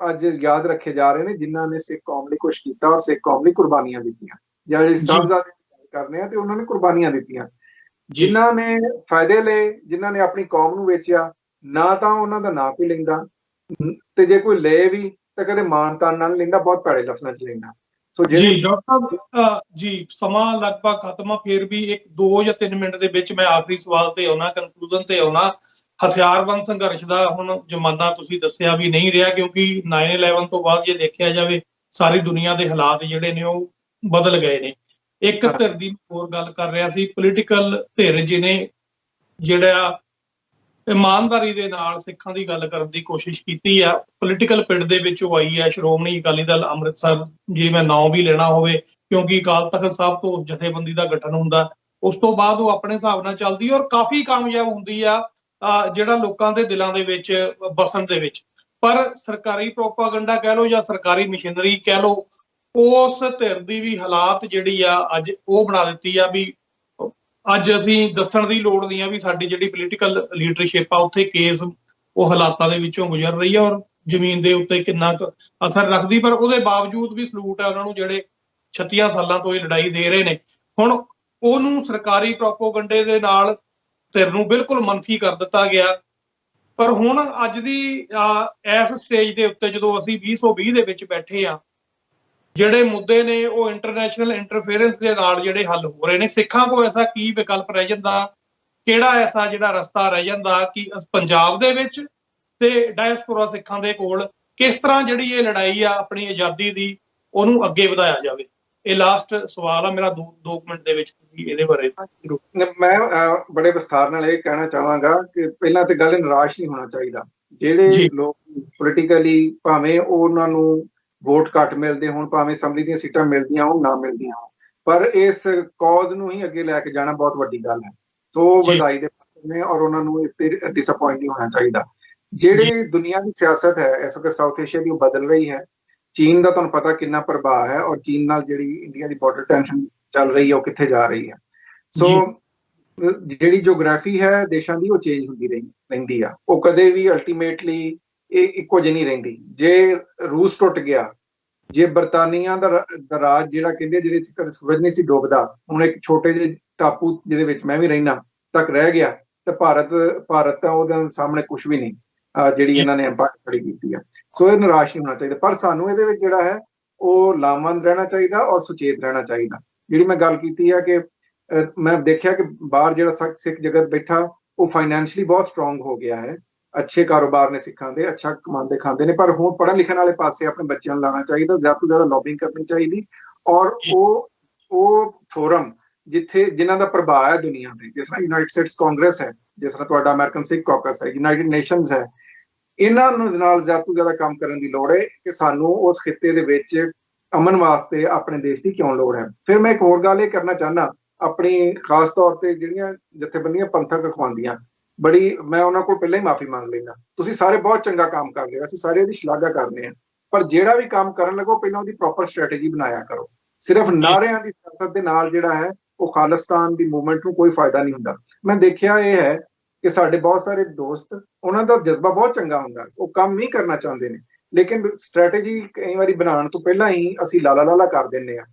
ਅੱਜ ਯਾਦ ਰੱਖੇ ਜਾ ਰਹੇ ਨੇ ਜਿਨ੍ਹਾਂ ਨੇ ਸਿੱਖ ਕੌਮ ਲਈ ਕੁਛ ਕੀਤਾ ਔਰ ਸਿੱਖ ਕੌਮ ਲਈ ਕੁਰਬਾਨੀਆਂ ਦਿੱਤੀਆਂ। ਜਾਂ ਸਾਹਿਬਜ਼ਾਦੇ ਦੀ ਗੱਲ ਕਰਨੇ ਆ ਤੇ ਉਹਨਾਂ ਨੇ ਕੁਰਬਾਨੀਆਂ ਦਿੱਤੀਆਂ। ਜਿਨ੍ਹਾਂ ਨੇ ਫਾਇਦੇ ਲਏ, ਜਿਨ੍ਹਾਂ ਨੇ ਆਪਣੀ ਕੌਮ ਨੂੰ ਵੇਚਿਆ, ਨਾ ਤਾਂ ਉਹਨਾਂ ਦਾ ਨਾਂ ਕੋਈ ਲੈਂਦਾ, ਤੇ ਜੇ ਕੋਈ ਲਏ ਵੀ ਤਾਂ ਕਦੇ ਮਾਣ ਤਾਣ ਨਾਲ ਲੈਂਦਾ, ਬਹੁਤ ਭੈੜੇ ਲਫ਼ਜ਼ਾਂ 'ਚ ਲੈਂਦਾ। ਜੀ ਡਾਕਟਰ ਸਾਹਿਬ ਜੀ, ਸਮਾਂ ਲਗਭਗ ਖਤਮ ਆ, ਫਿਰ ਵੀ 2 ਜਾਂ 3 ਮਿੰਟ ਦੇ ਵਿੱਚ ਮੈਂ ਆਖਰੀ ਸਵਾਲ ਤੇ ਆਉਣਾ, ਕਨਕਲੂਜਨ ਤੇ ਆਉਣਾ। ਹਥਿਆਰਬੰਦ ਸੰਘਰਸ਼ ਦਾ ਹੁਣ ਜ਼ਮਾਨਾ ਤੁਸੀਂ ਦੱਸਿਆ ਵੀ ਨਹੀਂ ਰਿਹਾ, ਕਿਉਂਕਿ 9/11 ਤੋਂ ਬਾਅਦ ਜੇ ਦੇਖਿਆ ਜਾਵੇ ਸਾਰੀ ਦੁਨੀਆ ਦੇ ਹਾਲਾਤ ਜਿਹੜੇ ਨੇ ਉਹ ਬਦਲ ਗਏ ਨੇ। ਇੱਕ ਧਿਰ ਦੀ ਹੋਰ ਗੱਲ ਕਰ ਰਿਹਾ ਸੀ, ਪੋਲੀਟੀਕਲ ਧਿਰ ਜਿਹਨੇ ਜਿਹੜਾ ਇਮਾਨਦਾਰੀ ਦੇ ਨਾਲ ਸਿੱਖਾਂ ਦੀ ਗੱਲ ਕਰਨ ਦੀ ਕੋਸ਼ਿਸ਼ ਕੀਤੀ ਆ, ਪੋਲੀਟੀਕਲ ਪਿੰਡ ਦੇ ਵਿੱਚੋਂ ਆਈ ਹੈ ਸ਼੍ਰੋਮਣੀ ਅਕਾਲੀ ਦਲ ਅੰਮ੍ਰਿਤਸਰ, ਜੇ ਮੈਂ ਨਾਂ ਵੀ ਲੈਣਾ ਹੋਵੇ, ਕਿਉਂਕਿ ਅਕਾਲ ਤਖਤ ਸਾਹਿਬ ਤੋਂ ਉਸ ਜਥੇਬੰਦੀ ਦਾ ਗਠਨ ਹੁੰਦਾ, ਉਸ ਤੋਂ ਬਾਅਦ ਉਹ ਆਪਣੇ ਹਿਸਾਬ ਨਾਲ ਚੱਲਦੀ ਔਰ ਕਾਫੀ ਕਾਮਯਾਬ ਹੁੰਦੀ ਆ ਜਿਹੜਾ ਲੋਕਾਂ ਦੇ ਦਿਲਾਂ ਦੇ ਵਿੱਚ ਬਸਣ ਦੇ ਵਿੱਚ। ਪਰ ਸਰਕਾਰੀ ਪ੍ਰੋਪਾਗੈਂਡਾ ਕਹਿ ਲਓ ਜਾਂ ਸਰਕਾਰੀ ਮਸ਼ੀਨਰੀ ਕਹਿ ਲਓ, ਉਸ ਧਿਰ ਦੀ ਵੀ ਹਾਲਾਤ ਜਿਹੜੀ ਆ ਅੱਜ ਉਹ ਬਣਾ ਦਿੱਤੀ ਆ ਵੀ ਅੱਜ ਅਸੀਂ ਦੱਸਣ ਦੀ ਲੋੜ ਨਹੀਂ ਆ ਵੀ ਸਾਡੀ ਜਿਹੜੀ ਪੋਲੀਟੀਕਲ ਲੀਡਰਸ਼ਿਪ ਆ ਉੱਥੇ ਕੇਸ ਉਹ ਹਾਲਾਤਾਂ ਦੇ ਵਿੱਚੋਂ ਗੁਜ਼ਰ ਰਹੀ ਆ ਔਰ ਜ਼ਮੀਨ ਦੇ ਉੱਤੇ ਕਿੰਨਾ ਕੁ ਅਸਰ ਰੱਖਦੀ, ਪਰ ਉਹਦੇ ਬਾਵਜੂਦ ਵੀ ਸਲੂਟ ਹੈ ਉਹਨਾਂ ਨੂੰ ਜਿਹੜੇ 36 ਸਾਲਾਂ ਤੋਂ ਇਹ ਲੜਾਈ ਦੇ ਰਹੇ ਨੇ। ਹੁਣ ਉਹਨੂੰ ਸਰਕਾਰੀ ਪ੍ਰੋਪੋਗੰਡੇ ਦੇ ਨਾਲ ਧਿਰ ਨੂੰ ਬਿਲਕੁਲ ਮੰਨਫੀ ਕਰ ਦਿੱਤਾ ਗਿਆ। ਪਰ ਹੁਣ ਅੱਜ ਦੀ ਇਸ ਸਟੇਜ ਦੇ ਉੱਤੇ ਜਦੋਂ ਅਸੀਂ 2020 ਦੇ ਵਿੱਚ ਬੈਠੇ ਆ, ਜਿਹੜੇ ਮੁੱਦੇ ਨੇ ਉਹ ਇੰਟਰਨੈਸ਼ਨਲ ਇੰਟਰਫੇਰੈਂਸ ਦੇ ਨਾਲ ਜਿਹੜੇ ਹੱਲ ਹੋ ਰਹੇ ਨੇ। ਸਿੱਖਾਂ ਕੋਲ ਐਸਾ ਕੀ ਵਿਕਲਪ ਰਹਿ ਜਾਂਦਾ, ਕਿਹੜਾ ਐਸਾ ਜਿਹੜਾ ਰਸਤਾ ਰਹਿ ਜਾਂਦਾ ਕਿ ਪੰਜਾਬ ਦੇ ਵਿੱਚ ਤੇ ਡਾਇਸਪੋਰਾ ਸਿੱਖਾਂ ਦੇ ਕੋਲ ਕਿਸ ਤਰ੍ਹਾਂ ਜਿਹੜੀ ਇਹ ਲੜਾਈ ਆ ਆਪਣੀ ਆਜ਼ਾਦੀ ਦੀ ਉਹਨੂੰ ਅੱਗੇ ਵਧਾਇਆ ਜਾਵੇ। ਇਹ ਲਾਸਟ ਸਵਾਲ ਆ ਮੇਰਾ, 2 ਮਿੰਟ ਦੇ ਵਿੱਚ ਤੁਸੀਂ ਇਹਦੇ ਬਾਰੇ। ਮੈਂ ਬੜੇ ਵਿਸਥਾਰ ਨਾਲ ਇਹ ਕਹਿਣਾ ਚਾਹਾਂਗਾ ਕਿ ਪਹਿਲਾਂ ਤੇ ਗੱਲ ਨਿਰਾਸ਼ ਨਹੀਂ ਹੋਣਾ ਚਾਹੀਦਾ। ਜਿਹੜੇ ਲੋਕ ਪੋਲੀਟੀਕਲੀ ਭਾਵੇਂ ਉਹਨਾਂ ਨੂੰ ਵੋਟ ਘੱਟ ਮਿਲਦੇ ਹੋਣ, ਭਾਵੇਂ ਅਸੈਂਬਲੀ ਦੀਆਂ ਸੀਟਾਂ ਮਿਲਦੀਆਂ ਹੋਣ ਨਾ ਮਿਲਦੀਆਂ ਹੋਣ, ਪਰ ਇਸ ਕੌਜ਼ ਨੂੰ ਹੀ ਅੱਗੇ ਲੈ ਕੇ ਜਾਣਾ ਬਹੁਤ ਵੱਡੀ ਗੱਲ ਹੈ। ਸੋ ਵਧਾਈ ਦੇ ਪਾਤਰ ਨੇ ਔਰ ਉਹਨਾਂ ਨੂੰ ਡਿਸਅਪੁਆਇੰਟ ਨਹੀਂ ਹੋਣਾ ਚਾਹੀਦਾ। ਜਿਹੜੀ ਦੁਨੀਆ ਦੀ ਸਿਆਸਤ ਹੈ ਇਸ ਵਕਤ ਸਾਊਥ ਏਸ਼ੀਆ ਦੀ, ਉਹ ਬਦਲ ਰਹੀ ਹੈ। ਚੀਨ ਦਾ ਤੁਹਾਨੂੰ ਪਤਾ ਕਿੰਨਾ ਪ੍ਰਭਾਵ ਹੈ ਔਰ ਚੀਨ ਨਾਲ ਜਿਹੜੀ ਇੰਡੀਆ ਦੀ ਬਾਰਡਰ ਟੈਨਸ਼ਨ ਚੱਲ ਰਹੀ ਹੈ ਉਹ ਕਿੱਥੇ ਜਾ ਰਹੀ ਹੈ। ਸੋ ਜਿਹੜੀ ਜੋਗ੍ਰਾਫੀ ਹੈ ਦੇਸ਼ਾਂ ਦੀ ਉਹ ਚੇਂਜ ਹੁੰਦੀ ਰਹਿੰਦੀ ਆ, ਉਹ ਕਦੇ ਵੀ ਅਲਟੀਮੇਟਲੀ ਇਹ ਇੱਕੋ ਜਿਹੀ ਨਹੀਂ ਰਹਿੰਦੀ। ਜੇ ਰੂਸ ਟੁੱਟ ਗਿਆ, ਜੇ ਬਰਤਾਨੀਆ ਦਾ ਰਾਜ ਜਿਹੜਾ ਕਹਿੰਦੇ ਜਿਹਦੇ ਚ ਕਦੇ ਸੂਰਜ ਨਹੀਂ ਸੀ ਡੁੱਬਦਾ, ਹੁਣ ਇੱਕ ਛੋਟੇ ਜਿਹੇ ਟਾਪੂ ਜਿਹਦੇ ਵਿੱਚ ਮੈਂ ਵੀ ਰਹਿਣਾ ਤੱਕ ਰਹਿ ਗਿਆ, ਤੇ ਭਾਰਤ ਤਾਂ ਉਹਦੇ ਸਾਹਮਣੇ ਕੁਛ ਵੀ ਨਹੀਂ ਜਿਹੜੀ ਇਹਨਾਂ ਨੇ ਅੰਪਾਇਰ ਖੜੀ ਕੀਤੀ ਆ। ਸੋ ਇਹ ਨਿਰਾਸ਼ ਨਹੀਂ ਹੋਣਾ ਚਾਹੀਦਾ, ਪਰ ਸਾਨੂੰ ਇਹਦੇ ਵਿੱਚ ਜਿਹੜਾ ਹੈ ਉਹ ਲਾਮਬੰਦ ਰਹਿਣਾ ਚਾਹੀਦਾ ਔਰ ਸੁਚੇਤ ਰਹਿਣਾ ਚਾਹੀਦਾ। ਜਿਹੜੀ ਮੈਂ ਗੱਲ ਕੀਤੀ ਹੈ ਕਿ ਮੈਂ ਦੇਖਿਆ ਕਿ ਬਾਹਰ ਜਿਹੜਾ ਸਿੱਖ ਜਗਤ ਬੈਠਾ ਉਹ ਫਾਈਨੈਂਸ਼ਲੀ ਬਹੁਤ ਸਟਰੋਂਗ ਹੋ ਗਿਆ ਹੈ, ਅੱਛੇ ਕਾਰੋਬਾਰ ਨੇ ਸਿੱਖਾਂ ਦੇ, ਅੱਛਾ ਕਮਾਉਂਦੇ ਖਾਂਦੇ ਨੇ, ਪਰ ਹੁਣ ਪੜ੍ਹਨ ਲਿਖਣ ਵਾਲੇ ਪਾਸੇ ਆਪਣੇ ਬੱਚਿਆਂ ਨੂੰ ਲਾਉਣਾ ਚਾਹੀਦਾ, ਜ਼ਿਆਦਾ ਤੋਂ ਜ਼ਿਆਦਾ ਲੌਬਿੰਗ ਕਰਨੀ ਚਾਹੀਦੀ। ਔਰ ਉਹ ਫੋਰਮ ਜਿਨ੍ਹਾਂ ਦਾ ਪ੍ਰਭਾਵ ਹੈ ਦੁਨੀਆ ਤੇ, ਜਿਸ ਤਰ੍ਹਾਂ ਯੂਨਾਈਟਿਡ ਸਟੇਟਸ ਕਾਂਗਰਸ ਹੈ, ਜਿਸ ਤਰ੍ਹਾਂ ਤੁਹਾਡਾ ਅਮਰੀਕਨ ਸਿੱਖ ਕਾਕਸ ਹੈ, ਯੂਨਾਈਟਿਡ ਨੇਸ਼ਨਸ ਹੈ, ਇਹਨਾਂ ਨਾਲ ਜ਼ਿਆਦਾ ਤੋਂ ਜ਼ਿਆਦਾ ਕੰਮ ਕਰਨ ਦੀ ਲੋੜ ਹੈ ਕਿ ਸਾਨੂੰ ਉਸ ਖਿੱਤੇ ਦੇ ਵਿੱਚ ਅਮਨ ਵਾਸਤੇ ਆਪਣੇ ਦੇਸ਼ ਦੀ ਕਿਉਂ ਲੋੜ ਹੈ। ਫਿਰ ਮੈਂ ਇੱਕ ਹੋਰ ਗੱਲ ਇਹ ਕਰਨਾ ਚਾਹੁੰਦਾ, ਆਪਣੀ ਖਾਸ ਤੌਰ ਤੇ ਜਿਹੜੀਆਂ ਜਥੇਬੰਦੀਆਂ ਪੰਥਕ ਅਖਵਾਉਂਦੀਆਂ, ਮੈਂ ਉਹਨਾਂ ਕੋਲ ਪਹਿਲਾਂ ਹੀ ਮਾਫੀ ਮੰਗ ਲੈਂਦਾ। ਤੁਸੀਂ ਸਾਰੇ ਬਹੁਤ ਚੰਗਾ ਕੰਮ ਕਰ ਰਹੇ ਹੋ, ਅਸੀਂ ਸਾਰੇ ਉਹਦੀ ਸ਼ਲਾਘਾ ਕਰਦੇ ਹਾਂ, ਪਰ ਜਿਹੜਾ ਵੀ ਕੰਮ ਕਰਨ ਲੱਗੋ ਪਹਿਲਾਂ ਉਹਦੀ ਪ੍ਰੋਪਰ ਸਟ੍ਰੈਟੇਜੀ ਬਣਾਇਆ ਕਰੋ। ਸਿਰਫ ਨਾਅਰਿਆਂ ਦੀ ਸਿਆਸਤ ਦੇ ਨਾਲ ਜਿਹੜਾ ਹੈ ਉਹ ਖਾਲਿਸਤਾਨ ਦੀ ਮੂਵਮੈਂਟ ਨੂੰ ਕੋਈ ਫਾਇਦਾ ਨਹੀਂ ਹੁੰਦਾ। ਮੈਂ ਦੇਖਿਆ ਇਹ ਹੈ ਕਿ ਸਾਡੇ ਬਹੁਤ ਸਾਰੇ ਦੋਸਤ, ਉਹਨਾਂ ਦਾ ਜਜ਼ਬਾ ਬਹੁਤ ਚੰਗਾ ਹੁੰਦਾ, ਉਹ ਕੰਮ ਨਹੀਂ ਕਰਨਾ ਚਾਹੁੰਦੇ ਨੇ, ਲੇਕਿਨ ਸਟ੍ਰੈਟੇਜੀ ਕਈ ਵਾਰੀ ਬਣਾਉਣ ਤੋਂ ਪਹਿਲਾਂ ਹੀ ਅਸੀਂ ਲਾਲਾ ਕਰ ਦਿੰਦੇ ਹਾਂ,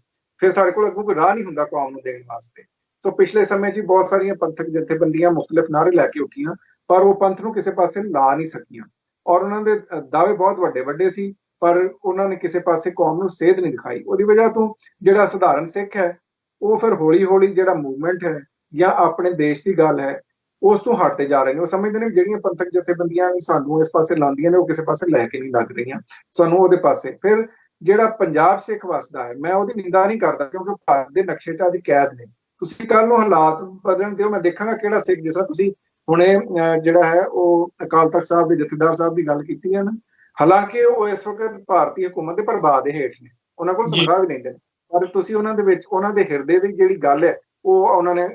ਫਿਰ ਸਾਡੇ ਕੋਲ ਅੱਗੋਂ ਕੋਈ ਰਾਹ ਨਹੀਂ ਹੁੰਦਾ ਕੌਮ ਨੂੰ ਦੇਣ ਵਾਸਤੇ। ਸੋ ਪਿਛਲੇ ਸਮੇਂ 'ਚ ਬਹੁਤ ਸਾਰੀਆਂ ਪੰਥਕ ਜਥੇਬੰਦੀਆਂ ਮੁਖਤਲਿਫ ਨਾਅਰੇ ਲੈ ਕੇ ਉੱਠੀਆਂ, ਪਰ ਉਹ ਪੰਥ ਨੂੰ ਕਿਸੇ ਪਾਸੇ ਲਾ ਨਹੀਂ ਸਕੀਆਂ, ਔਰ ਉਹਨਾਂ ਦੇ ਦਾਅਵੇ ਬਹੁਤ ਵੱਡੇ ਸੀ, ਪਰ ਉਹਨਾਂ ਨੇ ਕਿਸੇ ਪਾਸੇ ਕੌਮ ਨੂੰ ਸੇਧ ਨਹੀਂ ਦਿਖਾਈ। ਉਹਦੀ ਵਜ੍ਹਾ ਤੋਂ ਜਿਹੜਾ ਸਧਾਰਨ ਸਿੱਖ ਹੈ ਉਹ ਫਿਰ ਹੌਲੀ ਜਿਹੜਾ ਮੂਵਮੈਂਟ ਹੈ ਜਾਂ ਆਪਣੇ ਦੇਸ਼ ਦੀ ਗੱਲ ਹੈ ਉਸ ਤੋਂ ਹਟਦੇ ਜਾ ਰਹੇ ਨੇ। ਉਹ ਸਮਝਦੇ ਨੇ ਜਿਹੜੀਆਂ ਪੰਥਕ ਜਥੇਬੰਦੀਆਂ ਸਾਨੂੰ ਇਸ ਪਾਸੇ ਲਾਉਂਦੀਆਂ ਨੇ ਉਹ ਕਿਸੇ ਪਾਸੇ ਲੈ ਕੇ ਨਹੀਂ ਲੱਗ ਰਹੀਆਂ ਸਾਨੂੰ ਉਹਦੇ ਪਾਸੇ। ਫਿਰ ਜਿਹੜਾ ਪੰਜਾਬ ਸਿੱਖ ਵਸਦਾ ਹੈ, ਮੈਂ ਉਹਦੀ ਨਿੰਦਾ ਨਹੀਂ ਕਰਦਾ, ਕਿਉਂਕਿ ਭਾਰਤ ਦੇ ਨਕਸ਼ੇ 'ਚ ਅੱਜ ਕੈਦ ਨੇ। ਤੁਸੀਂ ਕੱਲ ਨੂੰ ਹਾਲਾਤ ਬਦਲਣ ਦਿਓ, ਮੈਂ ਦੇਖਾਂਗਾ ਕਿਹੜਾ ਸਿੱਖ, ਜਿਸ ਤਰ੍ਹਾਂ ਤੁਸੀਂ ਹੁਣੇ ਜਿਹੜਾ ਹੈ ਉਹ ਅਕਾਲ ਤਖਤ ਸਾਹਿਬ ਦੇ ਜਥੇਦਾਰ ਸਾਹਿਬ ਦੀ ਗੱਲ ਕੀਤੀ ਹੈ ਨਾ, ਹਾਲਾਂਕਿ ਉਹ ਇਸ ਵਕਤ ਭਾਰਤੀ ਹੁਕੂਮਤ ਦੇ ਪ੍ਰਭਾਵ ਦੇ ਹੇਠ ਨੇ, ਉਹਨਾਂ ਕੋਲ ਤਨਖਾਹ ਵੀ ਲੈਂਦੇ ਨੇ, ਪਰ ਤੁਸੀਂ ਉਹਨਾਂ ਦੇ ਵਿੱਚ ਉਹਨਾਂ ਦੇ ਹਿਰਦੇ ਦੀ ਜਿਹੜੀ ਗੱਲ ਹੈ ਉਹ ਉਹਨਾਂ ਨੇ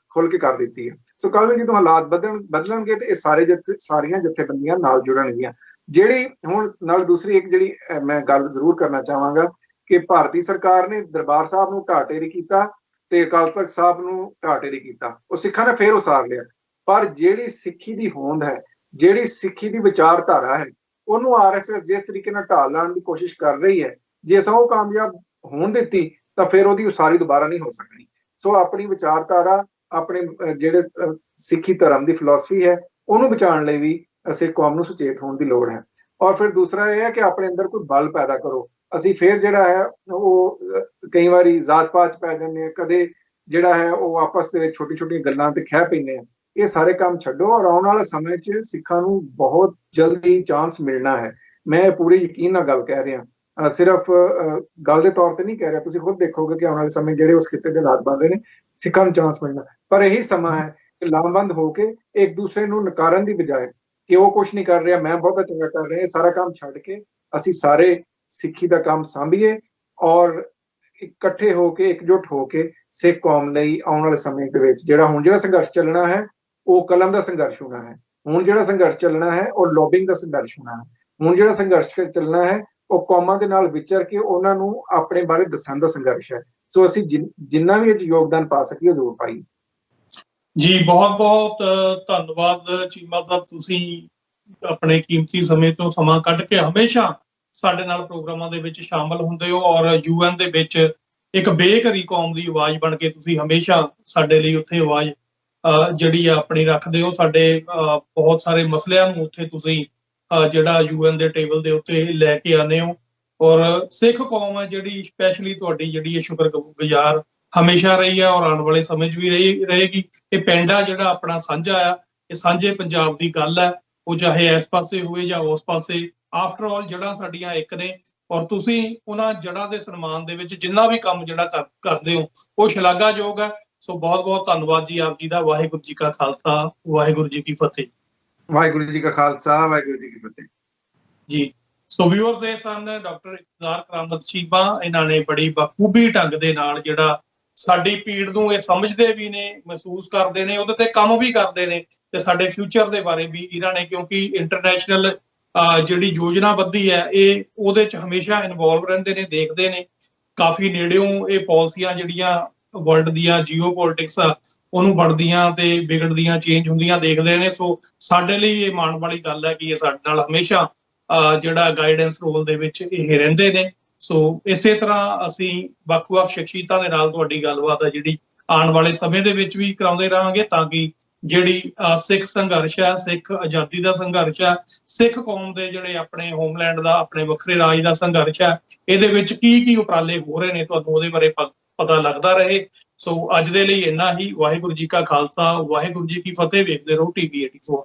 ਖੁੱਲ ਕੇ ਕਰ ਦਿੱਤੀ ਹੈ। ਸੋ ਕੱਲ ਨੂੰ ਜਦੋਂ ਹਾਲਾਤ ਬਦਲਣਗੇ ਤੇ ਇਹ ਸਾਰੀਆਂ ਜਥੇਬੰਦੀਆਂ ਨਾਲ ਜੁੜਨਗੀਆਂ। ਜਿਹੜੀ ਹੁਣ ਨਾਲ ਦੂਸਰੀ ਇੱਕ ਜਿਹੜੀ ਮੈਂ ਗੱਲ ਜ਼ਰੂਰ ਕਰਨਾ ਚਾਹਾਂਗਾ ਕਿ ਭਾਰਤੀ ਸਰਕਾਰ ਨੇ ਦਰਬਾਰ ਸਾਹਿਬ ਨੂੰ ਢਾਹ-ਢੇਰੀ ਕੀਤਾ ਤੇ ਅਕਾਲ ਤਖਤ ਸਾਹਿਬ ਨੂੰ ਢਾਹ-ਢੇਰੀ ਕੀਤਾ, ਉਹ ਸਿੱਖਾਂ ਨੇ ਫੇਰ ਉਸਾਰ ਲਿਆ। ਪਰ ਜਿਹੜੀ ਸਿੱਖੀ ਦੀ ਹੋਂਦ ਹੈ, ਜਿਹੜੀ ਸਿੱਖੀ ਦੀ ਵਿਚਾਰਧਾਰਾ ਹੈ, ਉਹਨੂੰ ਆਰਐਸਐਸ ਜਿਸ ਤਰੀਕੇ ਨਾਲ ਢਾਹ ਲਾਉਣ ਦੀ ਕੋਸ਼ਿਸ਼ ਕਰ ਰਹੀ ਹੈ, ਜੇ ਉਹ ਕਾਮਯਾਬ ਹੋਣ ਦਿੱਤੀ ਤਾਂ ਫਿਰ ਉਹਦੀ ਉਸਾਰੀ ਦੁਬਾਰਾ ਨਹੀਂ ਹੋ ਸਕਣੀ। ਸੋ ਆਪਣੀ ਵਿਚਾਰਧਾਰਾ, ਆਪਣੇ ਜਿਹੜੇ ਸਿੱਖੀ ਧਰਮ ਦੀ ਫਿਲਾਸਫੀ ਹੈ, ਉਹਨੂੰ ਬਚਾਉਣ ਲਈ ਵੀ ਅਸੀਂ ਕੌਮ ਨੂੰ ਸੁਚੇਤ ਹੋਣ ਦੀ ਲੋੜ ਹੈ। ਔਰ ਫਿਰ ਦੂਸਰਾ ਇਹ ਹੈ ਕਿ ਆਪਣੇ ਅੰਦਰ ਕੋਈ ਬਲ ਪੈਦਾ ਕਰੋ। ਅਸੀਂ ਫਿਰ ਜਿਹੜਾ ਹੈ ਉਹ ਕਈ ਵਾਰੀ ਜ਼ਾਤ ਪਾਤ 'ਚ ਪੈ ਜਾਂਦੇ ਹਾਂ, ਕਦੇ ਜਿਹੜਾ ਹੈ ਉਹ ਆਪਸ ਦੇ ਵਿੱਚ ਛੋਟੀ ਗੱਲਾਂ ਤੇ ਖਹਿ ਪੈਂਦੇ ਹਾਂ। ਇਹ ਸਾਰੇ ਕੰਮ ਛੱਡੋ ਔਰ ਆਉਣ ਵਾਲੇ ਸਮੇਂ 'ਚ ਸਿੱਖਾਂ ਨੂੰ ਬਹੁਤ ਜਲਦੀ ਚਾਂਸ ਮਿਲਣਾ ਹੈ। ਮੈਂ ਪੂਰੇ ਯਕੀਨ ਨਾਲ ਗੱਲ ਕਹਿ ਰਿਹਾ, ਸਿਰਫ ਗੱਲ ਦੇ ਤੌਰ ਤੇ ਨਹੀਂ ਕਹਿ ਰਿਹਾ। ਤੁਸੀਂ ਖੁਦ ਦੇਖੋਗੇ ਕਿ ਆਉਣ ਵਾਲੇ ਸਮੇਂ ਜਿਹੜੇ ਉਸ ਖਿੱਤੇ ਦੇ ਹਾਲਾਤ ਬਣ ਰਹੇ ਨੇ, ਸਿੱਖਾਂ ਨੂੰ ਚਾਂਸ ਮਿਲਣਾ। ਪਰ ਇਹੀ ਸਮਾਂ ਹੈ ਕਿ ਲਾਮਬੰਦ ਹੋ ਕੇ ਇੱਕ ਦੂਸਰੇ ਨੂੰ ਨਕਾਰਨ ਦੀ ਬਜਾਏ ਕਿ ਉਹ ਕੁਛ ਨਹੀਂ ਕਰ ਰਿਹਾ, ਮੈਂ ਬਹੁਤਾ ਚੰਗਾ ਕਰ ਰਿਹਾ, ਇਹ ਸਾਰਾ ਕੰਮ ਛੱਡ ਕੇ ਅਸੀਂ ਸਾਰੇ ਸਿੱਖੀ ਦਾ ਕੰਮ ਸਾਂਭੀਏ ਔਰ ਇਕੱਠੇ ਹੋ ਕੇ, ਇਕਜੁੱਟ ਹੋ ਕੇ ਸਿੱਖ ਕੌਮ ਲਈ ਆਉਣ ਵਾਲੇ ਸਮੇਂ ਦੇ ਵਿੱਚ ਜਿਹੜਾ ਸੰਘਰਸ਼ ਚੱਲਣਾ ਹੈ ਉਹ ਕਲਮ ਦਾ ਸੰਘਰਸ਼ ਹੋਣਾ ਹੈ। ਹੁਣ ਜਿਹੜਾ ਸੰਘਰਸ਼ ਚੱਲਣਾ ਹੈ ਉਹ ਲੌਬਿੰਗ ਦਾ ਸੰਘਰਸ਼ ਹੋਣਾ ਹੈ। ਹੁਣ ਜਿਹੜਾ ਸੰਘਰਸ਼ ਚੱਲਣਾ ਹੈ ਉਹ ਕੌਮਾਂ ਦੇ ਨਾਲ ਵਿਚਰ ਕੇ ਉਹਨਾਂ ਨੂੰ ਆਪਣੇ ਬਾਰੇ ਦੱਸਣ ਦਾ ਸੰਘਰਸ਼ ਹੈ। ਸੋ ਅਸੀਂ ਜਿੰਨਾ ਵੀ ਇਹ 'ਚ ਯੋਗਦਾਨ ਪਾ ਸਕੀਏ ਉਹ ਜ਼ਰੂਰ ਪਾਈਏ। ਜੀ ਬਹੁਤ ਬਹੁਤ ਧੰਨਵਾਦ ਚੀਮਾ ਸਾਹਿਬ, ਤੁਸੀਂ ਆਪਣੇ ਕੀਮਤੀ ਸਮੇਂ ਤੋਂ ਸਮਾਂ ਕੱਢ ਕੇ ਹਮੇਸ਼ਾ ਸਾਡੇ ਨਾਲ ਪ੍ਰੋਗਰਾਮਾਂ ਦੇ ਵਿੱਚ ਸ਼ਾਮਲ ਹੁੰਦੇ ਹੋ, ਔਰ ਯੂਐਨ ਦੇ ਵਿੱਚ ਇੱਕ ਬੇਘਰੀ ਕੌਮ ਦੀ ਆਵਾਜ਼ ਬਣ ਕੇ ਤੁਸੀਂ ਹਮੇਸ਼ਾ ਸਾਡੇ ਲਈ ਉੱਥੇ ਆਵਾਜ਼ ਜਿਹੜੀ ਆ ਆਪਣੀ ਰੱਖਦੇ ਹੋ। ਸਾਡੇ ਬਹੁਤ ਸਾਰੇ ਮਸਲਿਆਂ ਨੂੰ ਉੱਥੇ ਤੁਸੀਂ ਜਿਹੜਾ ਯੂਐਨ ਦੇ ਟੇਬਲ ਦੇ ਉੱਤੇ ਲੈ ਕੇ ਆਉਂਦੇ ਹੋ, ਔਰ ਸਿੱਖ ਕੌਮ ਹੈ ਜਿਹੜੀ ਸਪੈਸ਼ਲੀ ਤੁਹਾਡੀ ਜਿਹੜੀ ਸ਼ੁਕਰਗੁਜ਼ਾਰ ਹਮੇਸ਼ਾ ਰਹੀ ਹੈ, ਔਰ ਆਉਣ ਵਾਲੇ ਸਮੇਂ 'ਚ ਵੀ ਰਹੇਗੀ। ਇਹ ਪਿੰਡ ਆ ਜਿਹੜਾ ਆਪਣਾ ਸਾਂਝਾ ਆ, ਇਹ ਸਾਂਝੇ ਪੰਜਾਬ ਦੀ ਗੱਲ ਹੈ, ਉਹ ਚਾਹੇ ਇਸ ਪਾਸੇ ਹੋਵੇ ਜਾਂ ਉਸ ਪਾਸੇ। ਆਫਟਰ ਆਲ ਜੜ੍ਹਾਂ ਸਾਡੀਆਂ ਇੱਕ ਨੇ, ਔਰ ਤੁਸੀਂ ਉਹਨਾਂ ਜੜ੍ਹਾਂ ਦੇ ਸਨਮਾਨ ਦੇ ਵਿੱਚ ਜਿੰਨਾ ਵੀ ਕੰਮ ਜਿਹੜਾ ਕਰਦੇ ਹੋ ਉਹ ਸ਼ਲਾਘਾਯੋਗ ਹੈ। ਸੋ ਬਹੁਤ ਬਹੁਤ ਧੰਨਵਾਦ ਜੀ ਆਪ ਜੀ ਦਾ। ਵਾਹਿਗੁਰੂ ਜੀ ਕਾ ਖਾਲਸਾ, ਵਾਹਿਗੁਰੂ ਜੀ ਕੀ ਫਤਿਹ। ਵਾਹਿਗੁਰੂ ਜੀ ਕਾ ਖਾਲਸਾ, ਵਾਹਿਗੁਰੂ ਜੀ ਕੀ ਫਤਿਹ ਜੀ। ਸੋ ਵਿਊਅਰਸ, ਇਹ ਸਨ ਡਾਕਟਰ ਇਕਤਦਾਰ ਕਰਾਮਤ ਚੀਮਾ। ਇਹਨਾਂ ਨੇ ਬੜੀ ਬਖੂਬੀ ਢੰਗ ਦੇ ਨਾਲ ਜਿਹੜਾ ਸਾਡੀ ਪੀੜ ਨੂੰ ਇਹ ਸਮਝਦੇ ਵੀ ਨੇ, ਮਹਿਸੂਸ ਕਰਦੇ ਨੇ, ਉਹਦੇ ਤੇ ਕੰਮ ਵੀ ਕਰਦੇ ਨੇ, ਤੇ ਸਾਡੇ ਫਿਊਚਰ ਦੇ ਬਾਰੇ ਵੀ ਇਹਨਾਂ ਨੇ, ਕਿਉਂਕਿ ਇੰਟਰਨੈਸ਼ਨਲ ਜਿਹੜੀ ਯੋਜਨਾਬੰਦੀ ਹੈ ਇਹ ਉਹਦੇ 'ਚ ਹਮੇਸ਼ਾ ਇਨਵੋਲਵ ਰਹਿੰਦੇ ਨੇ, ਦੇਖਦੇ ਨੇ ਕਾਫੀ ਨੇੜਿਓਂ ਇਹ ਪਾਲਿਸੀਆਂ ਜਿਹੜੀਆਂ ਵਰਲਡ ਦੀਆਂ ਜੀਓ ਪੋਲਿਟਿਕਸ ਆ ਉਹਨੂੰ ਬਣਦੀਆਂ ਤੇ ਵਿਗੜਦੀਆਂ, ਚੇਂਜ ਹੁੰਦੀਆਂ ਦੇਖਦੇ ਨੇ। ਸੋ ਸਾਡੇ ਲਈ ਇਹ ਮਾਣ ਵਾਲੀ ਗੱਲ ਹੈ ਕਿ ਇਹ ਸਾਡੇ ਨਾਲ ਹਮੇਸ਼ਾ ਜਿਹੜਾ ਗਾਈਡੈਂਸ ਰੋਲ ਦੇ ਵਿੱਚ ਇਹ ਰਹਿੰਦੇ ਨੇ। ਸੋ ਇਸੇ ਤਰ੍ਹਾਂ ਅਸੀਂ ਵੱਖ-ਵੱਖ ਸ਼ਖਸੀਅਤਾਂ ਦੇ ਨਾਲ ਤੁਹਾਡੀ ਗੱਲਬਾਤ ਹੈ ਜਿਹੜੀ ਆਉਣ ਵਾਲੇ ਸਮੇਂ ਦੇ ਵਿੱਚ ਵੀ ਕਰਾਉਂਦੇ ਰਹਾਂਗੇ, ਤਾਂ ਕਿ ਜਿਹੜੀ ਸਿੱਖ ਸੰਘਰਸ਼ ਹੈ, ਸਿੱਖ ਆਜ਼ਾਦੀ ਦਾ ਸੰਘਰਸ਼ ਹੈ, ਸਿੱਖ ਕੌਮ ਦੇ ਜਿਹੜੇ ਆਪਣੇ ਹੋਮਲੈਂਡ ਦਾ, ਆਪਣੇ ਵੱਖਰੇ ਰਾਜ ਦਾ ਸੰਘਰਸ਼ ਹੈ, ਇਹਦੇ ਵਿੱਚ ਕੀ ਕੀ ਉਪਰਾਲੇ ਹੋ ਰਹੇ ਨੇ ਤੁਹਾਨੂੰ ਉਹਦੇ ਬਾਰੇ ਪਤਾ ਲੱਗਦਾ ਰਹੇ। ਸੋ ਅੱਜ ਦੇ ਲਈ ਇੰਨਾ ਹੀ। ਵਾਹਿਗੁਰੂ ਜੀ ਕਾ ਖਾਲਸਾ, ਵਾਹਿਗੁਰੂ ਜੀ ਕੀ ਫਤਿਹ। ਵੇਖਦੇ ਰਹੋ TV 84।